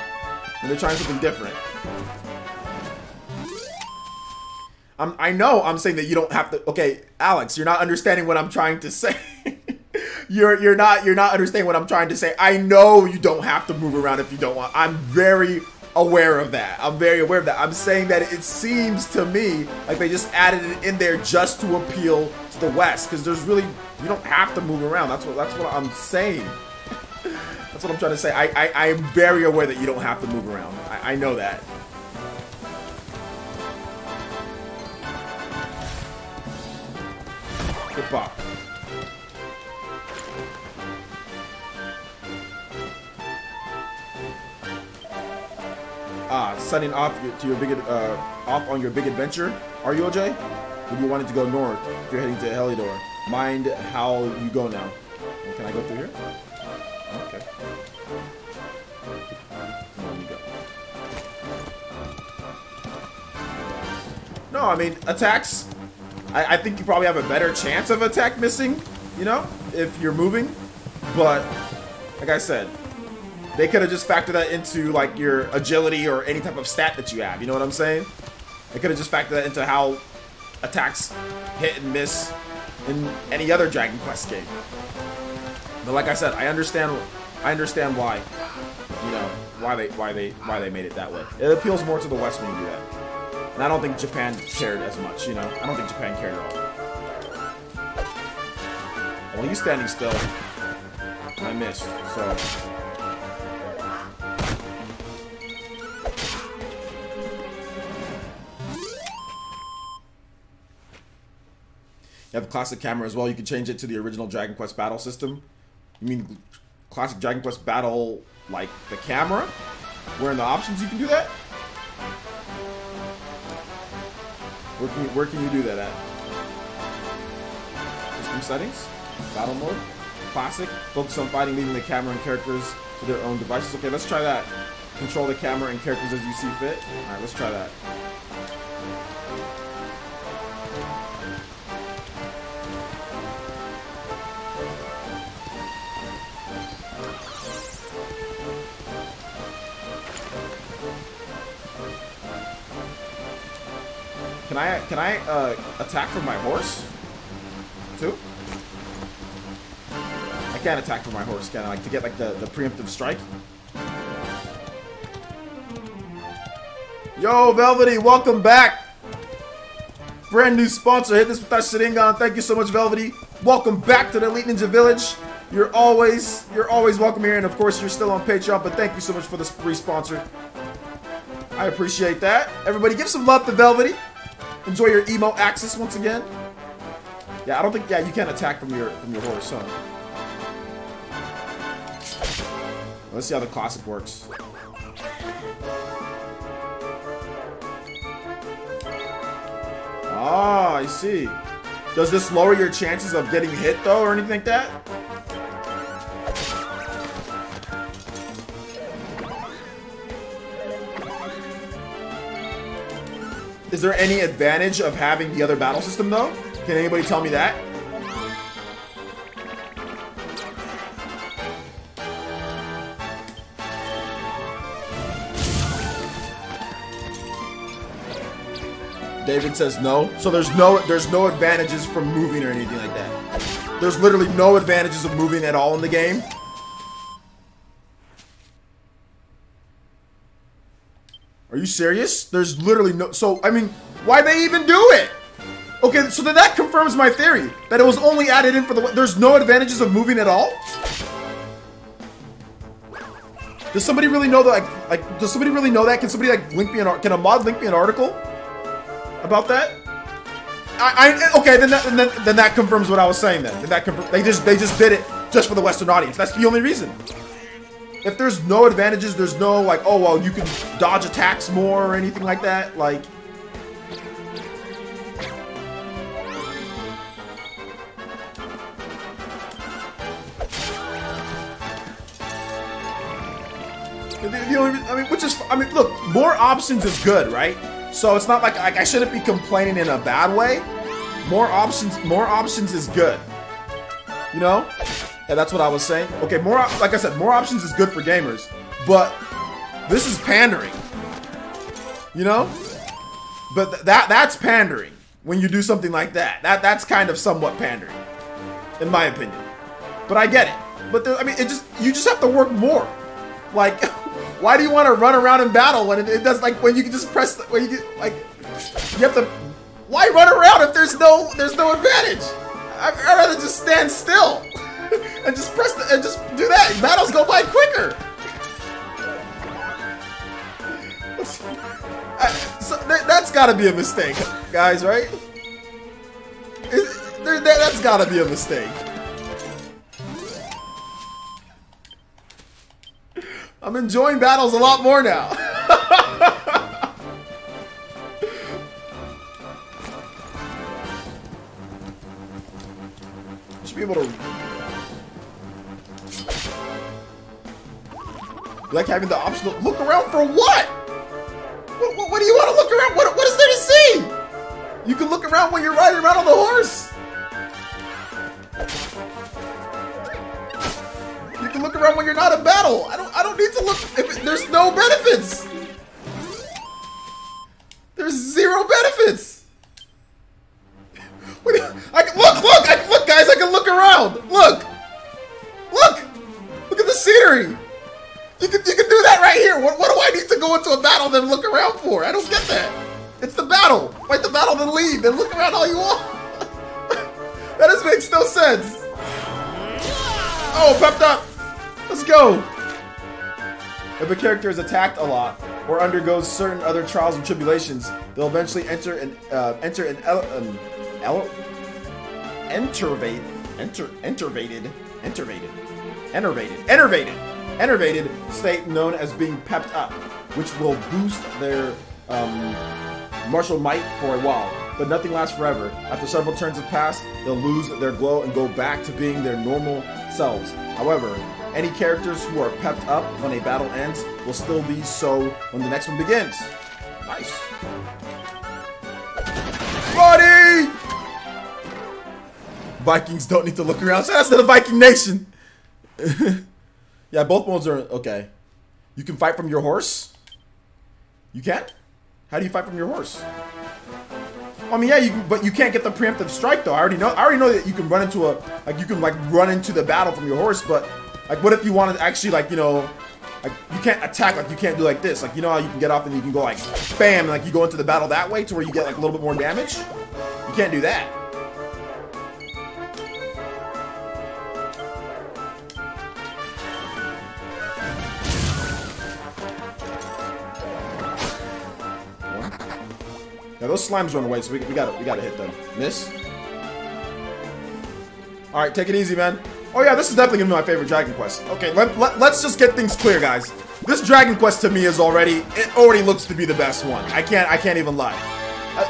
And they're trying something different. I know I'm saying that you don't have to. Okay, Alex, you're not understanding what I'm trying to say. you're not understanding what I'm trying to say. I know you don't have to move around if you don't want. I'm very aware of that. I'm very aware of that. I'm saying that it seems to me like they just added it in there just to appeal to the West, because there's really, you don't have to move around. That's what I'm saying. That's what I'm trying to say. I am very aware that you don't have to move around. I know that. Good pop. Setting off to your off on your big adventure. Are you, OJ? Or you wanted to go north if you're heading to Helidor? Mind how you go now. Well, can I go through here? Okay. Let me go. No, I mean, attacks. I think you probably have a better chance of attack missing, you know, if you're moving. But, like I said, they could have just factored that into, like, your agility or any type of stat that you have. You know what I'm saying? They could have just factored that into how attacks hit and miss in any other Dragon Quest game. But like I said, I understand why, you know, why they made it that way. It appeals more to the West when you do that. And I don't think Japan cared as much, you know? I don't think Japan cared at all. Well, he's standing still. I missed, so... You have a classic camera as well. You can change it to the original Dragon Quest battle system. You mean classic Dragon Quest battle, like the camera? Where in the options you can do that? Where can you do that at? System settings, battle mode, classic, focus on fighting, leaving the camera and characters to their own devices. Okay, let's try that. Control the camera and characters as you see fit. All right, let's try that. Can Can I attack from my horse? Too? I can't attack from my horse, can I? Like to get like the preemptive strike? Yo, Velvety, welcome back! Brand new sponsor, hit this with that Sharingan. Thank you so much, Velvety. Welcome back to the Elite Ninja Village. You're always welcome here, and of course you're still on Patreon, but thank you so much for this free sponsor. I appreciate that. Everybody give some love to Velvety. Enjoy your emo access once again. Yeah, I don't think you can't attack from your horse, huh? Let's see how the classic works. Ah, I see. Does this lower your chances of getting hit though, or anything like that? Is there any advantage of having the other battle system though? Can anybody tell me that? David says no. So there's no advantages from moving or anything like that. There's literally no advantages of moving at all in the game. Are you serious? There's literally no... So, I mean, why'd they even do it? Okay, so then that confirms my theory. That it was only added in for the... There's no advantages of moving at all? Does somebody really know that? Like, does somebody really know that? Can somebody, like, link me an... Can a mod link me an article about that? Okay, then that confirms what I was saying then. They just did it just for the Western audience. That's the only reason. If there's no advantages, there's no like, oh well, you can dodge attacks more or anything like that. Like, look, more options is good, right? So it's not like I shouldn't be complaining in a bad way. More options is good. You know? Yeah, that's what I was saying. Okay, like I said, more options is good for gamers, but this is pandering. You know? But that's pandering when you do something like that. That's kind of somewhat pandering, in my opinion. But I get it. But I mean, you just have to work more. Like, why do you want to run around in battle when it does, like, when you can just press, when you can, like, you have to, why run around if there's no advantage? I'd rather just stand still and just press and just do that. Battles go by quicker. So that's got to be a mistake, guys, right? That's got to be a mistake. I'm enjoying battles a lot more now. Should be able to... You like having the option to look around for what? What do you want to look around? What is there to see? You can look around when you're riding around on the horse. You can look around when you're not in battle. I don't need to look. There's no benefits. There's zero benefits. Look, guys. I can look around. Look at the scenery. You can do that right here. What do I need to go into a battle then look around for? I don't get that. It's the battle. Fight the battle, then leave, then look around all you want. That just makes no sense. Oh, pepped up. Let's go. If a character is attacked a lot or undergoes certain other trials and tribulations, they'll eventually enter an enervated state known as being pepped up, which will boost their martial might for a while, but nothing lasts forever. After several turns have passed, they'll lose their glow and go back to being their normal selves. However, any characters who are pepped up when a battle ends will still be so when the next one begins. Nice. Buddy! Vikings don't need to look around. Shout out to the Viking Nation. Yeah, both modes are okay. You can fight from your horse? You can? How do you fight from your horse? I mean, yeah, you can, but you can't get the preemptive strike though. I already know that you can run into you can run into the battle from your horse, but like, what if you want to actually like, like you can't attack, like you can't do like this, like how you can get off and you can go like bam, and like you go into the battle that way to where you get like a little bit more damage. You can't do that. Now those slimes run away, so we gotta hit them. Miss. All right, take it easy, man. Oh yeah, this is definitely gonna be my favorite Dragon Quest. Okay, let's just get things clear, guys. This Dragon Quest to me is already looks to be the best one. I can't even lie.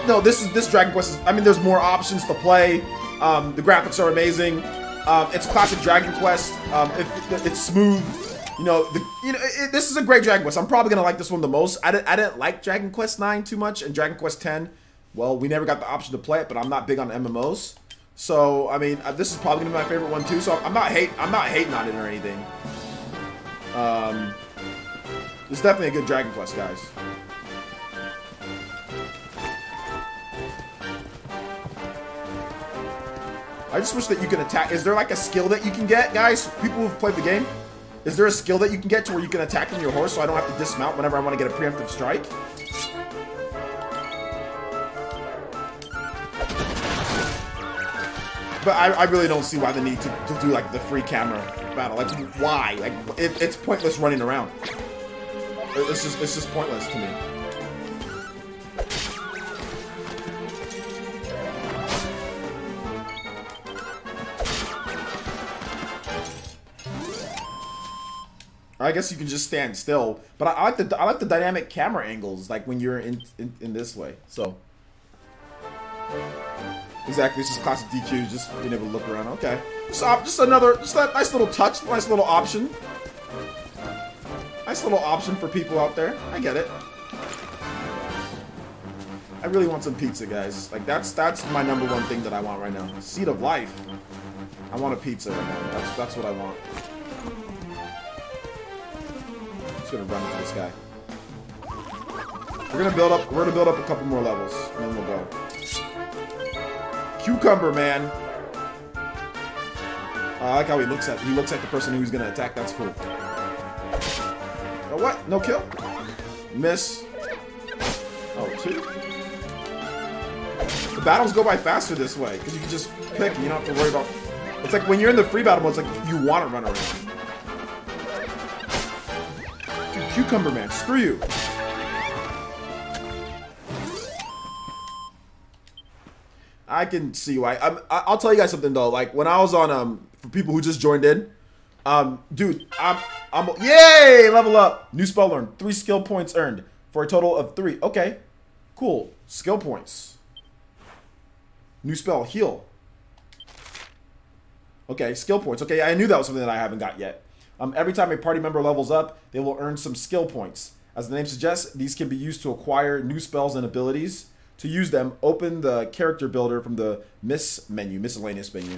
No, this Dragon Quest is, I mean, there's more options to play. The graphics are amazing. It's classic Dragon Quest. It's smooth. This is a great Dragon Quest. I'm probably gonna like this one the most. I didn't like Dragon Quest 9 too much, and Dragon Quest 10. Well, we never got the option to play it, but I'm not big on MMOs. So I mean, this is probably gonna be my favorite one too. So I'm not hating on it or anything. It's definitely a good Dragon Quest, guys. I just wish that you can attack. Is there like a skill that you can get, guys? People who've played the game. Is there a skill that you can get to where you can attack on your horse so I don't have to dismount whenever I want to get a preemptive strike? But I really don't see why the need to do like the free camera battle. Like, why? Like, it's pointless running around. It's just pointless to me. I guess you can just stand still, but I like the dynamic camera angles, like when you're in this way. So exactly, it's just classic DQ, just being able to look around. Okay, just that nice little touch, nice little option for people out there. I get it. I really want some pizza, guys. Like that's my #1 thing that I want right now. Seed of life. I want a pizza right now. That's what I want. Just gonna run into this guy. We're gonna build up a couple more levels, and then we'll go. Cucumber man. I like how he looks like the person who's gonna attack. That's cool. Oh, what? No kill? Miss. Oh, 2. The battles go by faster this way because you can just pick and you don't have to worry about. It's like when you're in the free battle mode, it's like you want to run around. Cucumber man, screw you. I can see why. I'll tell you guys something though. Like when I was on for people who just joined in, dude, I'm yay, level up. New spell learned. 3 skill points earned for a total of 3. Okay, cool. Skill points. New spell heal. Okay, skill points. Okay, I knew that was something that I haven't got yet. Every time a party member levels up, they will earn some skill points. As the name suggests, these can be used to acquire new spells and abilities. To use them, open the character builder from the miscellaneous menu.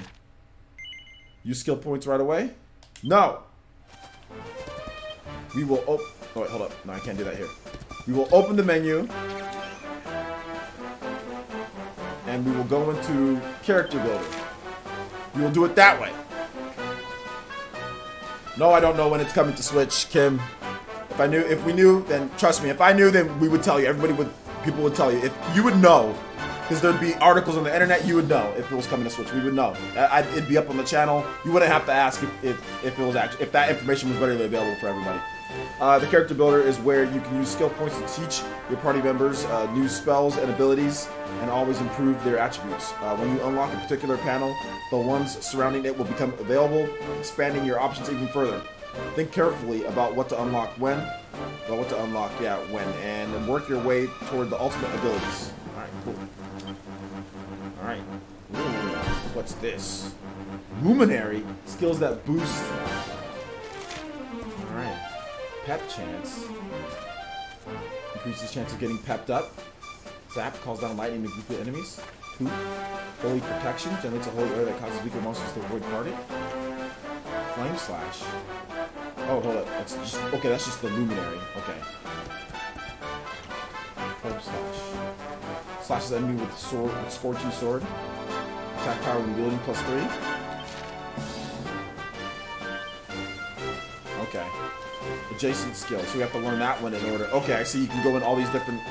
Use skill points right away? No! We will oh wait, hold up. No, I can't do that here. We will open the menu. And we will go into character builder. We will do it that way. No, I don't know when it's coming to Switch, Kim. If we knew, then trust me. If I knew, then we would tell you. People would tell you. If you would know, because there'd be articles on the internet, you would know if it was coming to Switch. We would know. It'd be up on the channel. You wouldn't have to ask if it was actually, if that information was readily available for everybody. The character builder is where you can use skill points to teach your party members new spells and abilities and always improve their attributes. When you unlock a particular panel, the ones surrounding it will become available, expanding your options even further. Think carefully about what to unlock when, and work your way toward the ultimate abilities. Alright, cool. Alright. What's this? Luminary? Skills that boost. Alright. Pep chance. Increases chance of getting pepped up. Zap calls down lightning to weaker enemies. Poof. Holy protection generates a holy air that causes weaker monsters to avoid target. Flame slash. Oh, hold up. That's just the luminary. Okay. Flame slash. Slashes enemy with sword, with Scorching Sword. Attack power when wielding +3. Okay. Adjacent skill. So we have to learn that one in order. Okay, I see you can go in all these different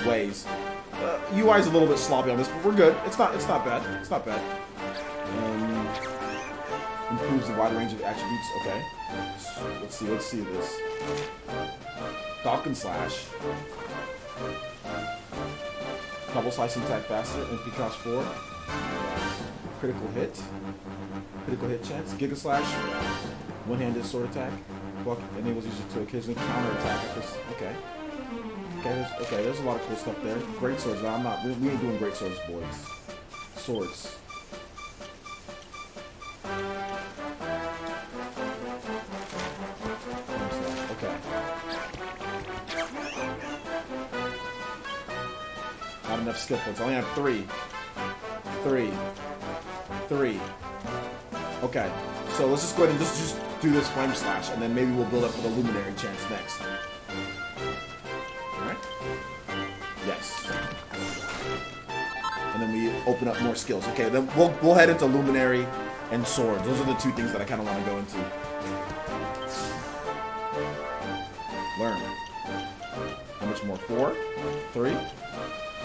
ways. UI is a little bit sloppy on this, but we're good. It's not bad. It's not bad. Improves the wide range of attributes. Okay. So let's see this. Falcon Slash. Double slicing attack faster. MP cost 4. Critical hit. Critical hit chance. Giga Slash. One-handed sword attack. Buck enables users to occasionally counter attack at this. Okay. Okay, there's a lot of cool stuff there. Great swords, but we ain't doing great swords, boys. Swords. Okay. Not enough skill points. I only have 3. 3. Okay. So let's just go ahead and just do this Flame Slash, and then maybe we'll build up for the Luminary chance next. Alright? Yes. And then we open up more skills. Okay, then we'll head into Luminary and Swords. Those are the 2 things that I kind of want to go into. Learn. How much more? 4? 3?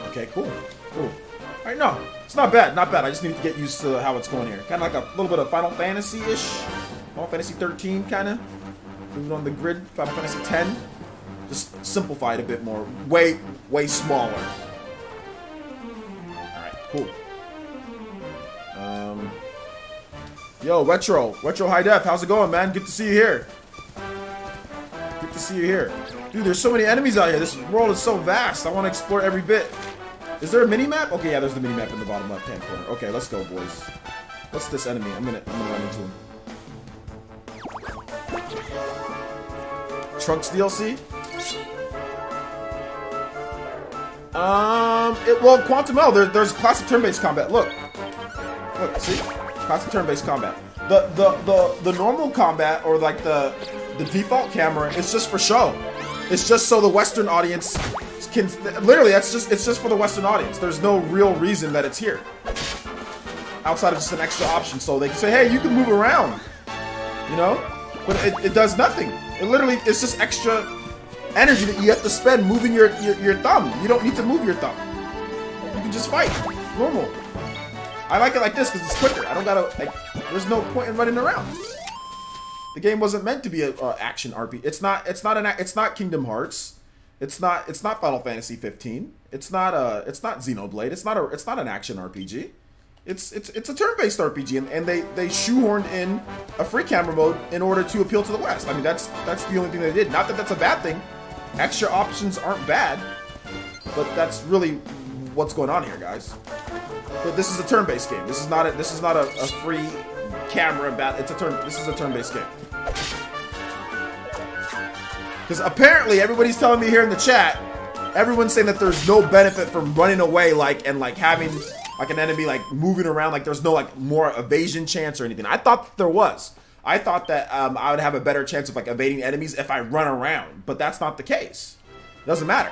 Okay, cool. Cool. Alright, no. It's not bad. Not bad. I just need to get used to how it's going here. Kind of like a little bit of Final Fantasy-ish. Final Fantasy 13, kind of. Moving on the grid. Final Fantasy 10. Just simplified a bit more. Way smaller. Alright, cool. Yo, Retro High Def, how's it going, man? Good to see you here. Good to see you here. Dude, there's so many enemies out here. This world is so vast. I want to explore every bit. Is there a mini-map? Okay, yeah, there's the mini-map in the bottom left-hand corner. Okay, let's go, boys. What's this enemy? I'm gonna run into him. Trunks DLC? Well, Quantum L, there's classic turn-based combat. Look, see? Classic turn-based combat. The normal combat, or like the default camera, is just for show. It's just so the Western audience can, literally, it's just for the Western audience. There's no real reason that it's here. Outside of just an extra option, so they can say, hey, you can move around. You know? But it does nothing. It literally, it's just extra energy that you have to spend moving your thumb. You don't need to move your thumb. You can just fight. Normal. I like it like this because it's quicker. I don't gotta, like, there's no point in running around. The game wasn't meant to be a action RPG. It's not Kingdom Hearts. It's not Final Fantasy 15. It's not Xenoblade. It's not an action RPG. It's a turn-based RPG, and they shoehorned in a free camera mode in order to appeal to the West. I mean, that's the only thing they did. Not that that's a bad thing. Extra options aren't bad, but that's really what's going on here, guys. But this is a turn-based game. This is not a free camera battle. This is a turn-based game. Because apparently everybody's telling me here in the chat, everyone's saying that there's no benefit from running away and having like an enemy like moving around, like there's no like more evasion chance or anything. I thought that there was. I thought that I would have a better chance of like evading enemies if I run around, but that's not the case. It doesn't matter.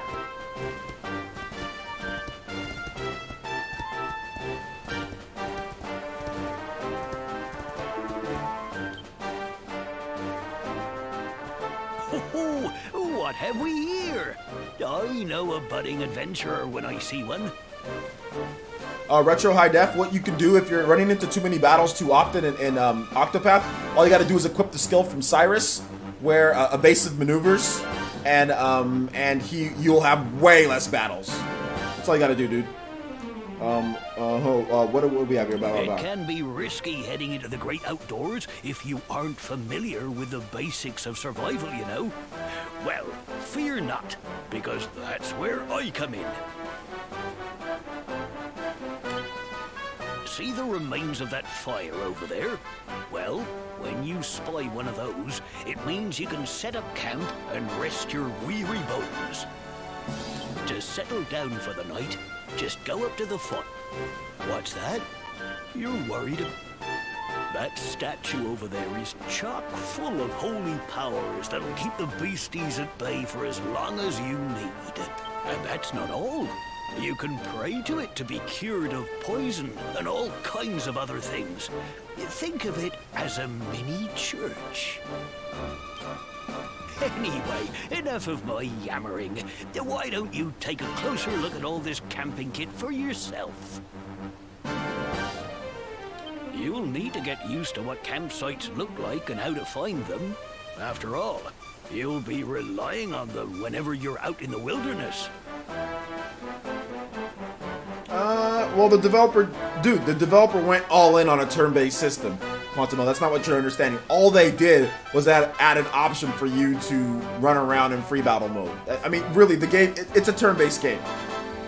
What have we here? I know a budding adventurer when I see one. Retro High Def, what you can do if you're running into too many battles too often in Octopath, all you gotta do is equip the skill from Cyrus, where evasive maneuvers, and you'll have way less battles. That's all you gotta do, dude. What do we have here? It can be risky heading into the great outdoors if you aren't familiar with the basics of survival, you know. Well, fear not, because that's where I come in. See the remains of that fire over there? Well, when you spy one of those, it means you can set up camp and rest your weary bones. To settle down for the night, just go up to the front. What's that? You're worried? That statue over there is chock full of holy powers that'll keep the beasties at bay for as long as you need. And that's not all. You can pray to it to be cured of poison and all kinds of other things. Think of it as a mini church. Anyway, enough of my yammering. Why don't you take a closer look at all this camping kit for yourself? You'll need to get used to what campsites look like and how to find them. After all, you'll be relying on them whenever you're out in the wilderness. Well, the developer went all in on a turn-based system. Quantimo, that's not what you're understanding. All they did was add an option for you to run around in free battle mode. I mean, really, the game, it's a turn-based game.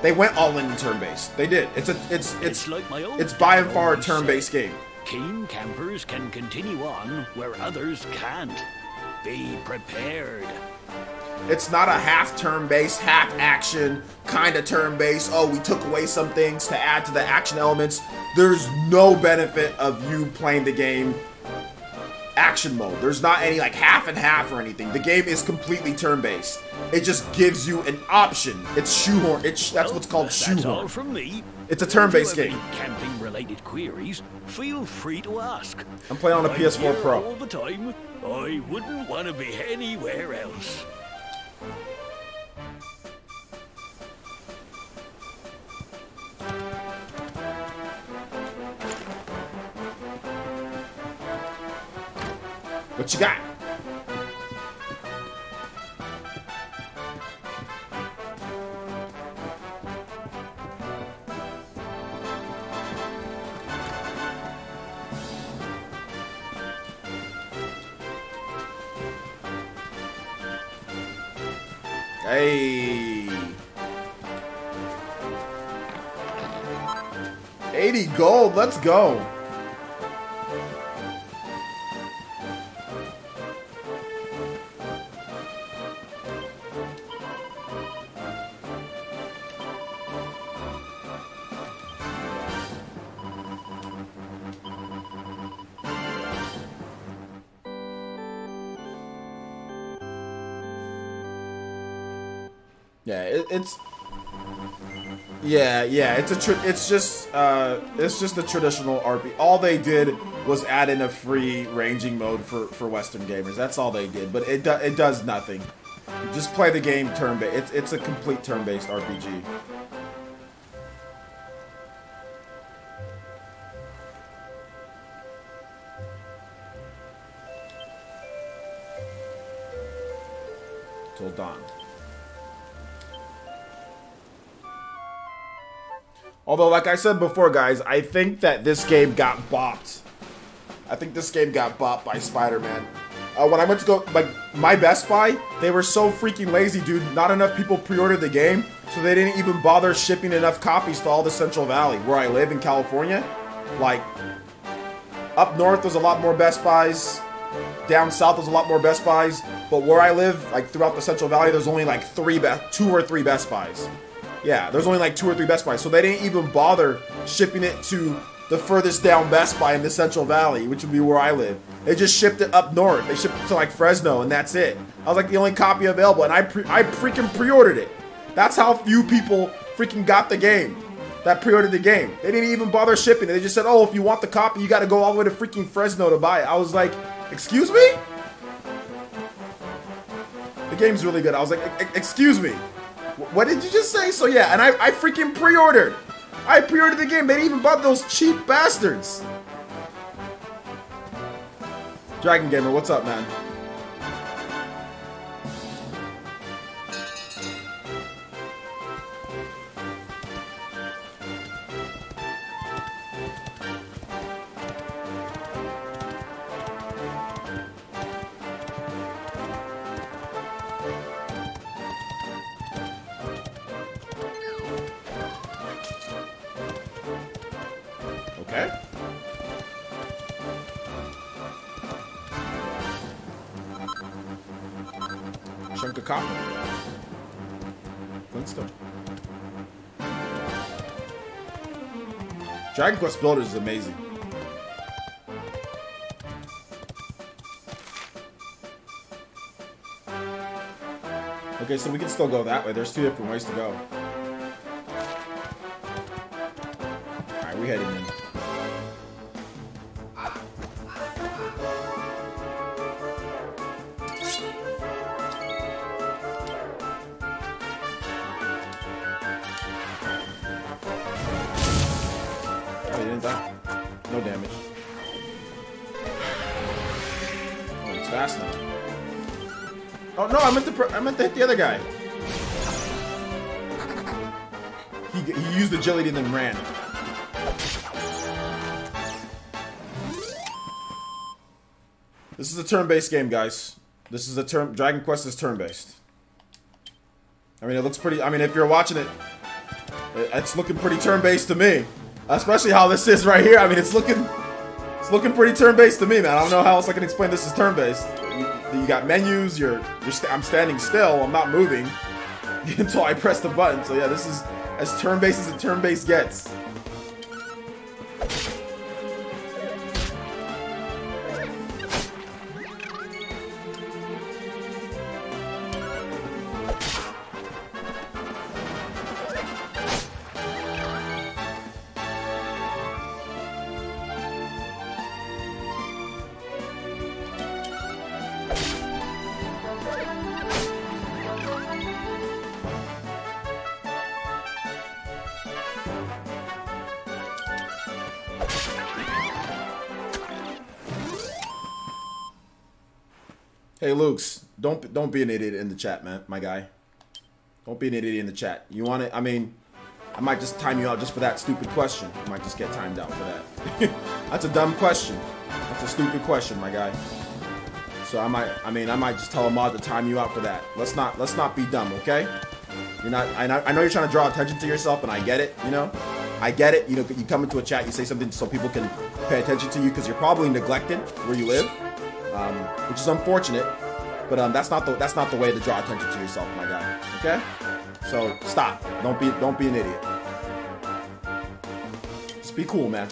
They went all in turn-based. They did. It's like my old it's by and far a turn-based game. Keen campers can continue on where others can't. Be prepared. It's not a half turn-based, half action, kind of turn-based. Oh, we took away some things to add to the action elements. There's no benefit of you playing the game action mode. There's not any like half and half or anything. The game is completely turn-based. It just gives you an option. It's shoehorn. That's what's called shoehorn. That's all from me. It's a turn-based If you game. have any camping-related queries, feel free to ask. I'm playing on a I'm PS4 here Pro. all the time. I wouldn't want to be anywhere else. What you got? Hey. 80 gold, let's go. Yeah, it's just a traditional RP. All they did was add in a free ranging mode for Western gamers. That's all they did, but it does nothing. Just play the game turn-based. It's a complete turn-based RPG. Till dawn. Although, like I said before, guys, I think that this game got bopped. I think this game got bopped by Spider-Man. When I went to go, like, my Best Buy, they were so freaking lazy, dude. Not enough people pre-ordered the game, so they didn't even bother shipping enough copies to all the Central Valley, where I live in California. Like, up north, there's a lot more Best Buys. Down south, there's a lot more Best Buys. But where I live, like, throughout the Central Valley, there's only, like, 2 or 3 Best Buys. Yeah, there's only like 2 or 3 Best Buys, so they didn't even bother shipping it to the furthest down Best Buy in the Central Valley, which would be where I live. They just shipped it up north. They shipped it to like Fresno, and that's it. I was like the only copy available, and I freaking pre-ordered it. That's how few people freaking got the game. That pre-ordered the game. They didn't even bother shipping it. They just said, oh, if you want the copy, you got to go all the way to freaking Fresno to buy it. I was like, excuse me? The game's really good. I was like, excuse me. What did you just say? So yeah, and I freaking pre-ordered. I pre-ordered the game. They didn't even bought those cheap bastards. Dragon Gamer, what's up, man? Okay. Chunk of copper. Flintstone. Dragon Quest Builders is amazing. Okay, so we can still go that way. There's 2 different ways to go. we heading in? Oh, you didn't die? No damage. Oh, it's fast now. Oh no, I meant to hit the other guy. He used agility and then ran. This is a turn-based game, guys. This is a Dragon Quest is turn-based. I mean, it looks pretty. I mean, if you're watching it, it's looking pretty turn-based to me. Especially how this is right here. I mean, it's looking pretty turn-based to me, man. I don't know how else I can explain this as turn-based. You got menus. I'm standing still. I'm not moving until I press the button. So yeah, this is as turn-based as a turn-based gets. Hey, Lukes, don't be an idiot in the chat, man, my guy. Don't be an idiot in the chat. You want it? I mean, I might just time you out just for that stupid question. I might just get timed out for that. That's a dumb question. That's a stupid question, my guy. So I might just tell a mod to time you out for that. Let's not be dumb, okay? You're not. I know you're trying to draw attention to yourself, and I get it. You know, I get it. You know, you come into a chat, you say something so people can pay attention to you because you're probably neglected where you live. Which is unfortunate, but that's not the way to draw attention to yourself, my guy. Okay? So stop. Don't be an idiot. Just be cool, man.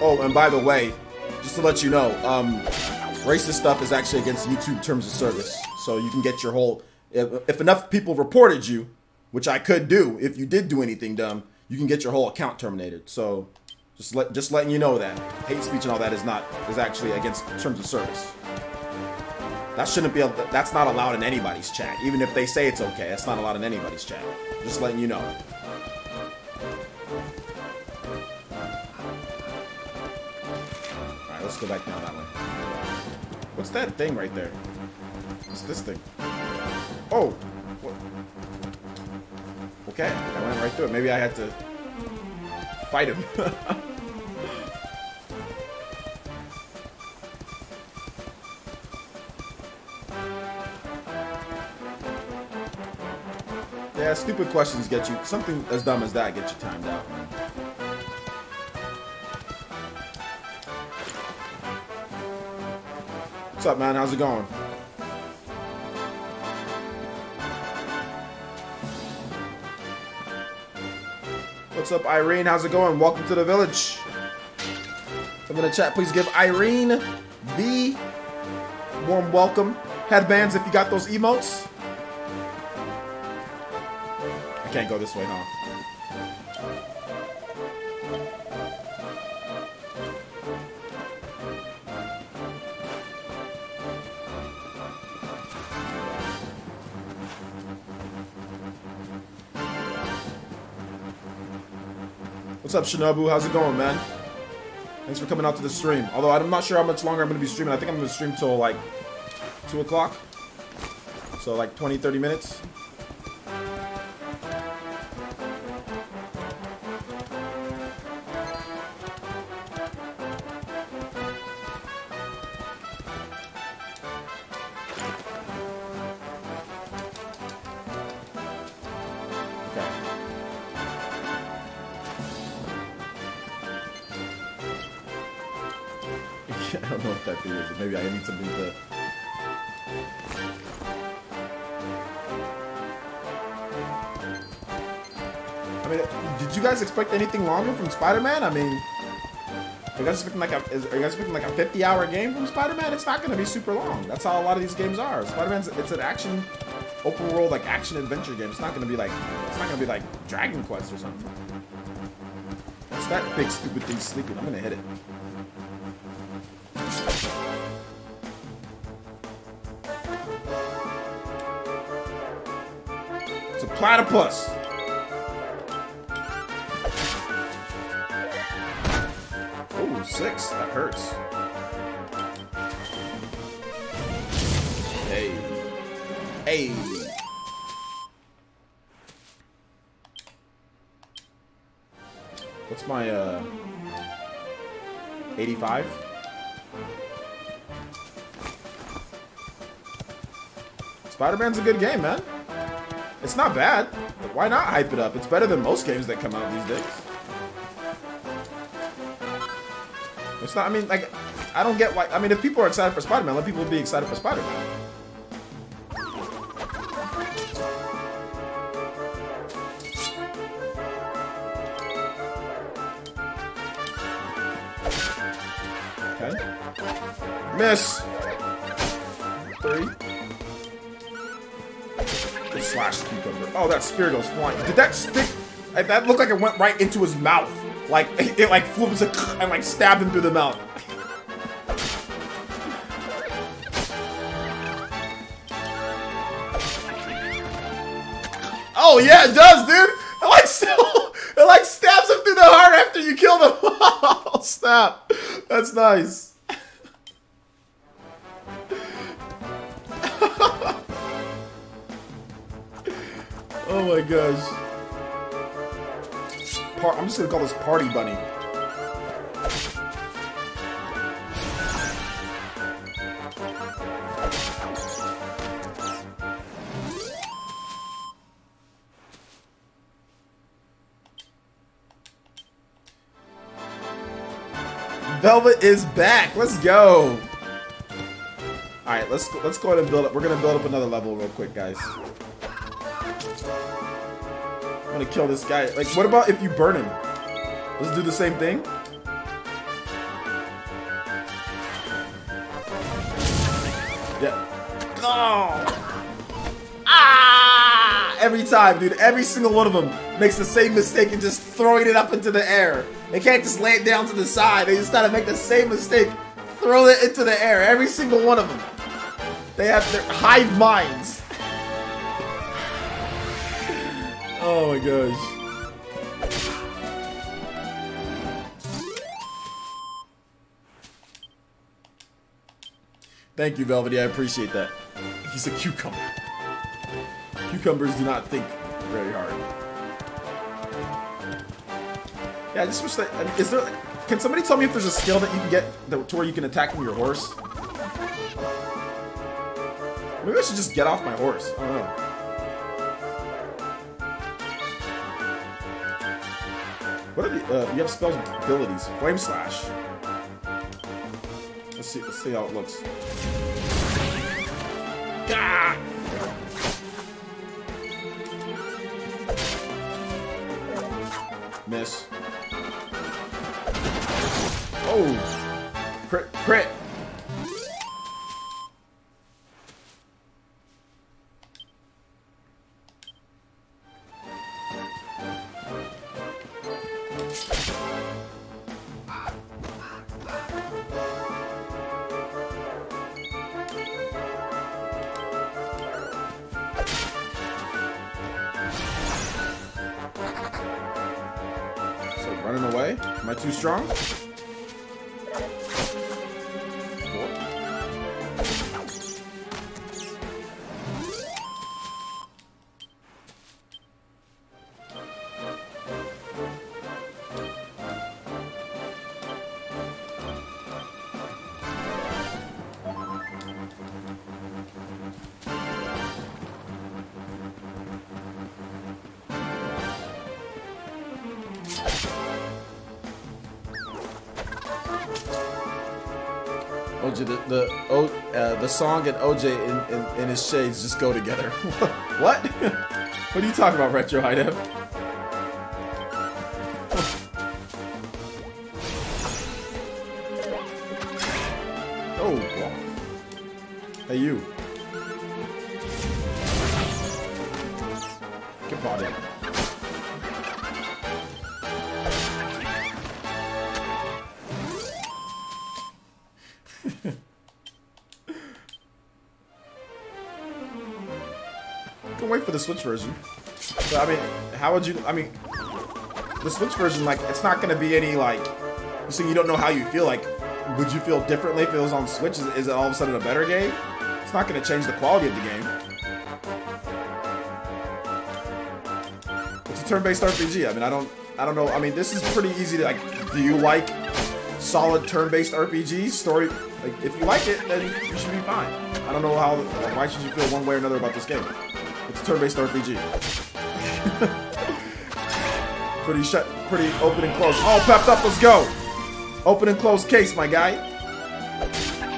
Oh, and by the way, just to let you know, racist stuff is actually against YouTube terms of service. So you can get your whole... If enough people reported you, which I could do, if you did do anything dumb, you can get your whole account terminated. So just letting you know that hate speech and all that is actually against terms of service. That shouldn't be... That's not allowed in anybody's chat. Even if they say it's okay, it's not allowed in anybody's chat. Just letting you know. Let's go back down that way. What's that thing right there? What's this thing? Oh! What? Okay, I went right through it. Maybe I had to fight him. Yeah, stupid questions get you... Something as dumb as that gets you timed out, man. What's up, man? How's it going? What's up, Irene? How's it going? Welcome to the village. I'm in the chat. Please give Irene the warm welcome. Headbands if you got those emotes. I can't go this way, huh? What's up, Shinobu? How's it going, man? Thanks for coming out to the stream. Although I'm not sure how much longer I'm going to be streaming. I think I'm going to stream till like 2 o'clock. So like 20, 30 minutes. I don't know what that thing is. Maybe I need something to... I mean, did you guys expect anything longer from Spider-Man? I mean, are you guys expecting like a 50-hour game from Spider-Man? It's not going to be super long. That's how a lot of these games are. Spider-Man's, it's an action, open world, like action adventure game. It's not going to be like, Dragon Quest or something. It's that big stupid thing sleeping. I'm going to hit it. It's a platypus. Oh, 6. That hurts. Hey. Hey. What's my, 85? Spider-Man's a good game, man. It's not bad. Why not hype it up? It's better than most games that come out these days. It's not, I mean, like, I don't get why. I mean, if people are excited for Spider-Man, let people be excited for Spider-Man. Okay. Miss. 3. Slash the cucumber. Oh, that spear goes flying. Did that stick? That looked like it went right into his mouth. Like it like flew and like stabbed him through the mouth. Oh yeah, it does, dude. It like stabs him through the heart after you kill him. Oh snap! That's nice. Oh my gosh. I'm just gonna call this Party Bunny. Velvet is back. Let's go. All right, let's go ahead and build up. We're gonna build up another level real quick, guys. I'm gonna kill this guy. Like, what about if you burn him? Let's do the same thing. Yeah. Oh! Ah! Every time, dude. Every single one of them makes the same mistake and just throwing it up into the air. They can't just lay it down to the side. They just gotta make the same mistake. Throw it into the air. Every single one of them. They have their hive minds. Oh my gosh. Thank you, Velvety. I appreciate that. He's a cucumber. Cucumbers do not think very hard. Yeah, I just wish that. I mean, is there? Can somebody tell me if there's a skill that you can get to where you can attack from your horse? Maybe I should just get off my horse. I don't know. What are the, you have spells abilities. Flame Slash. Let's see how it looks. Gah! Miss. Oh! Crit, crit! Running away? Am I too strong? OJ, the song and OJ in his shades just go together. What? What are you talking about, Retro High Def? Oh, hey you. Get body. Can wait for the Switch version. But, I mean, how would you? I mean, the Switch version, like, it's not gonna be any like. So you don't know how you feel. Like, would you feel differently if it was on Switch? Is it all of a sudden a better game? It's not gonna change the quality of the game. It's a turn-based RPG. I mean, I don't know. I mean, this is pretty easy to like. Do you like solid turn-based RPGs? Story. Like, if you like it, then you should be fine. I don't know how. Like, why should you feel one way or another about this game? It's a turn-based RPG. Pretty open and close. All pepped up. Let's go. Open and closed case, my guy.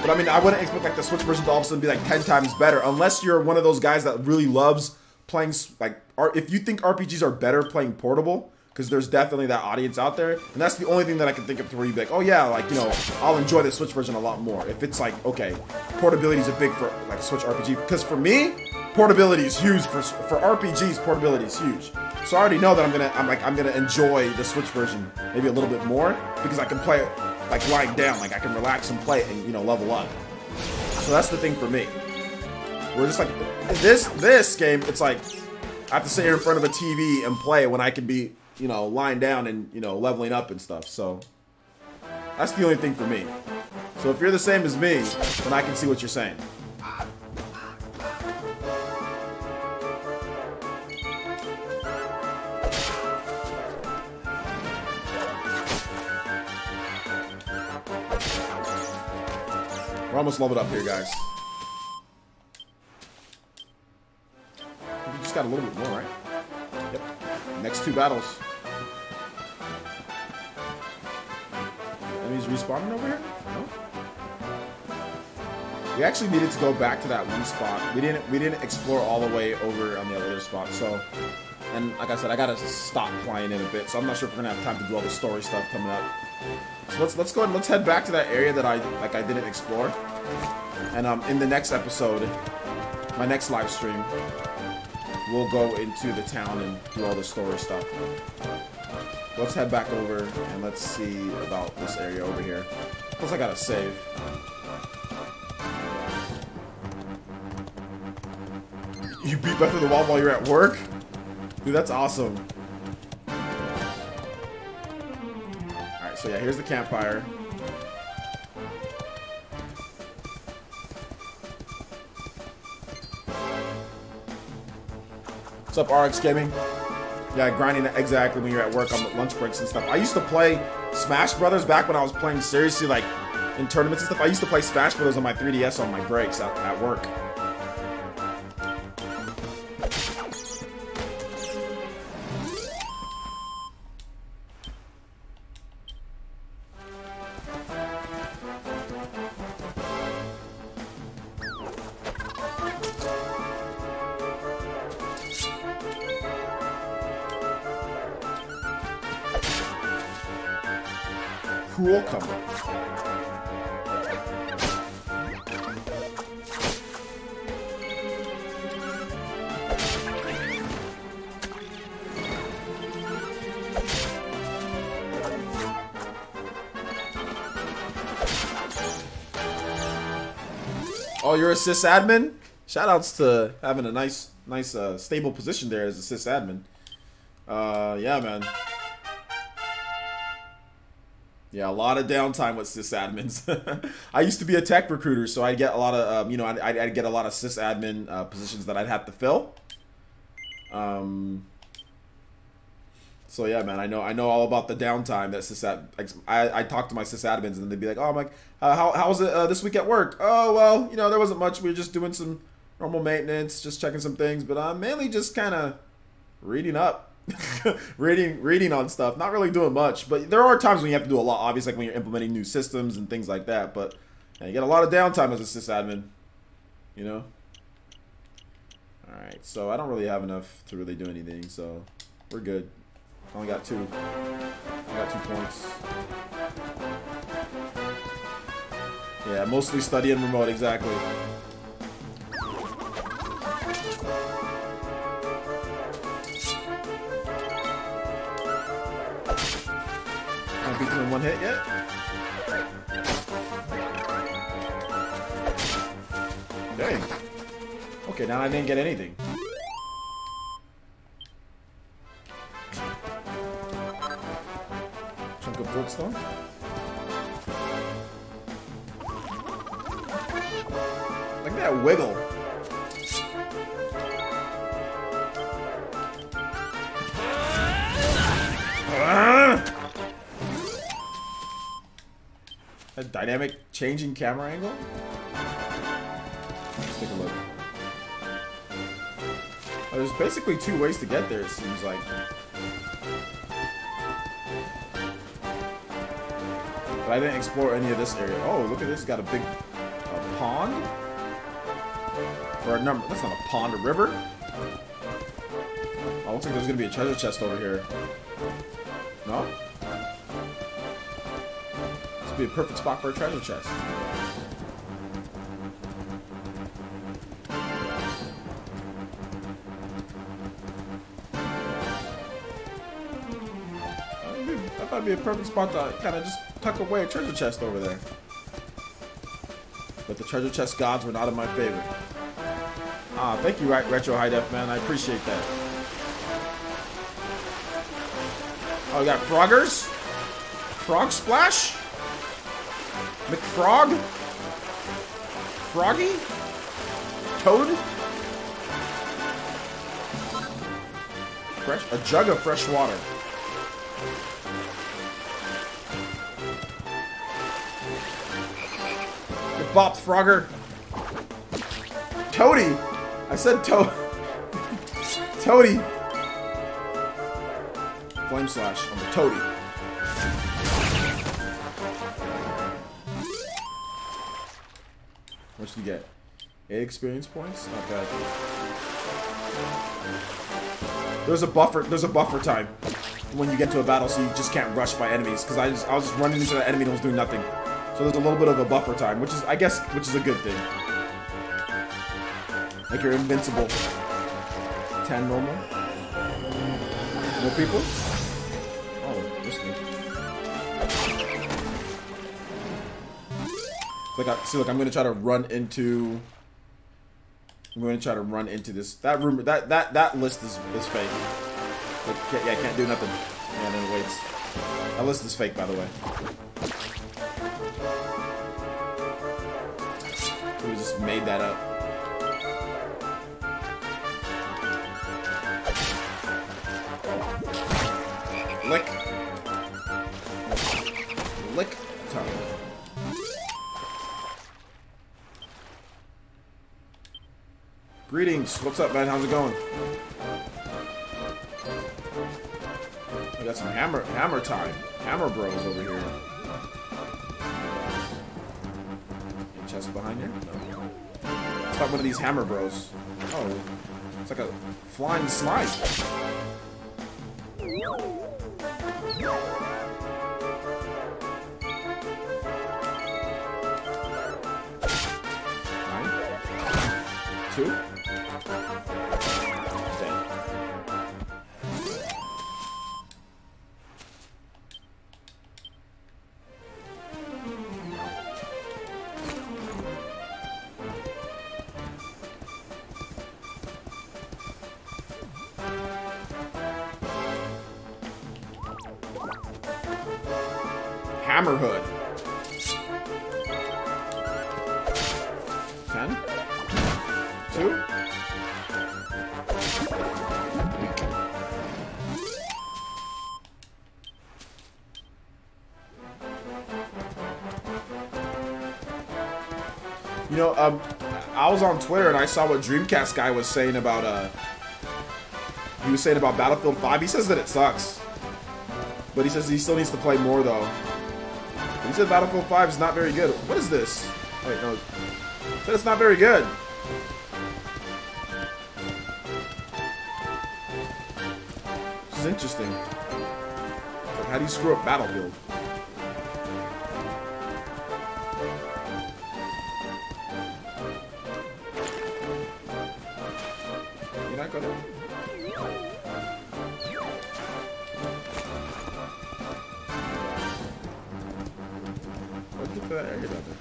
But I mean, I wouldn't expect like the Switch version to all of a sudden be like 10 times better, unless you're one of those guys that really loves playing like. If you think RPGs are better playing portable, because there's definitely that audience out there, and that's the only thing that I can think of to where you'd be like, oh yeah, like, you know, I'll enjoy the Switch version a lot more. If it's like, okay, portability is a big for like Switch RPG, because for me, portability is huge for RPGs. Portability is huge. So I already know that I'm gonna enjoy the Switch version maybe a little bit more because I can play it like lying down, like I can relax and play it and, you know, level up. So that's the thing for me. We're just like this game. It's like I have to sit here in front of a TV and play when I can be, you know, lying down and, you know, leveling up and stuff. So that's the only thing for me. So if you're the same as me, then I can see what you're saying. We're almost leveled up here, guys. We just got a little bit more, right? Yep. Next 2 battles. Enemies respawning over here? No. We actually needed to go back to that one spot. We didn't explore all the way over on the other spot. So, and like I said, I gotta stop playing in a bit. So I'm not sure if we're gonna have time to do all the story stuff coming up. So let's go ahead and let's head back to that area that I didn't explore. And in the next episode, my next live stream, we'll go into the town and do all the story stuff. Let's head back over and let's see about this area over here. Plus I gotta save. You beat Breath of the Wild while you're at work? Dude, that's awesome. Alright, so yeah, here's the campfire. What's up, RX Gaming? Yeah, grinding exactly when you're at work on lunch breaks and stuff. I used to play Smash Brothers back when I was playing seriously, like in tournaments and stuff. I used to play Smash Brothers on my 3DS on my breaks at work. Cool cover. Oh, you're a sysadmin? Shoutouts to having a nice stable position there as a sysadmin. Yeah, man. Yeah, a lot of downtime with sysadmins. I used to be a tech recruiter, so I'd get a lot of, you know, I'd get a lot of sysadmin positions that I'd have to fill. So yeah, man, I know all about the downtime that I talk to my sysadmins, and they'd be like, "Oh, I'm like, how was it this week at work?" "Oh, well, you know, there wasn't much. We were just doing some normal maintenance, just checking some things, but I'm mainly just kind of reading up." reading on stuff, not really doing much, but there are times when you have to do a lot, obviously, like when you're implementing new systems and things like that. But yeah, you get a lot of downtime as a sysadmin, you know. All right, so I don't really have enough to really do anything, so we're good. Only got 2. I got 2 points. Yeah, mostly study and remote, exactly. Can't beat them in one hit yet? Dang. Okay, now I didn't get anything. Chunk of Goldstone? Look at that wiggle. A dynamic changing camera angle? Let's take a look. Oh, there's basically 2 ways to get there, it seems like. But I didn't explore any of this area. Oh, look at this. It's got a big pond? Or a number. That's not a pond, a river? Oh, looks like there's gonna be a treasure chest over here. No? This would be a perfect spot for a treasure chest. That might be a perfect spot to kind of just tuck away a treasure chest over there. But the treasure chest gods were not in my favor. Ah, thank you, Retro High Def, man. I appreciate that. Oh, we got Froggers? Frog Splash? McFrog? Froggy? Toad? A jug of fresh water. Good bops, Frogger. Toady! I said Toady. Flame Slash on the Toady. What should you get? 8 experience points? Not bad. There's a buffer time when you get to a battle, so you just can't rush by enemies. Because I was just running into the enemy that was doing nothing. So there's a little bit of a buffer time, which is, I guess, a good thing. Like you're invincible. 10 normal. More people? Oh, this thing. Look, I'm gonna try to run into. I'm going to try to run into this. That room, that list is fake. Like, yeah, I can't do nothing. Yeah, then it waits. That list is fake, by the way. We just made that up. Lick. Lick time. Greetings. What's up, man? How's it going? We got some hammer time. Hammer bros over here. Any chest behind here? No. It's not one of these hammer bros. Oh, it's like a flying slide. Two. Hammerhood. 10. 2. You know, I was on Twitter and I saw what Dreamcast guy was saying about, he was saying about Battlefield 5. He says that it sucks. But he says he still needs to play more, though. He said Battlefield 5 is not very good. What is this? Wait, no. He said it's not very good. This is interesting. Like, how do you screw up Battlefield? go down? What did that area down there?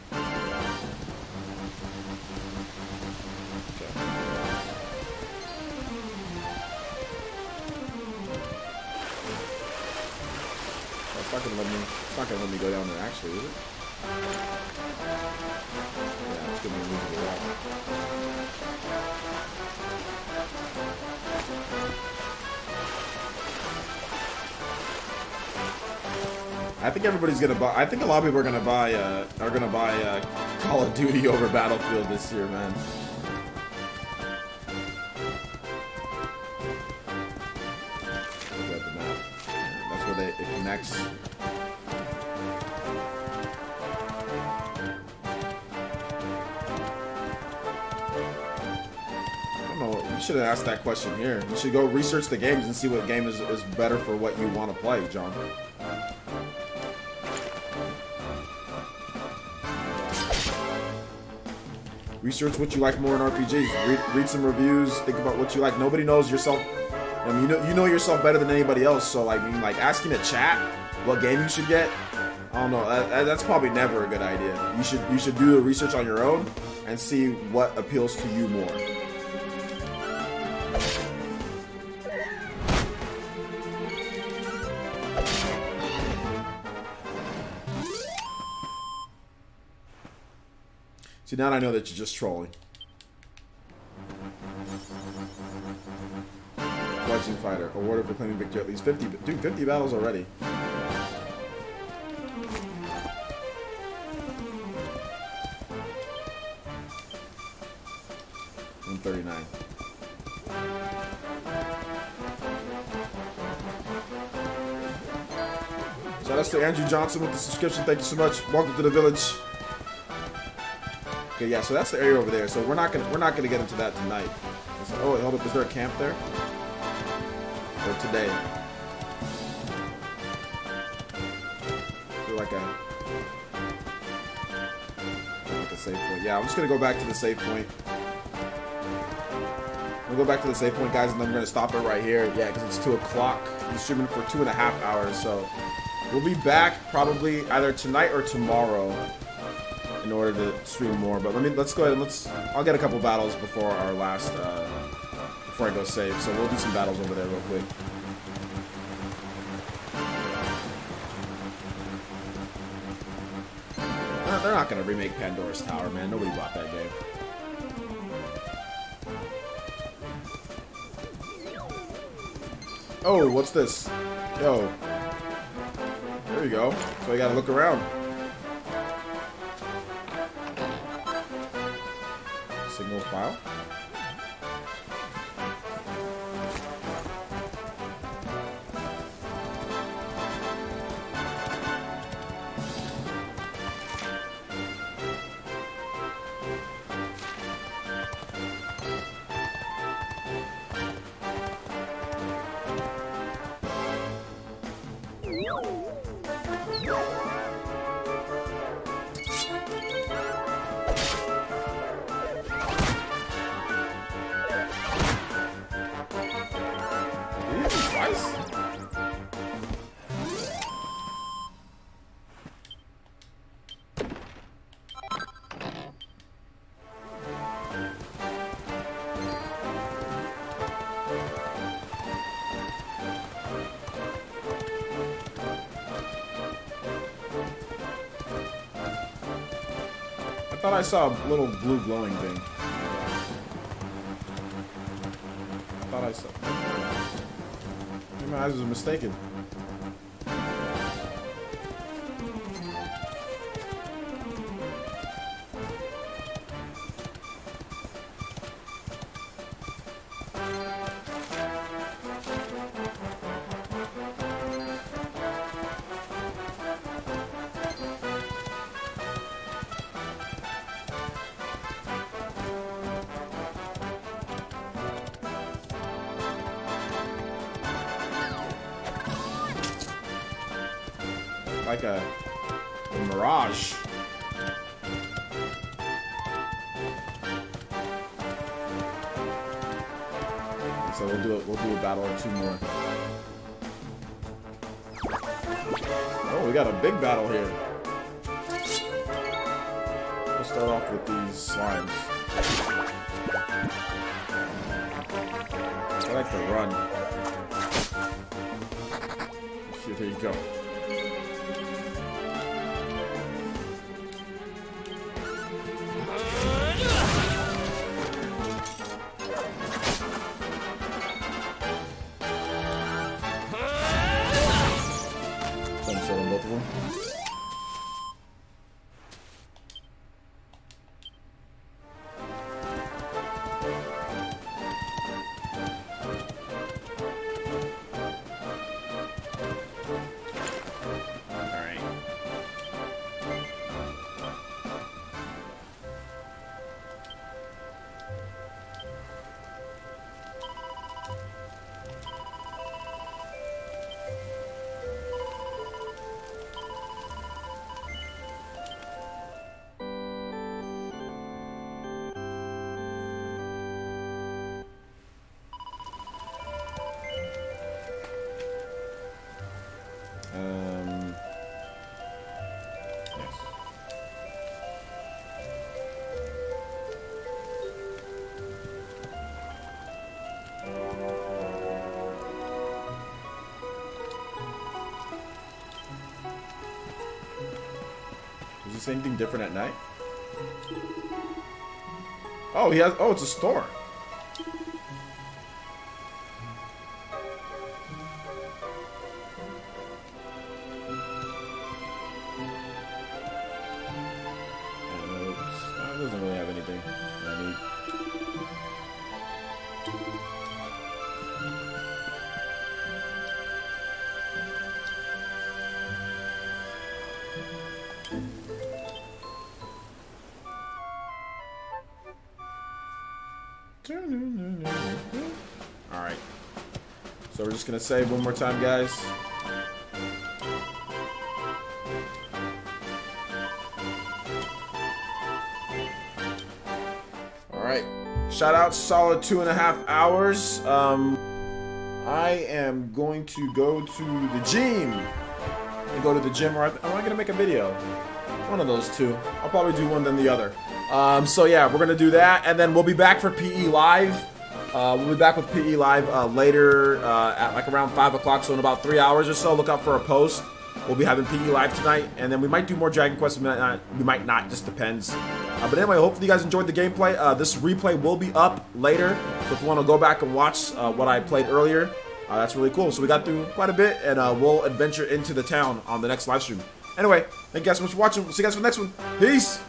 It's not gonna let me go down there actually, is it? Yeah, it's gonna be a movable wall. I think everybody's gonna buy. I think a lot of people are gonna buy Call of Duty over Battlefield this year, man. Look at the map. That's where it connects. I don't know. You should have asked that question here. You should go research the games and see what game is better for what you want to play, John. Research what you like more in RPGs. Read some reviews. Think about what you like. Nobody knows yourself. I mean, you know yourself better than anybody else. So, like, asking a chat what game you should get, I don't know. That's probably never a good idea. You should do the research on your own and see what appeals to you more. See, now I know that you're just trolling. Legend Fighter. Awarded for claiming victory at least 50. Dude, 50 battles already. 139. Shout out to Andrew Johnson with the subscription. Thank you so much. Welcome to the village. Okay, yeah, so that's the area over there. So we're not gonna get into that tonight. Oh, hold up, is there a camp there? Or today? I feel like a save point. Yeah, I'm just gonna go back to the save point. We'll go back to the save point, guys, and then I'm gonna stop it right here. Yeah, because it's 2 o'clock. I'm streaming for 2.5 hours, so we'll be back probably either tonight or tomorrow in order to stream more. But let's go ahead and I'll get a couple battles before our last before I go save. So we'll do some battles over there real quick. They're not gonna remake Pandora's Tower, man. Nobody bought that game. Oh, what's this? Yo. There you go. So I gotta look around. Single file. I thought I saw a little blue glowing thing. I thought I saw. Maybe my eyes was mistaken. Like a mirage. So we'll do a battle or 2 more. Oh, we got a big battle here. We'll start off with these slimes. I like to run. Here, there you go. On both of them. Yes. Is this anything different at night? Oh, he has. Oh, it's a store. Doesn't really have anything I need. Alright. So we're just gonna save one more time, guys. Alright. Shout out, solid 2.5 hours. I am going to go to the gym. And go to the gym, or am I gonna make a video? One of those two. I'll probably do one then the other. So yeah, we're gonna do that, and then we'll be back for PE Live. We'll be back with PE Live later at like around 5 o'clock, so in about 3 hours or so. Look out for a post. We'll be having PE Live tonight, and then we might do more Dragon Quest. We might not, just depends. But anyway, hopefully you guys enjoyed the gameplay. This replay will be up later, so if you want to go back and watch what I played earlier, that's really cool. So we got through quite a bit, and we'll adventure into the town on the next live stream. Anyway, thank you guys so much for watching. We'll see you guys for the next one. Peace!